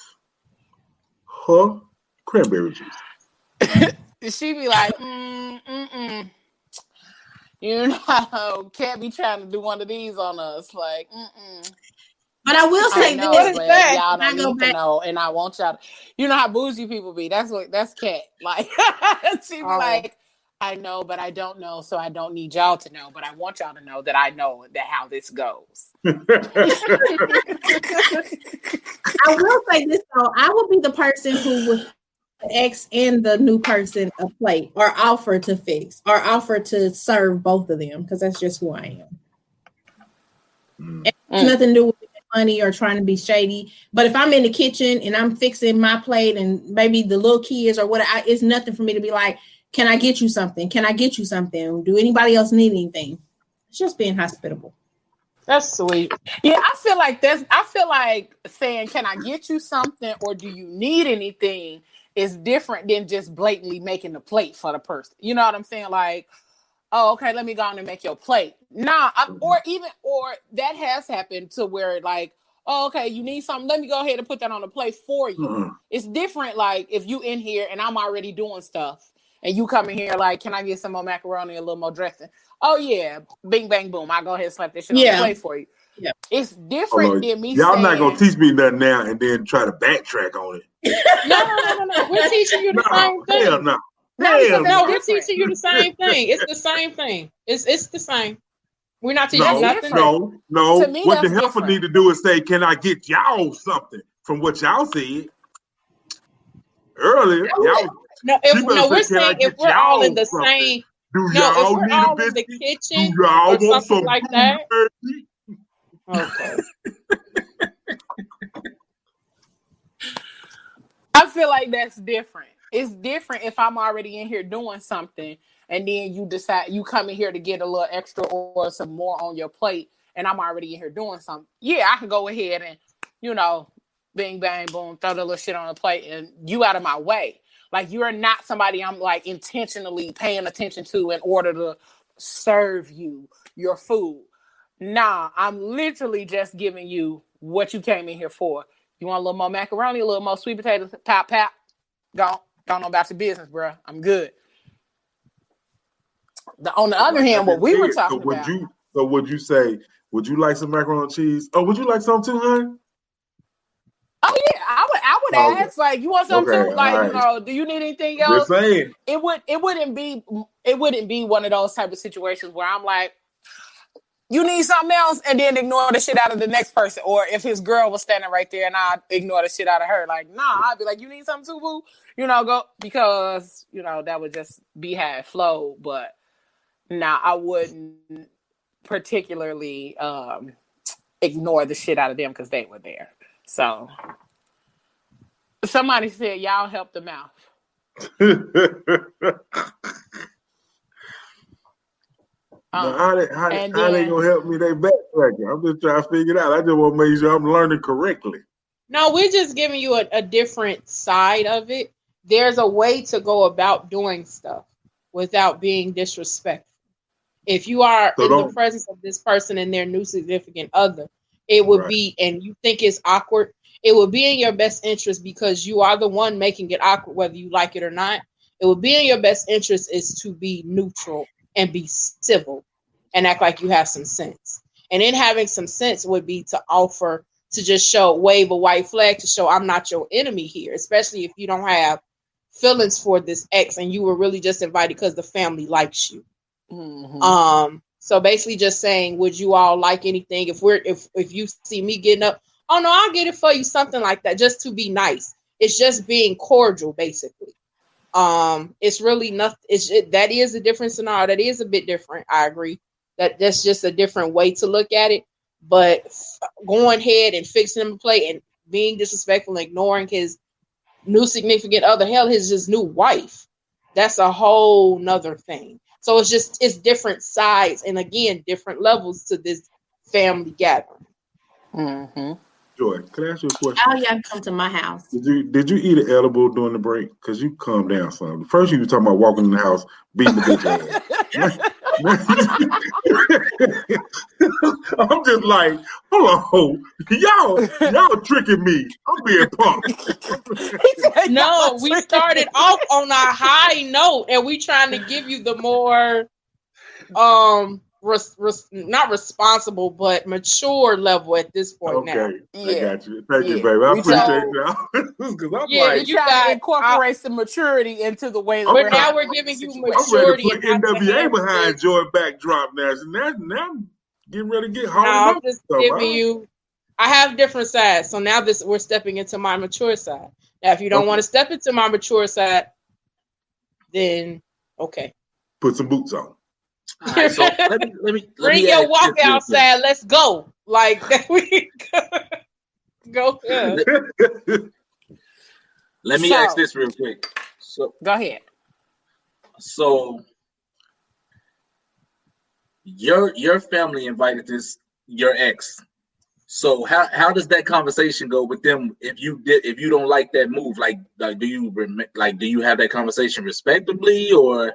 Speaker 4: her cranberry juice.
Speaker 2: she be like, you know, Cat be trying to do one of these on us, like,
Speaker 6: But I will say this:
Speaker 5: what is that?
Speaker 2: y'all don't need to know, and I want y'all to, you know how bougie people be. That's Cat. Like, she be like, I know, but I don't know, so I don't need y'all to know, but I want y'all to know that I know that how this goes.
Speaker 6: I will say this though: I will be the person who would ex and the new person a plate, or offer to fix, or offer to serve both of them, because that's just who I am. It has nothing to do with money or trying to be shady. But if I'm in the kitchen and I'm fixing my plate, and maybe the little kids or what, it's nothing for me to be like, "Can I get you something? Can I get you something? Do anybody else need anything?" It's just being hospitable.
Speaker 5: That's sweet.
Speaker 2: Yeah, I feel like saying, "Can I get you something?" or "Do you need anything?" is different than just blatantly making the plate for the person. You know what I'm saying? Like, oh, okay, let me go on and make your plate. Nah, or that has happened to where like, oh, okay, you need something. Let me go ahead and put that on the plate for you. It's different. Like if you in here and I'm already doing stuff, and you come in here like, can I get some more macaroni, a little more dressing? Oh yeah, bing bang boom. I go ahead and slap this shit on the plate for you. Yeah, it's different than me.
Speaker 4: Y'all
Speaker 2: saying,
Speaker 4: not gonna teach me nothing now and then try to backtrack on it.
Speaker 5: No. We're teaching you the same thing.
Speaker 4: Hell no.
Speaker 5: We're teaching you the same thing. It's the same thing. It's the same. We're not teaching nothing.
Speaker 4: No.
Speaker 2: To me,
Speaker 4: what the helper need to do is say, "Can I get y'all something?" From what y'all said earlier.
Speaker 5: We're saying if we're all in the same.
Speaker 4: Do y'all need a biscuit?
Speaker 5: In the kitchen
Speaker 4: do y'all
Speaker 5: or
Speaker 4: want
Speaker 5: something
Speaker 4: some
Speaker 5: like that? Okay.
Speaker 2: I feel like that's different. It's different if I'm already in here doing something and then you decide you come in here to get a little extra or some more on your plate and I'm already in here doing something. Yeah, I can go ahead and, you know, bing, bang, boom, throw the little shit on the plate and you out of my way. Like you're not somebody I'm like intentionally paying attention to in order to serve you your food. Nah, I'm literally just giving you what you came in here for. You want a little more macaroni, a little more sweet potatoes, pop. Don't know about your business, bro. I'm good. On the other hand, what we were talking about.
Speaker 4: Would you say, would you like some macaroni and cheese? Oh, would you like some too, honey?
Speaker 2: Oh yeah, I would ask, like, you want some too? Like, you know, do you need anything else?
Speaker 4: Just saying.
Speaker 2: It wouldn't be one of those type of situations where I'm like, you need something else, and then ignore the shit out of the next person. Or if his girl was standing right there and I'd ignore the shit out of her, like, nah, I'd be like, you need something too, boo? You know, go, because, you know, that would just be how it flowed. But nah, I wouldn't particularly ignore the shit out of them because they were there. So somebody said, y'all help them out.
Speaker 4: How they gonna help me? They backtracking. I'm just trying to figure it out. I just want to make sure I'm learning correctly.
Speaker 5: No, we're just giving you a different side of it. There's a way to go about doing stuff without being disrespectful. If you are in the presence of this person and their new significant other, it would be, and you think it's awkward, it would be in your best interest because you are the one making it awkward, whether you like it or not. It would be in your best interest is to be neutral and be civil and act like you have some sense. And in having some sense would be to offer to just wave a white flag to show I'm not your enemy here, especially if you don't have feelings for this ex and you were really just invited because the family likes you. Mm-hmm. So basically just saying, would you all like anything? If you see me getting up, oh no, I'll get it for you, something like that, just to be nice. It's just being cordial, basically. It's really nothing. That is a different scenario. That is a bit different. I agree. That's just a different way to look at it. But going ahead and fixing them a plate and being disrespectful, ignoring his new significant other, hell, his new wife. That's a whole nother thing. So it's different sides, and again, different levels to this family gathering.
Speaker 2: Mm-hmm.
Speaker 4: Joy, can I ask you a question?
Speaker 6: Oh, y'all come to my house.
Speaker 4: Did you eat an edible during the break? Because you calm down, son. First, you were talking about walking in the house, beating the bitch ass. I'm just like, hold on, y'all tricking me. I'm being punked.
Speaker 5: No, we started off on a high note, and we trying to give you the more not responsible but mature level at this point. Now.
Speaker 4: I got you. Thank you, baby. I appreciate y'all.
Speaker 2: You got to incorporate some maturity into the way that
Speaker 5: but now we're giving you maturity.
Speaker 4: I'm ready to put NWA behind Joy backdrop now. So now I'm getting ready to get hard.
Speaker 5: I'm just giving you. I have different sides, so now we're stepping into my mature side. Now, if you don't want to step into my mature side, then okay.
Speaker 4: Put some boots on.
Speaker 3: All right, so let me
Speaker 5: bring your walk outside. Let's go. Like we go. Yeah.
Speaker 3: Let me ask this real quick. So
Speaker 2: go ahead.
Speaker 3: So your family invited your ex. So how does that conversation go with them if you don't like that move? Like do you have that conversation respectably, or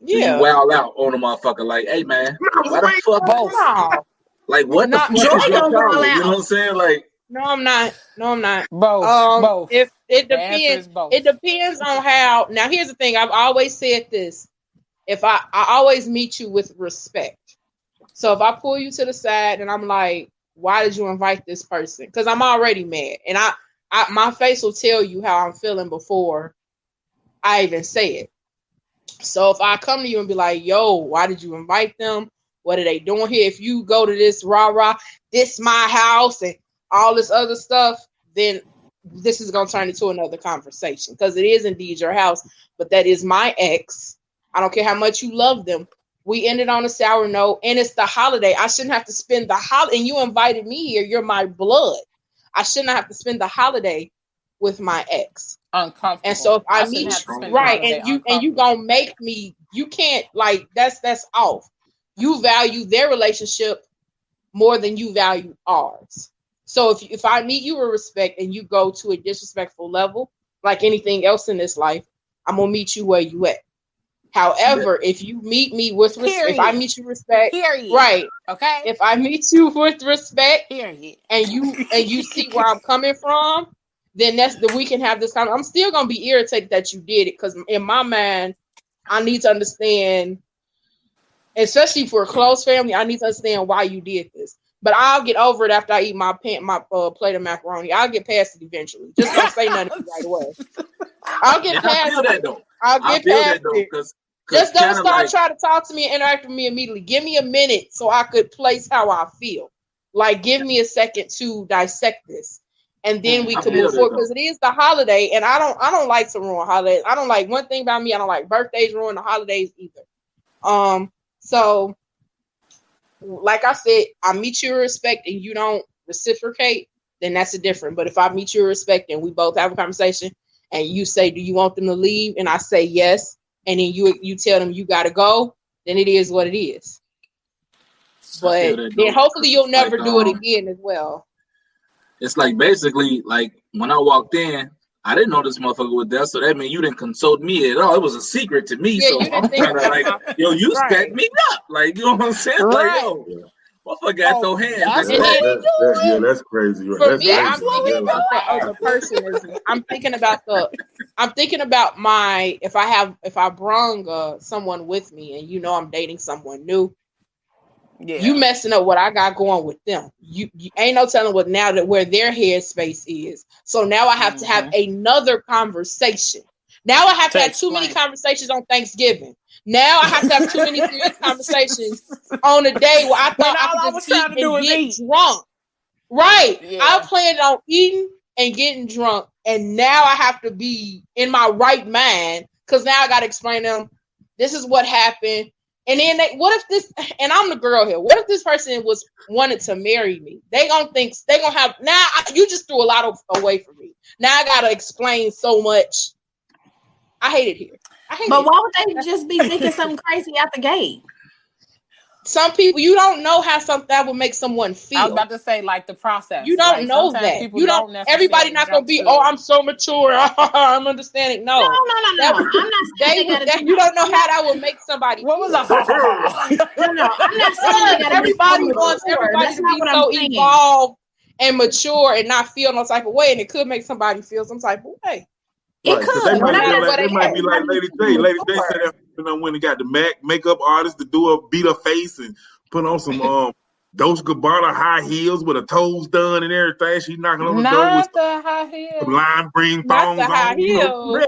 Speaker 3: do you wow out on a motherfucker like, hey man, why the fuck?
Speaker 5: No.
Speaker 3: Like what the fuck is your problem? You know what I'm saying? Like
Speaker 5: no, I'm not.
Speaker 2: Both.
Speaker 5: If it depends, it depends on how. Now here's the thing. I've always said this. If I always meet you with respect. So if I pull you to the side and I'm like, why did you invite this person? Because I'm already mad, and I my face will tell you how I'm feeling before I even say it. So if I come to you and be like, yo, why did you invite them? What are they doing here? If you go to this rah-rah, this my house and all this other stuff, then this is going to turn into another conversation because it is indeed your house, but that is my ex. I don't care how much you love them. We ended on a sour note, and it's the holiday. I shouldn't have to spend the holiday, and you invited me here. You're my blood. I shouldn't have to spend the holiday with my ex.
Speaker 2: Uncomfortable.
Speaker 5: And so if I meet right, and you gonna make me, you can't, like, that's off. You value their relationship more than you value ours. So if I meet you with respect and you go to a disrespectful level, like anything else in this life, I'm gonna meet you where you at. However, if you meet me with respect, if I meet you respect, right?
Speaker 2: Okay.
Speaker 5: If I meet you with respect,
Speaker 2: period,
Speaker 5: and you see where I'm coming from, then we can have this I'm still gonna be irritated that you did it because in my mind, I need to understand, especially for a close family, I need to understand why you did this. But I'll get over it after I eat my plate of macaroni. I'll get past it eventually. Just don't say nothing right away. I'll get past it. I'll get past it. Just don't start trying to talk to me and interact with me immediately. Give me a minute so I could place how I feel. Like, give me a second to dissect this. And then we can move forward because it is the holiday, and I don't like to ruin holidays. I don't like one thing about me. I don't like birthdays ruin the holidays either. So like I said, I meet you with respect and you don't reciprocate, then that's a different. But if I meet you with respect and we both have a conversation and you say, do you want them to leave? And I say yes, and then you tell them you gotta go, then it is what it is. But then hopefully you'll never do it again as well.
Speaker 3: It's like basically like when I walked in, I didn't know this motherfucker was there, so that means you didn't consult me at all. It was a secret to me, so I'm trying to like, yo, you set me up, like, you know what I'm saying? Right. Like, yo, motherfucker got no hands.
Speaker 4: That's crazy. Right?
Speaker 5: For
Speaker 4: That's
Speaker 5: me,
Speaker 4: crazy.
Speaker 5: I'm thinking about the other person. I'm thinking about my if I brung someone with me, and you know I'm dating someone new. Yeah. You messing up what I got going with them. You ain't no telling what now that where their headspace is. So now I have to have another conversation. Now I have to have too many conversations on Thanksgiving. Now I have to have too many serious conversations on a day where I thought I could just eat and get drunk. Right. Yeah. I planned on eating and getting drunk, and now I have to be in my right mind because now I got to explain to them, this is what happened. And then what if this, and I'm the girl here, what if this person wanted to marry me? They gonna have, now you just threw a lot away from me. Now I gotta explain so much. I hate it here.
Speaker 6: But why would they just be thinking something crazy out the gate?
Speaker 5: Some people, you don't know how that will make someone feel.
Speaker 2: I was about to say, like, the process.
Speaker 5: You don't know that. You don't. Everybody not gonna be. Oh, I'm so mature. I'm understanding. No.
Speaker 6: I'm not saying
Speaker 5: you don't know how that will make somebody.
Speaker 2: What was that?
Speaker 6: No, I'm not saying
Speaker 5: everybody wants everybody to be so evolved and mature and not feel no type of way, and it could make somebody feel some type of way.
Speaker 6: It could.
Speaker 4: They might be like Lady J. Lady J said that when they got the makeup artist to beat her face and put on some Dolce & Gabbana high heels with her toes done and everything. She's knocking on the door with
Speaker 2: the high heels.
Speaker 4: Lime green thongs
Speaker 5: on. High heels.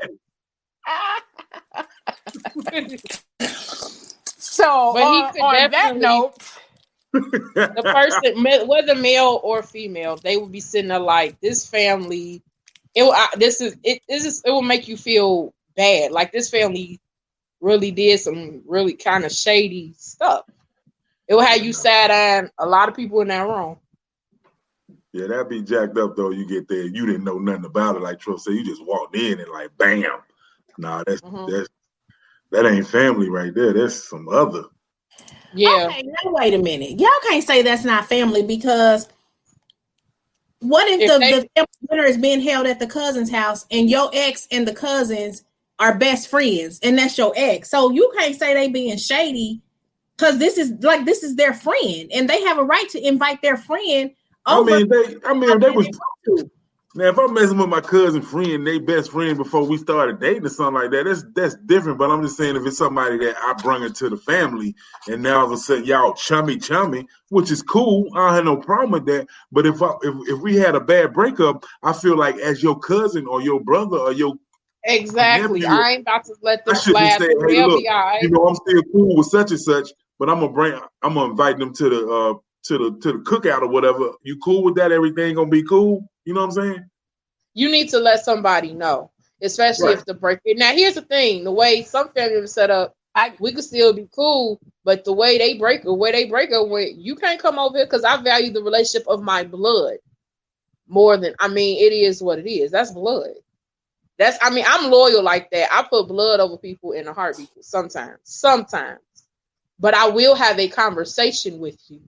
Speaker 2: So on that note,
Speaker 5: the person, whether male or female, they would be sitting there like, this family. It will make you feel bad. Like, this family really did some really kind of shady stuff. It will have you sad on a lot of people in that room.
Speaker 4: Yeah, that'd be jacked up though. You get there, you didn't know nothing about it. Like Tro said, you just walked in and like, bam. Nah, that ain't family right there. That's some other.
Speaker 5: Yeah.
Speaker 6: Okay, now wait a minute. Y'all can't say that's not family, because what if the family dinner is being held at the cousin's house and your ex and the cousins are best friends and that's your ex? So you can't say they being shady, because this is their friend and they have a right to invite their friend over.
Speaker 4: They was. Now, if I'm messing with my cousin friend, they best friend before we started dating or something like that, that's different. But I'm just saying, if it's somebody that I bring into the family and now all of a sudden y'all chummy, which is cool, I don't have no problem with that. But if we had a bad breakup, I feel like as your cousin or your brother or your
Speaker 5: nephew, I ain't about to let them
Speaker 4: slide. Hey, look,
Speaker 5: right.
Speaker 4: I'm still cool with such and such, but I'm gonna invite them to the cookout or whatever. You cool with that? Everything gonna be cool? You know what I'm saying?
Speaker 5: You need to let somebody know, especially if the break. Now, here's the thing: the way some families are set up, we could still be cool, but the way they break up with, you can't come over here because I value the relationship of my blood more than. It is what it is. That's blood. I'm loyal like that. I put blood over people in a heartbeat sometimes, but I will have a conversation with you.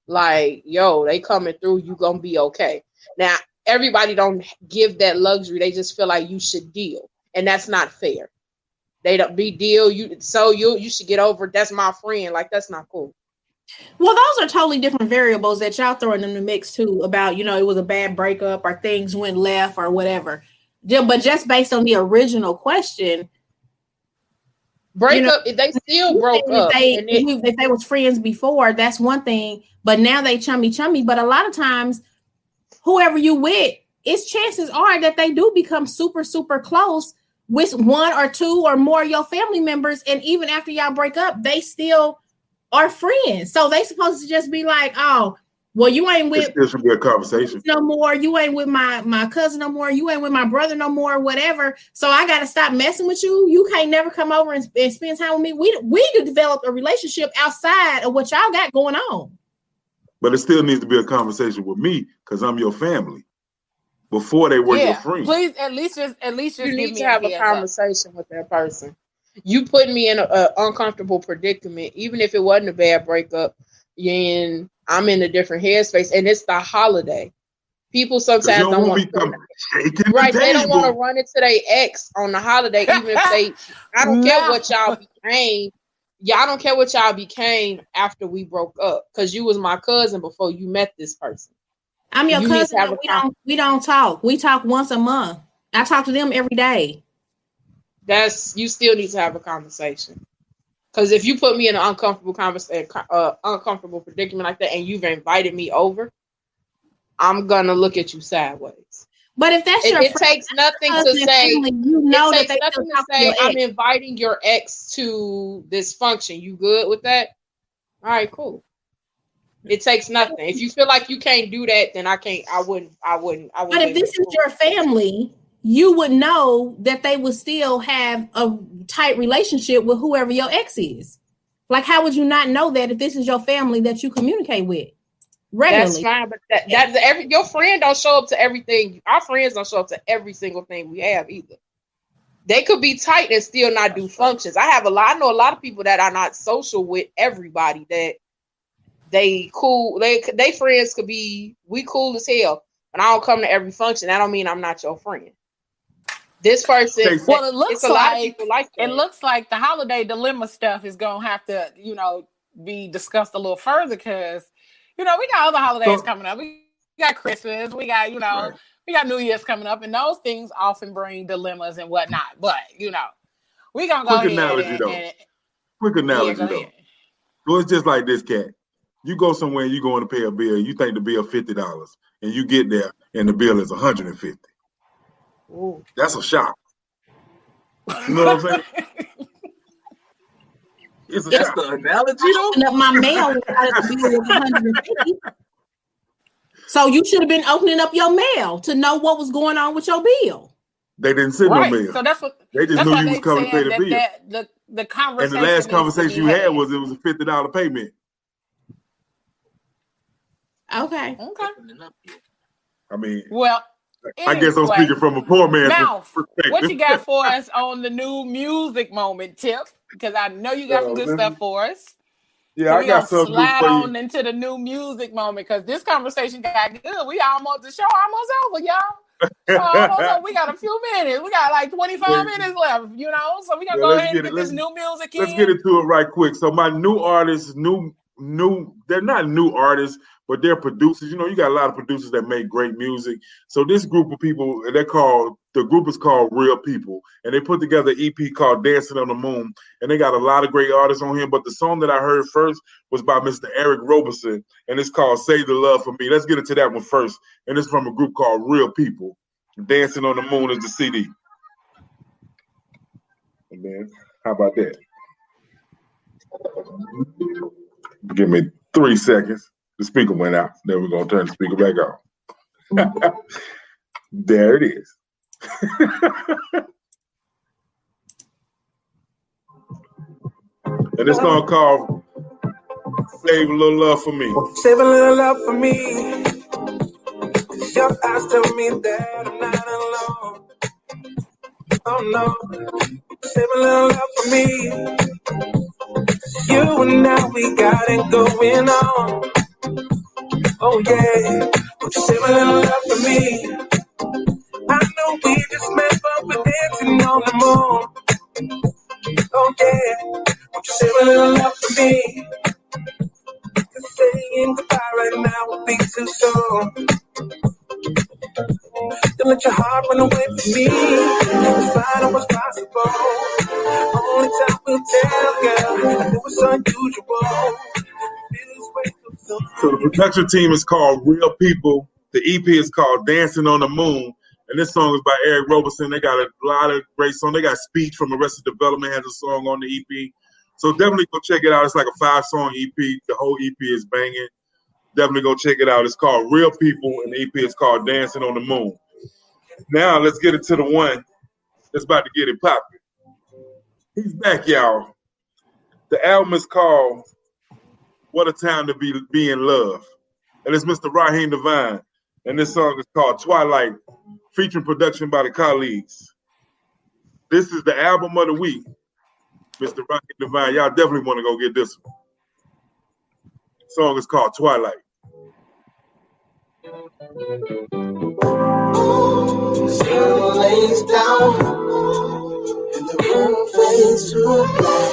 Speaker 5: Like, yo, they coming through, you gonna be okay. Now, everybody don't give that luxury. They just feel like you should deal. And that's not fair. They don't be deal. You should get over it. That's my friend. Like, that's not cool.
Speaker 6: Well, those are totally different variables that y'all throwing in the mix too, about, it was a bad breakup or things went left or whatever. But just based on the original question,
Speaker 5: if they still broke up.
Speaker 6: If they was friends before, that's one thing. But now they chummy. But a lot of times, whoever you with, it's chances are that they do become super, super close with one or two or more of your family members. And even after y'all break up, they still are friends. So they supposed to just be like, oh, well, you ain't with
Speaker 4: this should be a conversation
Speaker 6: no more. You ain't with my cousin no more. You ain't with my brother no more, whatever. So I got to stop messing with you. You can't never come over and spend time with me. We could develop a relationship outside of what y'all got going on.
Speaker 4: But it still needs to be a conversation with me because I'm your family. Before they were your friend.
Speaker 2: Please, at least
Speaker 5: you need to have a conversation with that person. You put me in an uncomfortable predicament, even if it wasn't a bad breakup, and I'm in a different headspace, and it's the holiday. People sometimes don't want to right. They don't want to run into their ex on the holiday, even if they. I don't care what y'all became. Yeah, I don't care what y'all became after we broke up, because you was my cousin before you met this person.
Speaker 6: I'm your cousin. We don't talk. We talk once a month. I talk to them every day.
Speaker 5: You still need to have a conversation. Because if you put me in an uncomfortable uncomfortable predicament like that, and you've invited me over, I'm gonna look at you sideways.
Speaker 6: But if that's
Speaker 5: it takes nothing to say. It takes nothing to say. I'm inviting your ex to this function. You good with that? All right, cool. It takes nothing. If you feel like you can't do that, then I can't. I wouldn't.
Speaker 6: But if this is your family, you would know that they would still have a tight relationship with whoever your ex is. Like, how would you not know that if this is your family that you communicate with regularly?
Speaker 5: That's fine, but your friend don't show up to everything. Our friends don't show up to every single thing we have either. They could be tight and still not do functions. I know a lot of people that are not social with everybody. That they cool. They friends could be we cool as hell, but I don't come to every function. That don't mean I'm not your friend. This person.
Speaker 2: Well, it looks
Speaker 5: a lot of people like that.
Speaker 2: It looks like the holiday dilemma stuff is gonna have to, be discussed a little further because, we got other holidays coming up. We got Christmas. We got,
Speaker 4: Right.
Speaker 2: we got New Year's coming up, and those things often bring dilemmas and whatnot. But we gonna go ahead.
Speaker 4: Quick analogy though. So it's just like this, cat. You go somewhere and you going to pay a bill. You think the bill $50, and you get there and the bill is $150.
Speaker 5: Ooh.
Speaker 4: That's a shock. You know what I'm saying? It's a
Speaker 3: That's
Speaker 4: shock.
Speaker 3: the analogy, though.
Speaker 6: Up my mail the bill was 150. So you should have been opening up your mail to know what was going on with your bill.
Speaker 4: They didn't send no mail.
Speaker 2: So that's what
Speaker 4: they just knew you was coming to pay the bill.
Speaker 2: The conversation.
Speaker 4: And the last conversation you had was it was a $50 payment.
Speaker 6: Okay.
Speaker 4: I mean,
Speaker 2: well,
Speaker 4: I guess I'm speaking from a poor man's perspective.
Speaker 2: What you got for us on the new music moment, Tip? Because I know you got some good stuff for us.
Speaker 4: Yeah, I got some
Speaker 2: slide on into the new music moment because this conversation got good. The show almost over, y'all. We got a few minutes. We got like 25 minutes left, so we got to go ahead and get this new music in.
Speaker 4: Let's get into it right quick. So my new artists, they're not new artists, but they're producers. You got a lot of producers that make great music. So this group of people, the group is called Real People, and they put together an EP called Dancing on the Moon, and they got a lot of great artists on here, but the song that I heard first was by Mr. Eric Roberson, and it's called Save the Love for Me. Let's get into that one first, and it's from a group called Real People. Dancing on the Moon is the CD. And then, how about that? Give me 3 seconds. The speaker went out. Then we're going to turn the speaker back on. There it is. And this song called Save a Little Love for Me.
Speaker 1: Save a little love for me. Your eyes tell me that I'm not alone. Oh no. Save a little love for me. You and I, we got it going on. Oh yeah. Won't you save a little love for me? I know we just met, but we're dancing on the moon. Oh yeah. Won't you save a little love for me? Cause saying goodbye right now would be too soon. Don't let your heart run away from me. We'll find out what's possible. Only time will tell, girl. I know it's unusual.
Speaker 4: So the production team is called Real People. The EP is called Dancing on the Moon. And this song is by Eric Roberson. They got a lot of great songs. They got Speech from Arrested Development has a song on the EP. So definitely go check it out. It's like a 5-song EP. The whole EP is banging. Definitely go check it out. It's called Real People, and the EP is called Dancing on the Moon. Now let's get into the one that's about to get it popping. He's back, y'all. The album is called What a Time to Be in Love. And it's Mr. Raheem Devine. And this song is called Twilight, featuring production by the Colleagues. This is the album of the week. Mr. Raheem Devine, y'all definitely want to go get this one. The song is called Twilight.
Speaker 1: Sun lays down and the room fades to black.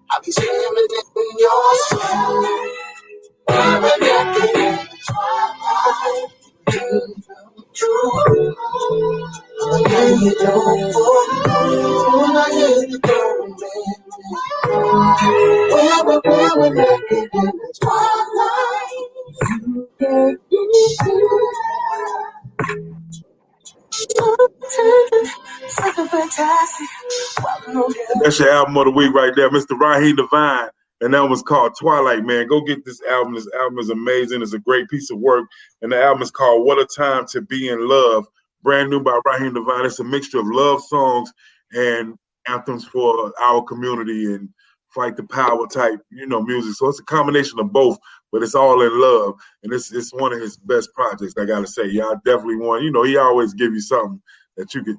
Speaker 1: I'll be swimming in your soul. Every day in the twilight, you come true. When I hear you go for, when I hear you go, where we're naked in the twilight, you get me.
Speaker 4: That's your album of the week right there, Mr. Raheem Devine. And that was called Twilight, man. Go get this album. This album is amazing. It's a great piece of work. And the album is called What a Time to Be in Love. Brand new by Raheem Devine. It's a mixture of love songs and anthems for our community and fight the power type, music. So it's a combination of both, but it's all in love. And it's one of his best projects, I gotta say. Y'all definitely want, he always give you something that you can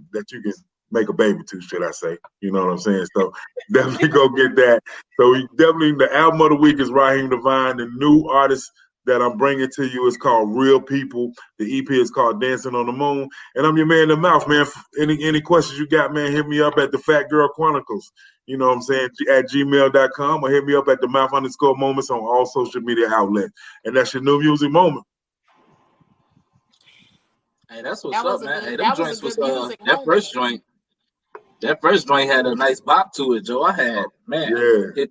Speaker 4: make a baby to, should I say. You know what I'm saying? So definitely go get that. So the album of the week is Raheem Devine. The new artist that I'm bringing to you is called Real People. The EP is called Dancing on the Moon. And I'm your man in the mouth, man. Any questions you got, man, hit me up at the Fat Girl Chronicles. You know what I'm saying? At gmail.com, or hit me up at the mouth_moments on all social media outlets. And that's your new music moment.
Speaker 3: Hey, that's what's up, man. Hey, them joints was that first joint had a nice bop to it, Joe. I had to get it.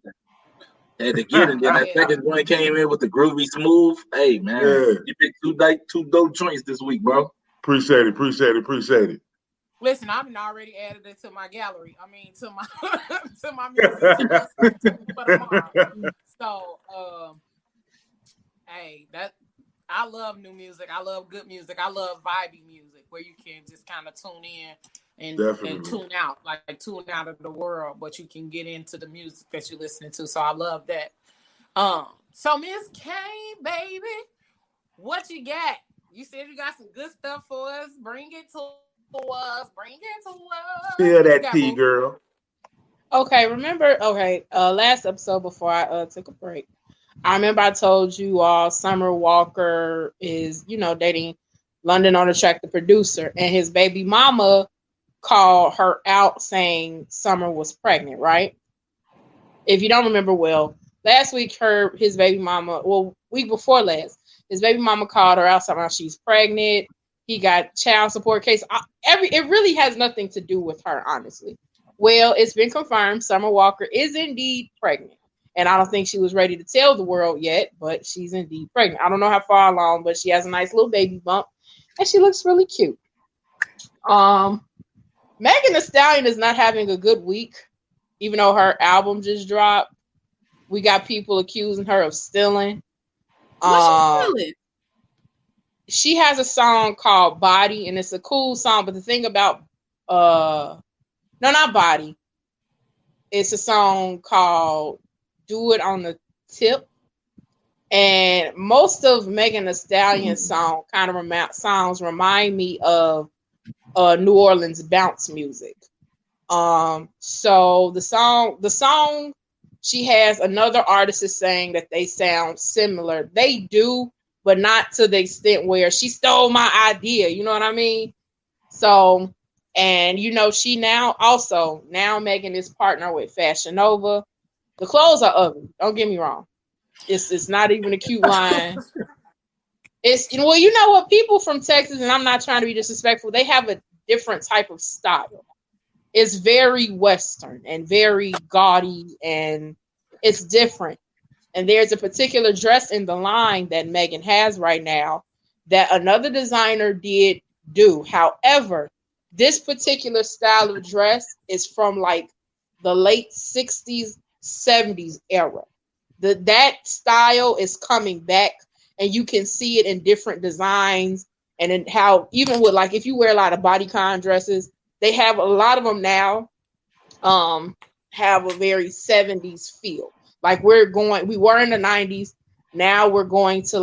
Speaker 3: Then that second joint came in with the groovy smooth. Hey, man, you picked two dope joints this week, bro.
Speaker 4: Appreciate it.
Speaker 2: Listen, I've already added it to my gallery. I mean, to my music for tomorrow. So, hey, I love new music. I love good music. I love vibey music where you can just kind of tune in and tune out, like tune out of the world, but you can get into the music that you're listening to. So I love that. So Miss K, baby, what you got? You said you got some good stuff for us. Bring it to us.
Speaker 4: Feel that tea, girl.
Speaker 5: Okay, last episode before I took a break, I remember I told you all Summer Walker is, dating London on the Track, the producer, and his baby mama called her out saying Summer was pregnant, right? If you don't remember well, last week his baby mama, week before last, his baby mama called her out saying she's pregnant. He got child support case. It really has nothing to do with her, honestly. Well, it's been confirmed Summer Walker is indeed pregnant. And I don't think she was ready to tell the world yet, but she's indeed pregnant. I don't know how far along, but she has a nice little baby bump. And she looks really cute. Megan Thee Stallion is not having a good week, even though her album just dropped. We got people accusing her of stealing.
Speaker 6: What's she stealing?
Speaker 5: She has a song called Body, and it's a cool song. But the thing about, no, not Body. It's a song called Do It on the Tip. And most of Megan Thee Stallion's songs remind me of New Orleans bounce music. So the song, she has another artist is saying that they sound similar. They do, but not to the extent where she stole my idea. You know what I mean? So, and she now Megan is partnered with Fashion Nova. The clothes are ugly. Don't get me wrong. It's not even a cute line. It's, you know what? People from Texas, and I'm not trying to be disrespectful, they have a different type of style. It's very Western and very gaudy, and it's different. And there's a particular dress in the line that Megan has right now that another designer did do. However, this particular style of dress is from like the late 60s, 70s era. That style is coming back, and you can see it in different designs, and in how, even with, like, if you wear a lot of bodycon dresses, they have a lot of them now have a very 70s feel. Like we were in the 90s. Now we're going to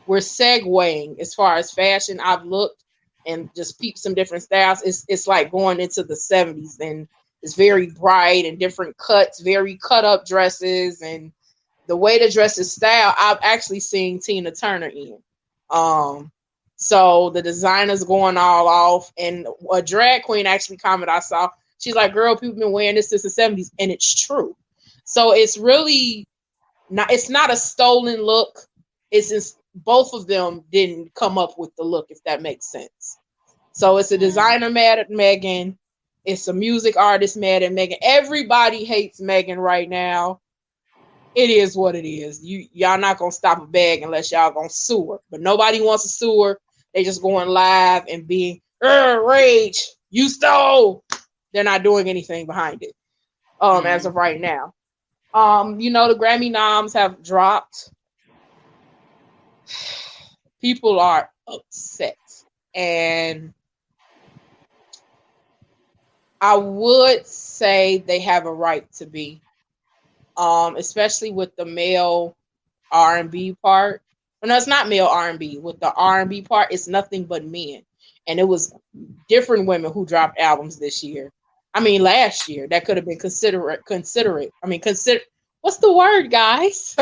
Speaker 5: we're segueing as far as fashion. I've looked and just peeped some different styles. It's like going into the 70s, and it's very bright and different cuts, very cut up dresses, and the way the dress is styled, I've actually seen Tina Turner in. So the designer's going all off, and a drag queen actually commented, I saw, she's like, girl, people been wearing this since the 70s, and it's true. So it's really it's not a stolen look. It's just both of them didn't come up with the look, if that makes sense. So it's a designer mad at Megan. It's a music artist mad at Megan. Everybody hates Megan right now. It is what it is. Y'all not gonna stop a bag unless y'all gonna sue her. But nobody wants to sue her. They just going live and being rage. You stole. They're not doing anything behind it. As of right now. The Grammy noms have dropped. People are upset. And I would say they have a right to be. especially with the male R&B part. No, it's not male R&B. With the R&B part, it's nothing but men. And it was different women who dropped albums this year. I mean, last year. That could have been considerate. I mean, what's the word, guys?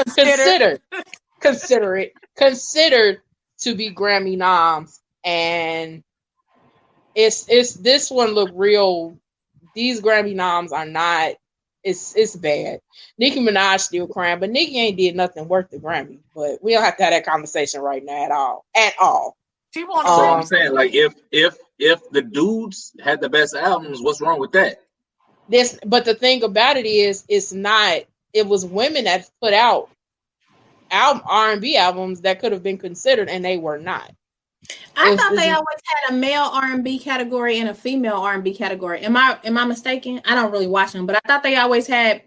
Speaker 5: Considered to be Grammy noms. And it's this one look real. These Grammy noms are not. It's bad. Nicki Minaj still crying, but Nicki ain't did nothing worth the Grammy. But we don't have to have that conversation right now at all.
Speaker 2: She won.
Speaker 3: So I'm saying, like, if the dudes had the best albums, what's wrong with that?
Speaker 5: But the thing about it is, it's not. It was women that put out R&B albums that could have been considered, and they were not.
Speaker 6: I thought they always had a male R&B category and a female R&B category. Am I mistaken? I don't really watch them, but I thought they always had.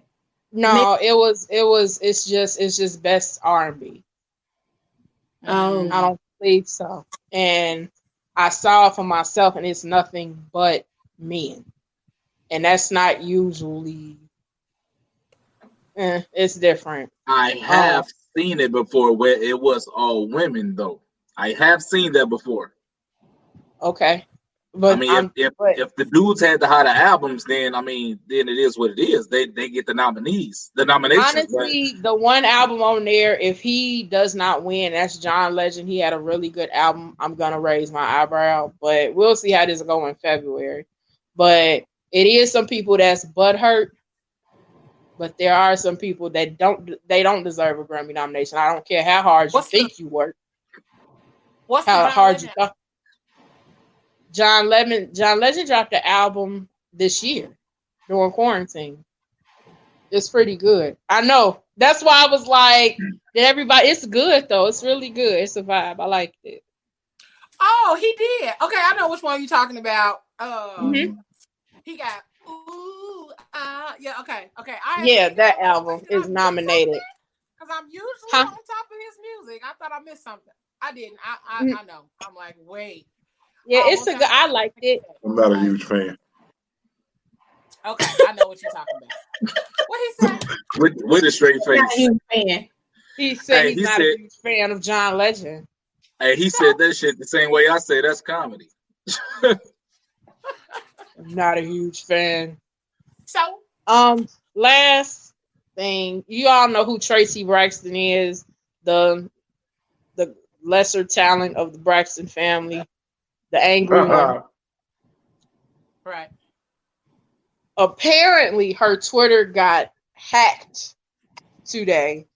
Speaker 5: No, it's just best R&B.
Speaker 6: Oh,
Speaker 5: I don't believe so. And I saw it for myself, and it's nothing but men, and that's not usually. It's different.
Speaker 3: I have seen it before where it was all women, though. I have seen that before.
Speaker 5: Okay, but
Speaker 3: I mean, if the dudes had the hotter albums, then then it is what it is. They get the nominations.
Speaker 5: Honestly, the one album on there, if he does not win, that's John Legend. He had a really good album. I'm gonna raise my eyebrow, but we'll see how this go in February. But it is some people that's butthurt. But there are some people that don't deserve a Grammy nomination. I don't care how hard you work.
Speaker 2: What's
Speaker 5: how hard
Speaker 2: Legend?
Speaker 5: you thought. John Legend dropped the album this year during quarantine. It's pretty good. I know. That's why I was like, it's good though. It's really good. It's a vibe. I liked it.
Speaker 2: Oh, he did. Okay, I know which one you're talking about. He got yeah, okay.
Speaker 5: That album is nominated.
Speaker 2: Because I'm usually on top of his music. I thought I missed something. I didn't. I know. I'm like, wait.
Speaker 5: Yeah, it's a good. I liked it.
Speaker 4: I'm not a huge fan.
Speaker 2: Okay, I know what you're talking about. What he said?
Speaker 3: With a straight face.
Speaker 6: Not a huge fan.
Speaker 5: He said he's not a huge fan of John Legend.
Speaker 3: Hey, he said that shit the same way I say that's comedy.
Speaker 5: I'm not a huge fan.
Speaker 2: So,
Speaker 5: last thing, you all know who Tracy Braxton is, the lesser talent of the Braxton family, the angry one.
Speaker 2: Right.
Speaker 5: Apparently, her Twitter got hacked today,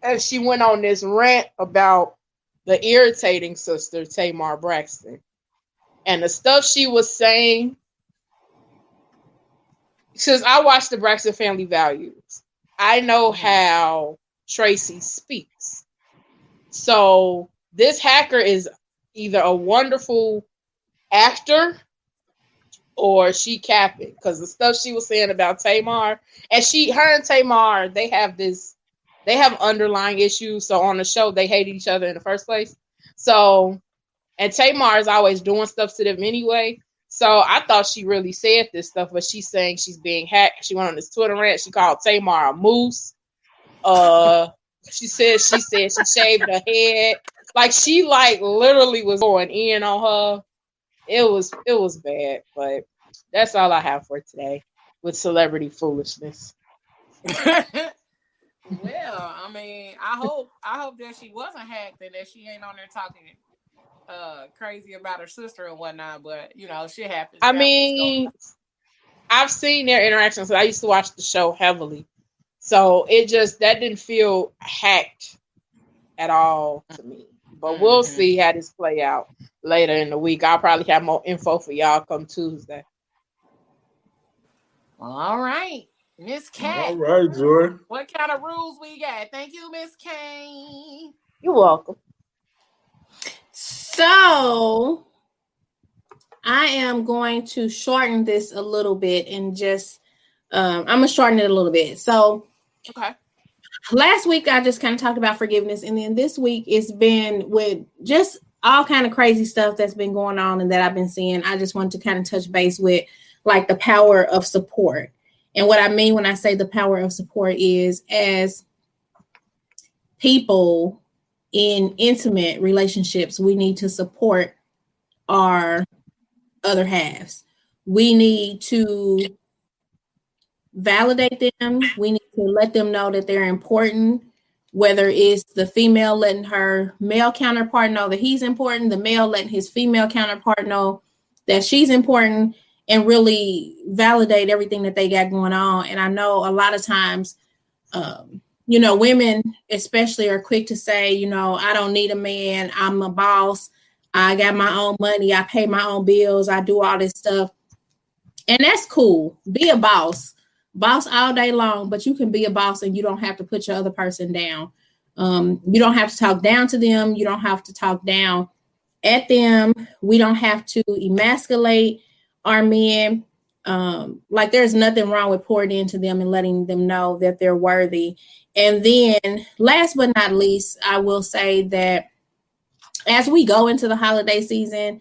Speaker 5: and she went on this rant about the irritating sister, Tamar Braxton. And the stuff she was saying, because I watched the Braxton Family Values, I know how Tracy speaks. So this hacker is either a wonderful actor or she capping, because the stuff she was saying about Tamar, and her and Tamar, they have underlying issues. So on the show, they hated each other in the first place. So, and Tamar is always doing stuff to them anyway. So I thought she really said this stuff, but she's saying she's being hacked. She went on this Twitter rant. She called Tamar a moose. She said she shaved her head. Like she literally was going in on her. It was bad, but that's all I have for today with celebrity foolishness.
Speaker 2: Well, I mean, I hope that she wasn't hacked and that she ain't on there talking crazy about her sister and whatnot, but shit happens.
Speaker 5: I mean, I've seen their interactions. I used to watch the show heavily, so that didn't feel hacked at all to me. But we'll see how this play out later in the week. I'll probably have more info for y'all come Tuesday.
Speaker 2: Well, all right, Miss Cat.
Speaker 4: All right, Joy.
Speaker 2: What kind of rules we got? Thank you, Miss K.
Speaker 5: You're welcome.
Speaker 6: So I am going to shorten this a little bit and just I'm gonna shorten it a little bit. So
Speaker 2: okay.
Speaker 6: Last week I just kind of talked about forgiveness, and then this week it's been with just all kind of crazy stuff that's been going on and that I've been seeing. I just wanted to kind of touch base with the power of support. And what I mean when I say the power of support is, as people in intimate relationships, we need to support our other halves. We need to validate them. We need to let them know that they're important, whether it's the female letting her male counterpart know that he's important, the male letting his female counterpart know that she's important, and really validate everything that they got going on. And I know a lot of times, women especially are quick to say, I don't need a man. I'm a boss. I got my own money. I pay my own bills. I do all this stuff. And that's cool. Be a boss all day long, but you can be a boss and you don't have to put your other person down. You don't have to talk down to them. You don't have to talk down at them. We don't have to emasculate our men. Like there's nothing wrong with pouring into them and letting them know that they're worthy. And then last but not least, I will say that as we go into the holiday season,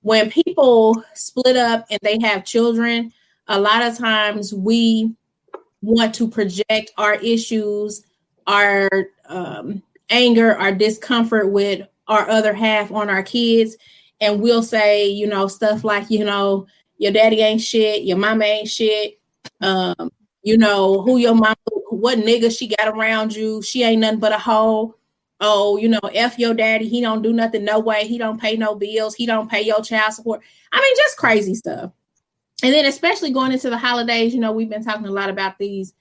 Speaker 6: when people split up and they have children, a lot of times we want to project our issues, our anger, our discomfort with our other half on our kids. And we'll say, stuff like, your daddy ain't shit, your mama ain't shit, who your mama, what nigga she got around you, she ain't nothing but a hoe. Oh, F your daddy, he don't do nothing, no way, he don't pay no bills, he don't pay your child support. I mean, just crazy stuff. And then especially going into the holidays, we've been talking a lot about these,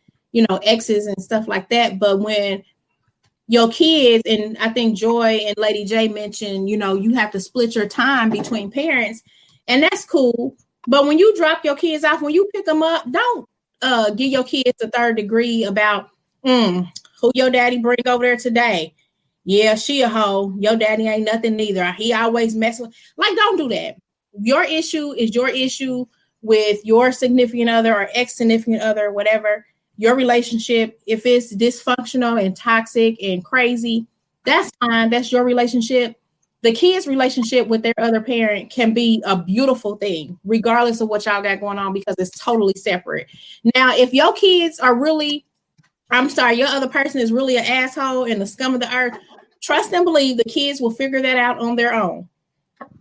Speaker 6: exes and stuff like that. But when your kids, and I think Joy and Lady J mentioned, you have to split your time between parents, and that's cool. But when you drop your kids off, when you pick them up, don't give your kids a third degree about who your daddy bring over there today. Yeah, she a hoe. Your daddy ain't nothing neither. He always mess with. Like, don't do that. Your issue is your issue with your significant other or ex-significant other, whatever. Your relationship, if it's dysfunctional and toxic and crazy, that's fine. That's your relationship. The kids' relationship with their other parent can be a beautiful thing, regardless of what y'all got going on, because it's totally separate. Now, if your kids are really, your other person is really an asshole and the scum of the earth, trust and believe the kids will figure that out on their own.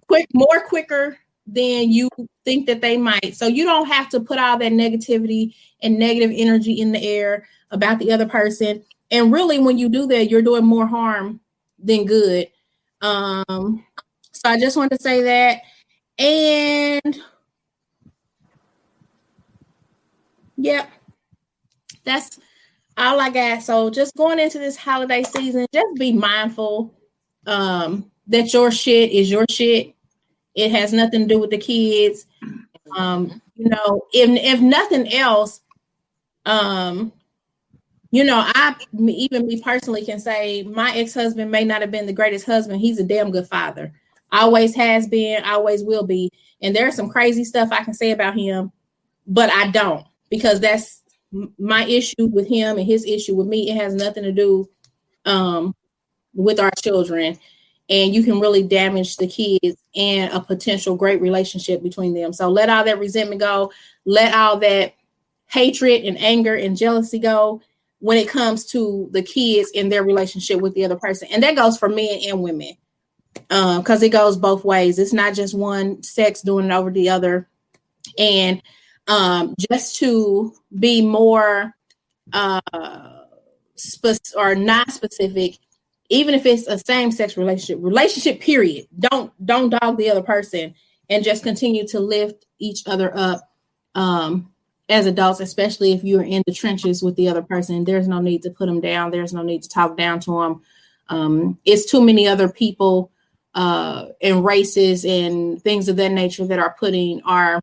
Speaker 6: Quicker than you think that they might. So you don't have to put all that negativity and negative energy in the air about the other person. And really, when you do that, you're doing more harm than good. So I just want to say that. And yeah, that's all I got. So just going into this holiday season, just be mindful that your shit is your shit. It has nothing to do with the kids. If nothing else, I even me personally can say my ex-husband may not have been the greatest husband. He's a damn good father. Always has been, always will be. And there's some crazy stuff I can say about him, but I don't, because that's my issue with him and his issue with me. It has nothing to do with our children. And you can really damage the kids and a potential great relationship between them. So let all that resentment go. Let all that hatred and anger and jealousy go when it comes to the kids and their relationship with the other person. And that goes for men and women, because it goes both ways. It's not just one sex doing it over the other. And just to be more non-specific, even if it's a same-sex relationship period, don't dog the other person, and just continue to lift each other up as adults, especially if you're in the trenches with the other person. There's no need to put them down. There's no need to talk down to them. It's too many other people and races and things of that nature that are putting our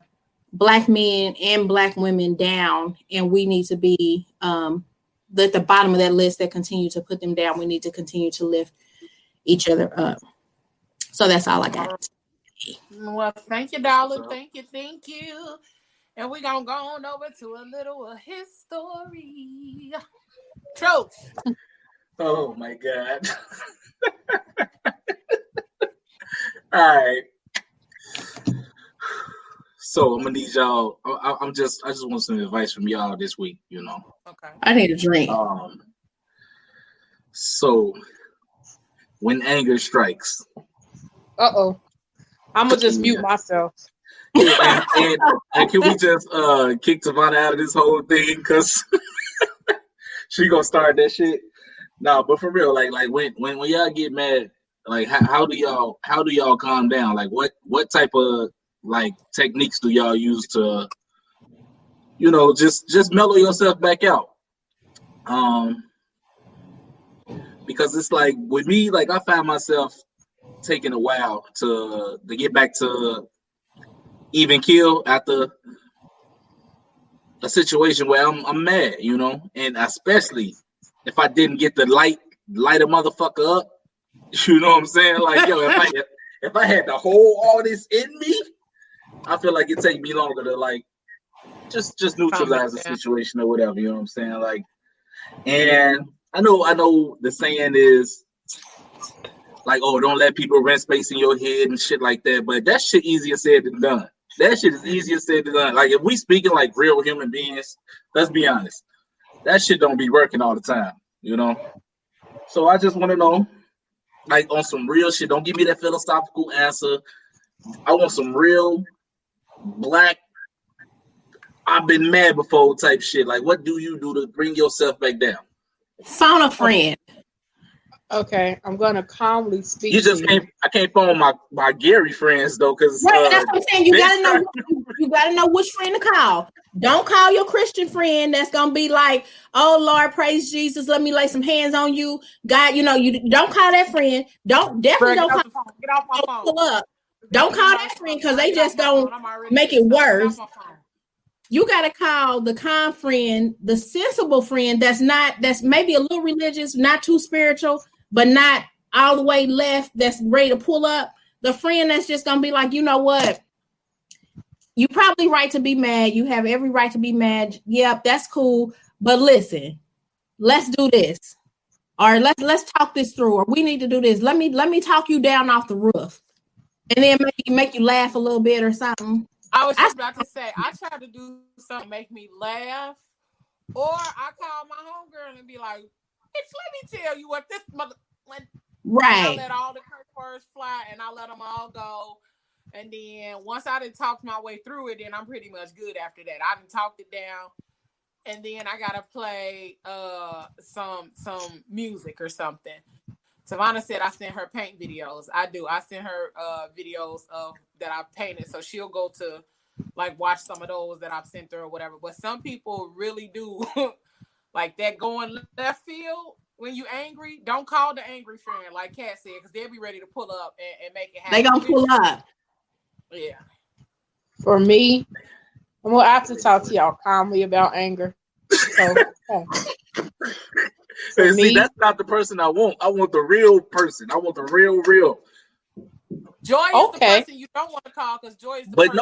Speaker 6: Black men and Black women down, and we need to be at the bottom of that list that continue to put them down. We need to continue to lift each other up. So that's all I got.
Speaker 2: Well, thank you, darling. Thank you. And we're going to go on over to a little of his story. Troach.
Speaker 3: Oh, my God. All right. So I'm gonna need y'all. I just want some advice from y'all this week. You know.
Speaker 2: Okay.
Speaker 6: I need a drink.
Speaker 3: So when anger strikes.
Speaker 5: I'm gonna just mute myself.
Speaker 3: And can we just kick Tavana out of this whole thing because she gonna start that shit? Nah, but for real, like when y'all get mad, like how do y'all calm down? Like what type of like techniques do y'all use to just mellow yourself back out? Because it's like with me, like I find myself taking a while to get back to even kill after a situation where I'm mad, and especially if I didn't get to light a motherfucker up, you know what I'm saying? Like, yo, if I had to hold all this in me, I feel like it take me longer to like just neutralize the situation or whatever, you know what I'm saying? Like, and I know the saying is like, oh, don't let people rent space in your head and shit like that, but that shit easier said than done. That shit is easier said than done. Like, if we speaking like real human beings, let's be honest, that shit don't be working all the time, So I just want to know, like, on some real shit. Don't give me that philosophical answer. I want some real black, I've been mad before type shit. Like, what do you do to bring yourself back down?
Speaker 6: Phone a friend.
Speaker 5: Okay, I'm gonna calmly speak.
Speaker 3: I can't phone my Gary friends though, because
Speaker 6: right. That's what I'm saying. You gotta know which friend to call. Don't call your Christian friend that's gonna be like, "Oh Lord, praise Jesus. Let me lay some hands on you, God." You don't call that friend. Don't
Speaker 2: Get
Speaker 6: call.
Speaker 2: off my phone.
Speaker 6: Pull up. Don't call that friend because they just gonna make it worse. You gotta call the calm friend, the sensible friend that's maybe a little religious, not too spiritual, but not all the way left, that's ready to pull up. The friend that's just gonna be like, you know what? You probably right to be mad. You have every right to be mad. Yep, that's cool. But listen, let's do this. Or let's talk this through. Or we need to do this. Let me talk you down off the roof. And then make you laugh a little bit or something.
Speaker 2: I was just about to say, I try to do something make me laugh, or I call my homegirl and be like, "Bitch, let me tell you what this mother."
Speaker 6: Right.
Speaker 2: I let all the curse words fly, and I let them all go. And then once I done talked my way through it, then I'm pretty much good after that. I done talked it down, and then I gotta play some music or something. Savannah said I send her paint videos. I do. I send her videos of that I've painted, so she'll go to like watch some of those that I've sent her or whatever. But some people really do like that going left field when you angry. Don't call the angry friend, like Kat said, because they'll be ready to pull up and make it happen.
Speaker 6: They gonna pull up.
Speaker 2: Yeah.
Speaker 5: For me, I'm gonna have to talk to y'all calmly about anger. So.
Speaker 3: And see, that's not the person I want. I want the real person. I want the real.
Speaker 2: Joy is the person you don't want to call because Joy is the person.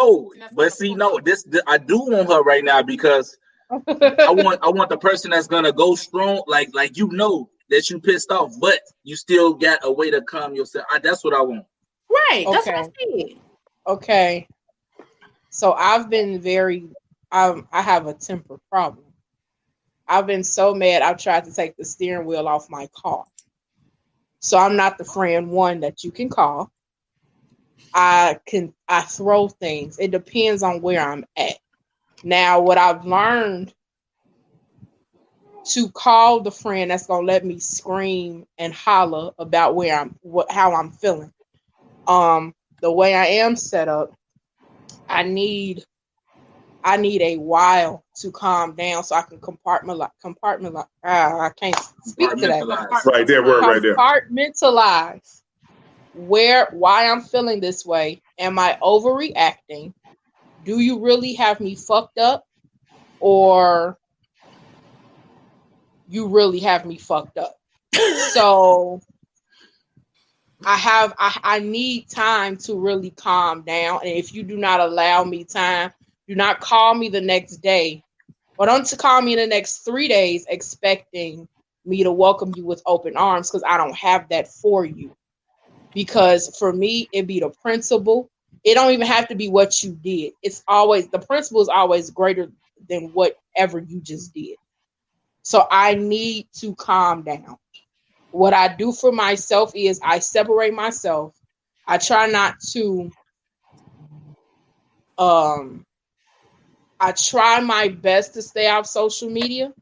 Speaker 3: I do want her right now because I want the person that's gonna go strong, like that you pissed off, but you still got a way to calm yourself. That's what I want.
Speaker 6: Right. That's what I said.
Speaker 5: Okay. So I've been I have a temper problem. I've been so mad, I've tried to take the steering wheel off my car. So I'm not the friend one that you can call. I throw things. It depends on where I'm at. Now, what I've learned to call the friend that's going to let me scream and holler about how I'm feeling. The way I am set up, I need a while to calm down so I can compartmentalize. I can't speak to that.
Speaker 4: Right there, word right there.
Speaker 5: Compartmentalize why I'm feeling this way. Am I overreacting? Do you really have me fucked up? Or you really have me fucked up? So I need time to really calm down. And if you do not allow me time, do not call me the next day, or don't call me in the next 3 days expecting me to welcome you with open arms, because I don't have that for you. Because for me, it be the principle, it don't even have to be what you did. It's always, the principle is always greater than whatever you just did. So I need to calm down. What I do for myself is I separate myself. I try not to, I try my best to stay off social media.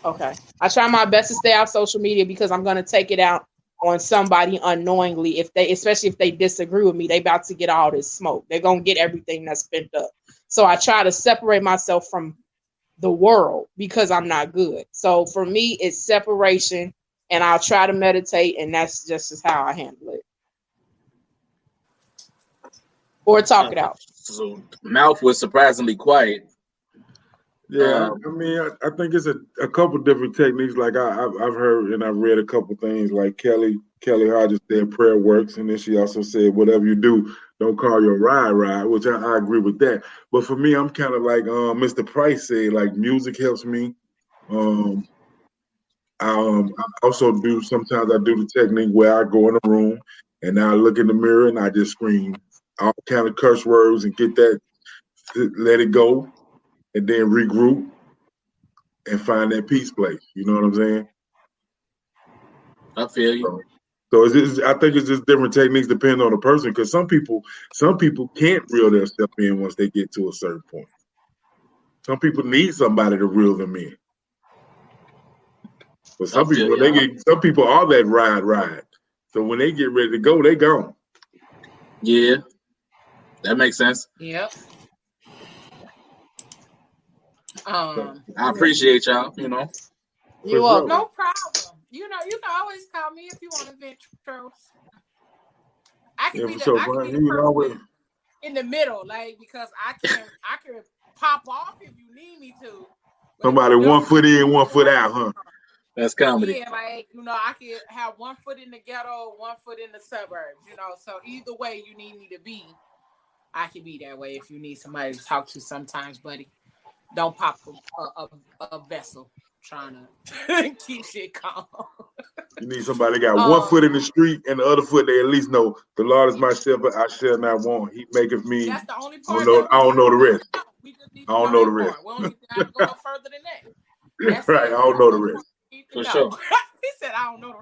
Speaker 5: Okay. I try my best to stay off social media because I'm going to take it out on somebody unknowingly. Especially if they disagree with me, they about to get all this smoke. They're going to get everything that's pent up. So I try to separate myself from the world because I'm not good. So for me, it's separation, and I'll try to meditate, and that's just how I handle it. Or talk it out.
Speaker 3: So mouth was surprisingly quiet.
Speaker 4: Yeah, I mean, I think it's a couple different techniques. Like I've heard and I've read a couple things. Like Kelly Hodges said, prayer works, and then she also said, whatever you do, don't call your ride, which I agree with that. But for me, I'm kind of like Mr. Price said, like music helps me. I also do, sometimes I do the technique where I go in a room and I look in the mirror and I just scream all kind of curse words and get that, let it go, and then regroup and find that peace place. You know what I'm saying?
Speaker 3: I feel you.
Speaker 4: So I think it's just different techniques depending on the person, because some people can't reel themselves in once they get to a certain point. Some people need somebody to reel them in. But some people are that ride. So when they get ready to go, they gone.
Speaker 3: Yeah, that makes sense.
Speaker 2: Yep.
Speaker 3: I appreciate y'all. You know,
Speaker 5: you're welcome.
Speaker 2: No problem. You know, you can always call me if you want to vent. I can be the person in the middle, like, because I can pop off if you need me to.
Speaker 4: Somebody 1 foot in, 1 foot out, huh?
Speaker 3: That's comedy.
Speaker 2: Yeah, like, you know, I could have 1 foot in the ghetto, 1 foot in the suburbs, you know. So either way you need me to be, I can be that way if you need somebody to talk to sometimes, buddy. Don't pop a vessel trying to keep shit calm.
Speaker 4: You need somebody that got 1 foot in the street and the other foot, they at least know the Lord is my shepherd, I shall not want. He maketh me.
Speaker 2: That's the only part.
Speaker 4: I don't know the rest.
Speaker 2: We just need
Speaker 4: I don't know the rest.
Speaker 2: We don't need to have to go no further than that. That's
Speaker 4: right, I don't know the rest.
Speaker 3: For sure.
Speaker 2: He said, I don't know.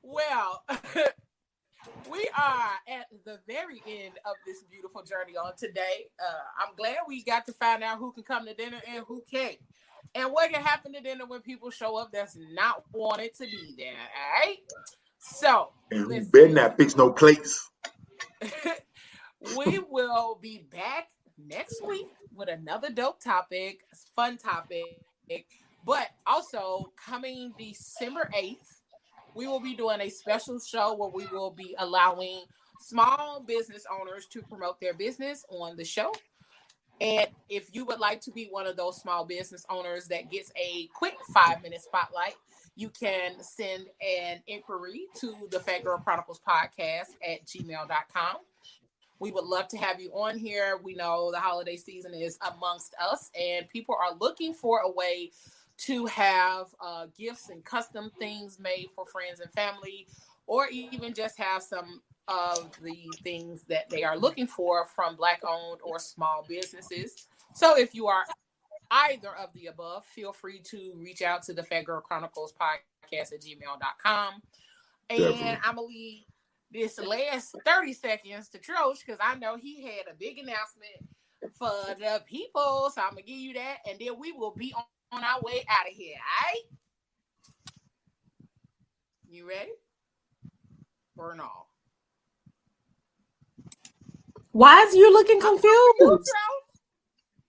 Speaker 2: Well, we are at the very end of this beautiful journey on today. I'm glad we got to find out who can come to dinner and who can't. And what can happen to dinner when people show up that's not wanted to be there, all right? So,
Speaker 4: and we better not fix no plates.
Speaker 2: We will be back next week with another dope topic, fun topic. But also, coming December 8th, we will be doing a special show where we will be allowing small business owners to promote their business on the show. And if you would like to be one of those small business owners that gets a quick 5-minute spotlight, you can send an inquiry to the Fat Girl Chronicles podcast at gmail.com. We would love to have you on here. We know the holiday season is amongst us, and people are looking for a way to have gifts and custom things made for friends and family, or even just have some of the things that they are looking for from Black-owned or small businesses. So if you are either of the above, feel free to reach out to the Fat Girl Chronicles podcast at gmail.com. And I'm going to leave this last 30 seconds to Trosh, because I know he had a big announcement for the people. So I'm going to give you that, and then we will be on our way out of here. All right? You ready? Or no?
Speaker 6: Why is you looking confused?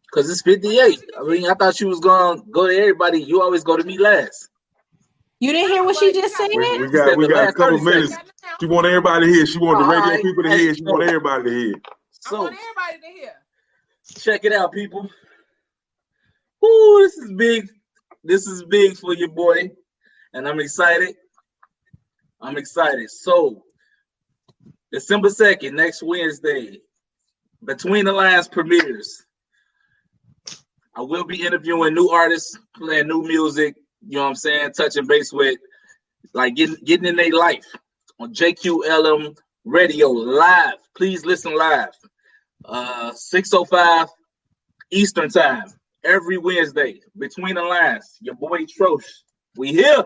Speaker 3: Because it's 58. I mean, I thought you was going to go to everybody. You always go to me last.
Speaker 6: You didn't hear what she just said?
Speaker 4: We got a couple minutes. She want everybody to hear. She want the radio people to hear. She want everybody to hear.
Speaker 2: I want everybody to hear.
Speaker 3: Check it out, people. Ooh, this is big. This is big for your boy. And I'm excited. So, December 2nd, next Wednesday, Between the Lines premieres. I will be interviewing new artists, playing new music, you know what I'm saying, touching base with, like, getting in their life on JQLM Radio live. Please listen live. 6:05 Eastern time every Wednesday. Between the lines, your boy Trosh. We here.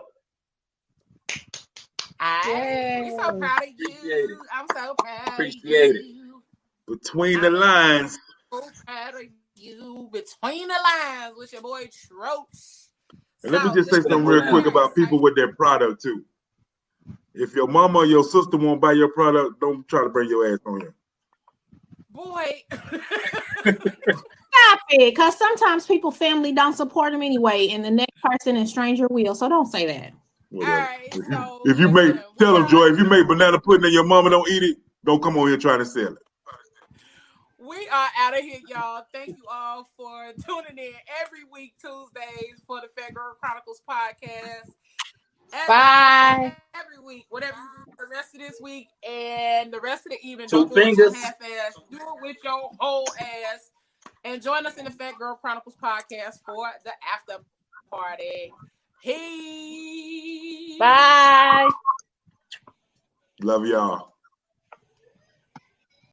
Speaker 2: We're so proud of you. I'm so proud
Speaker 3: Appreciate
Speaker 2: of you.
Speaker 4: Between the lines.
Speaker 2: So proud of you. Between the lines with your boy Troach.
Speaker 4: And let me just say something real quick about people with their product too. If your mama or your sister won't buy your product, don't try to bring your ass on here.
Speaker 2: Boy.
Speaker 6: Stop it, because sometimes people family don't support them anyway, and the next person is stranger will. So don't say that.
Speaker 4: Whatever.
Speaker 2: All right, so
Speaker 4: if you tell them, Joy, if you make banana pudding and your mama don't eat it, don't come on here trying to sell it.
Speaker 2: We are out of here, y'all. Thank you all for tuning in every week, Tuesdays, for the Fat Girl Chronicles podcast.
Speaker 5: Bye.
Speaker 2: Every week, whatever you do the rest of this week and the rest of the evening,
Speaker 3: Two
Speaker 2: don't do
Speaker 3: fingers.
Speaker 2: it half-ass. Do it with your whole ass. And join us in the Fat Girl Chronicles podcast for the after party. Peace.
Speaker 5: Bye.
Speaker 4: Love y'all.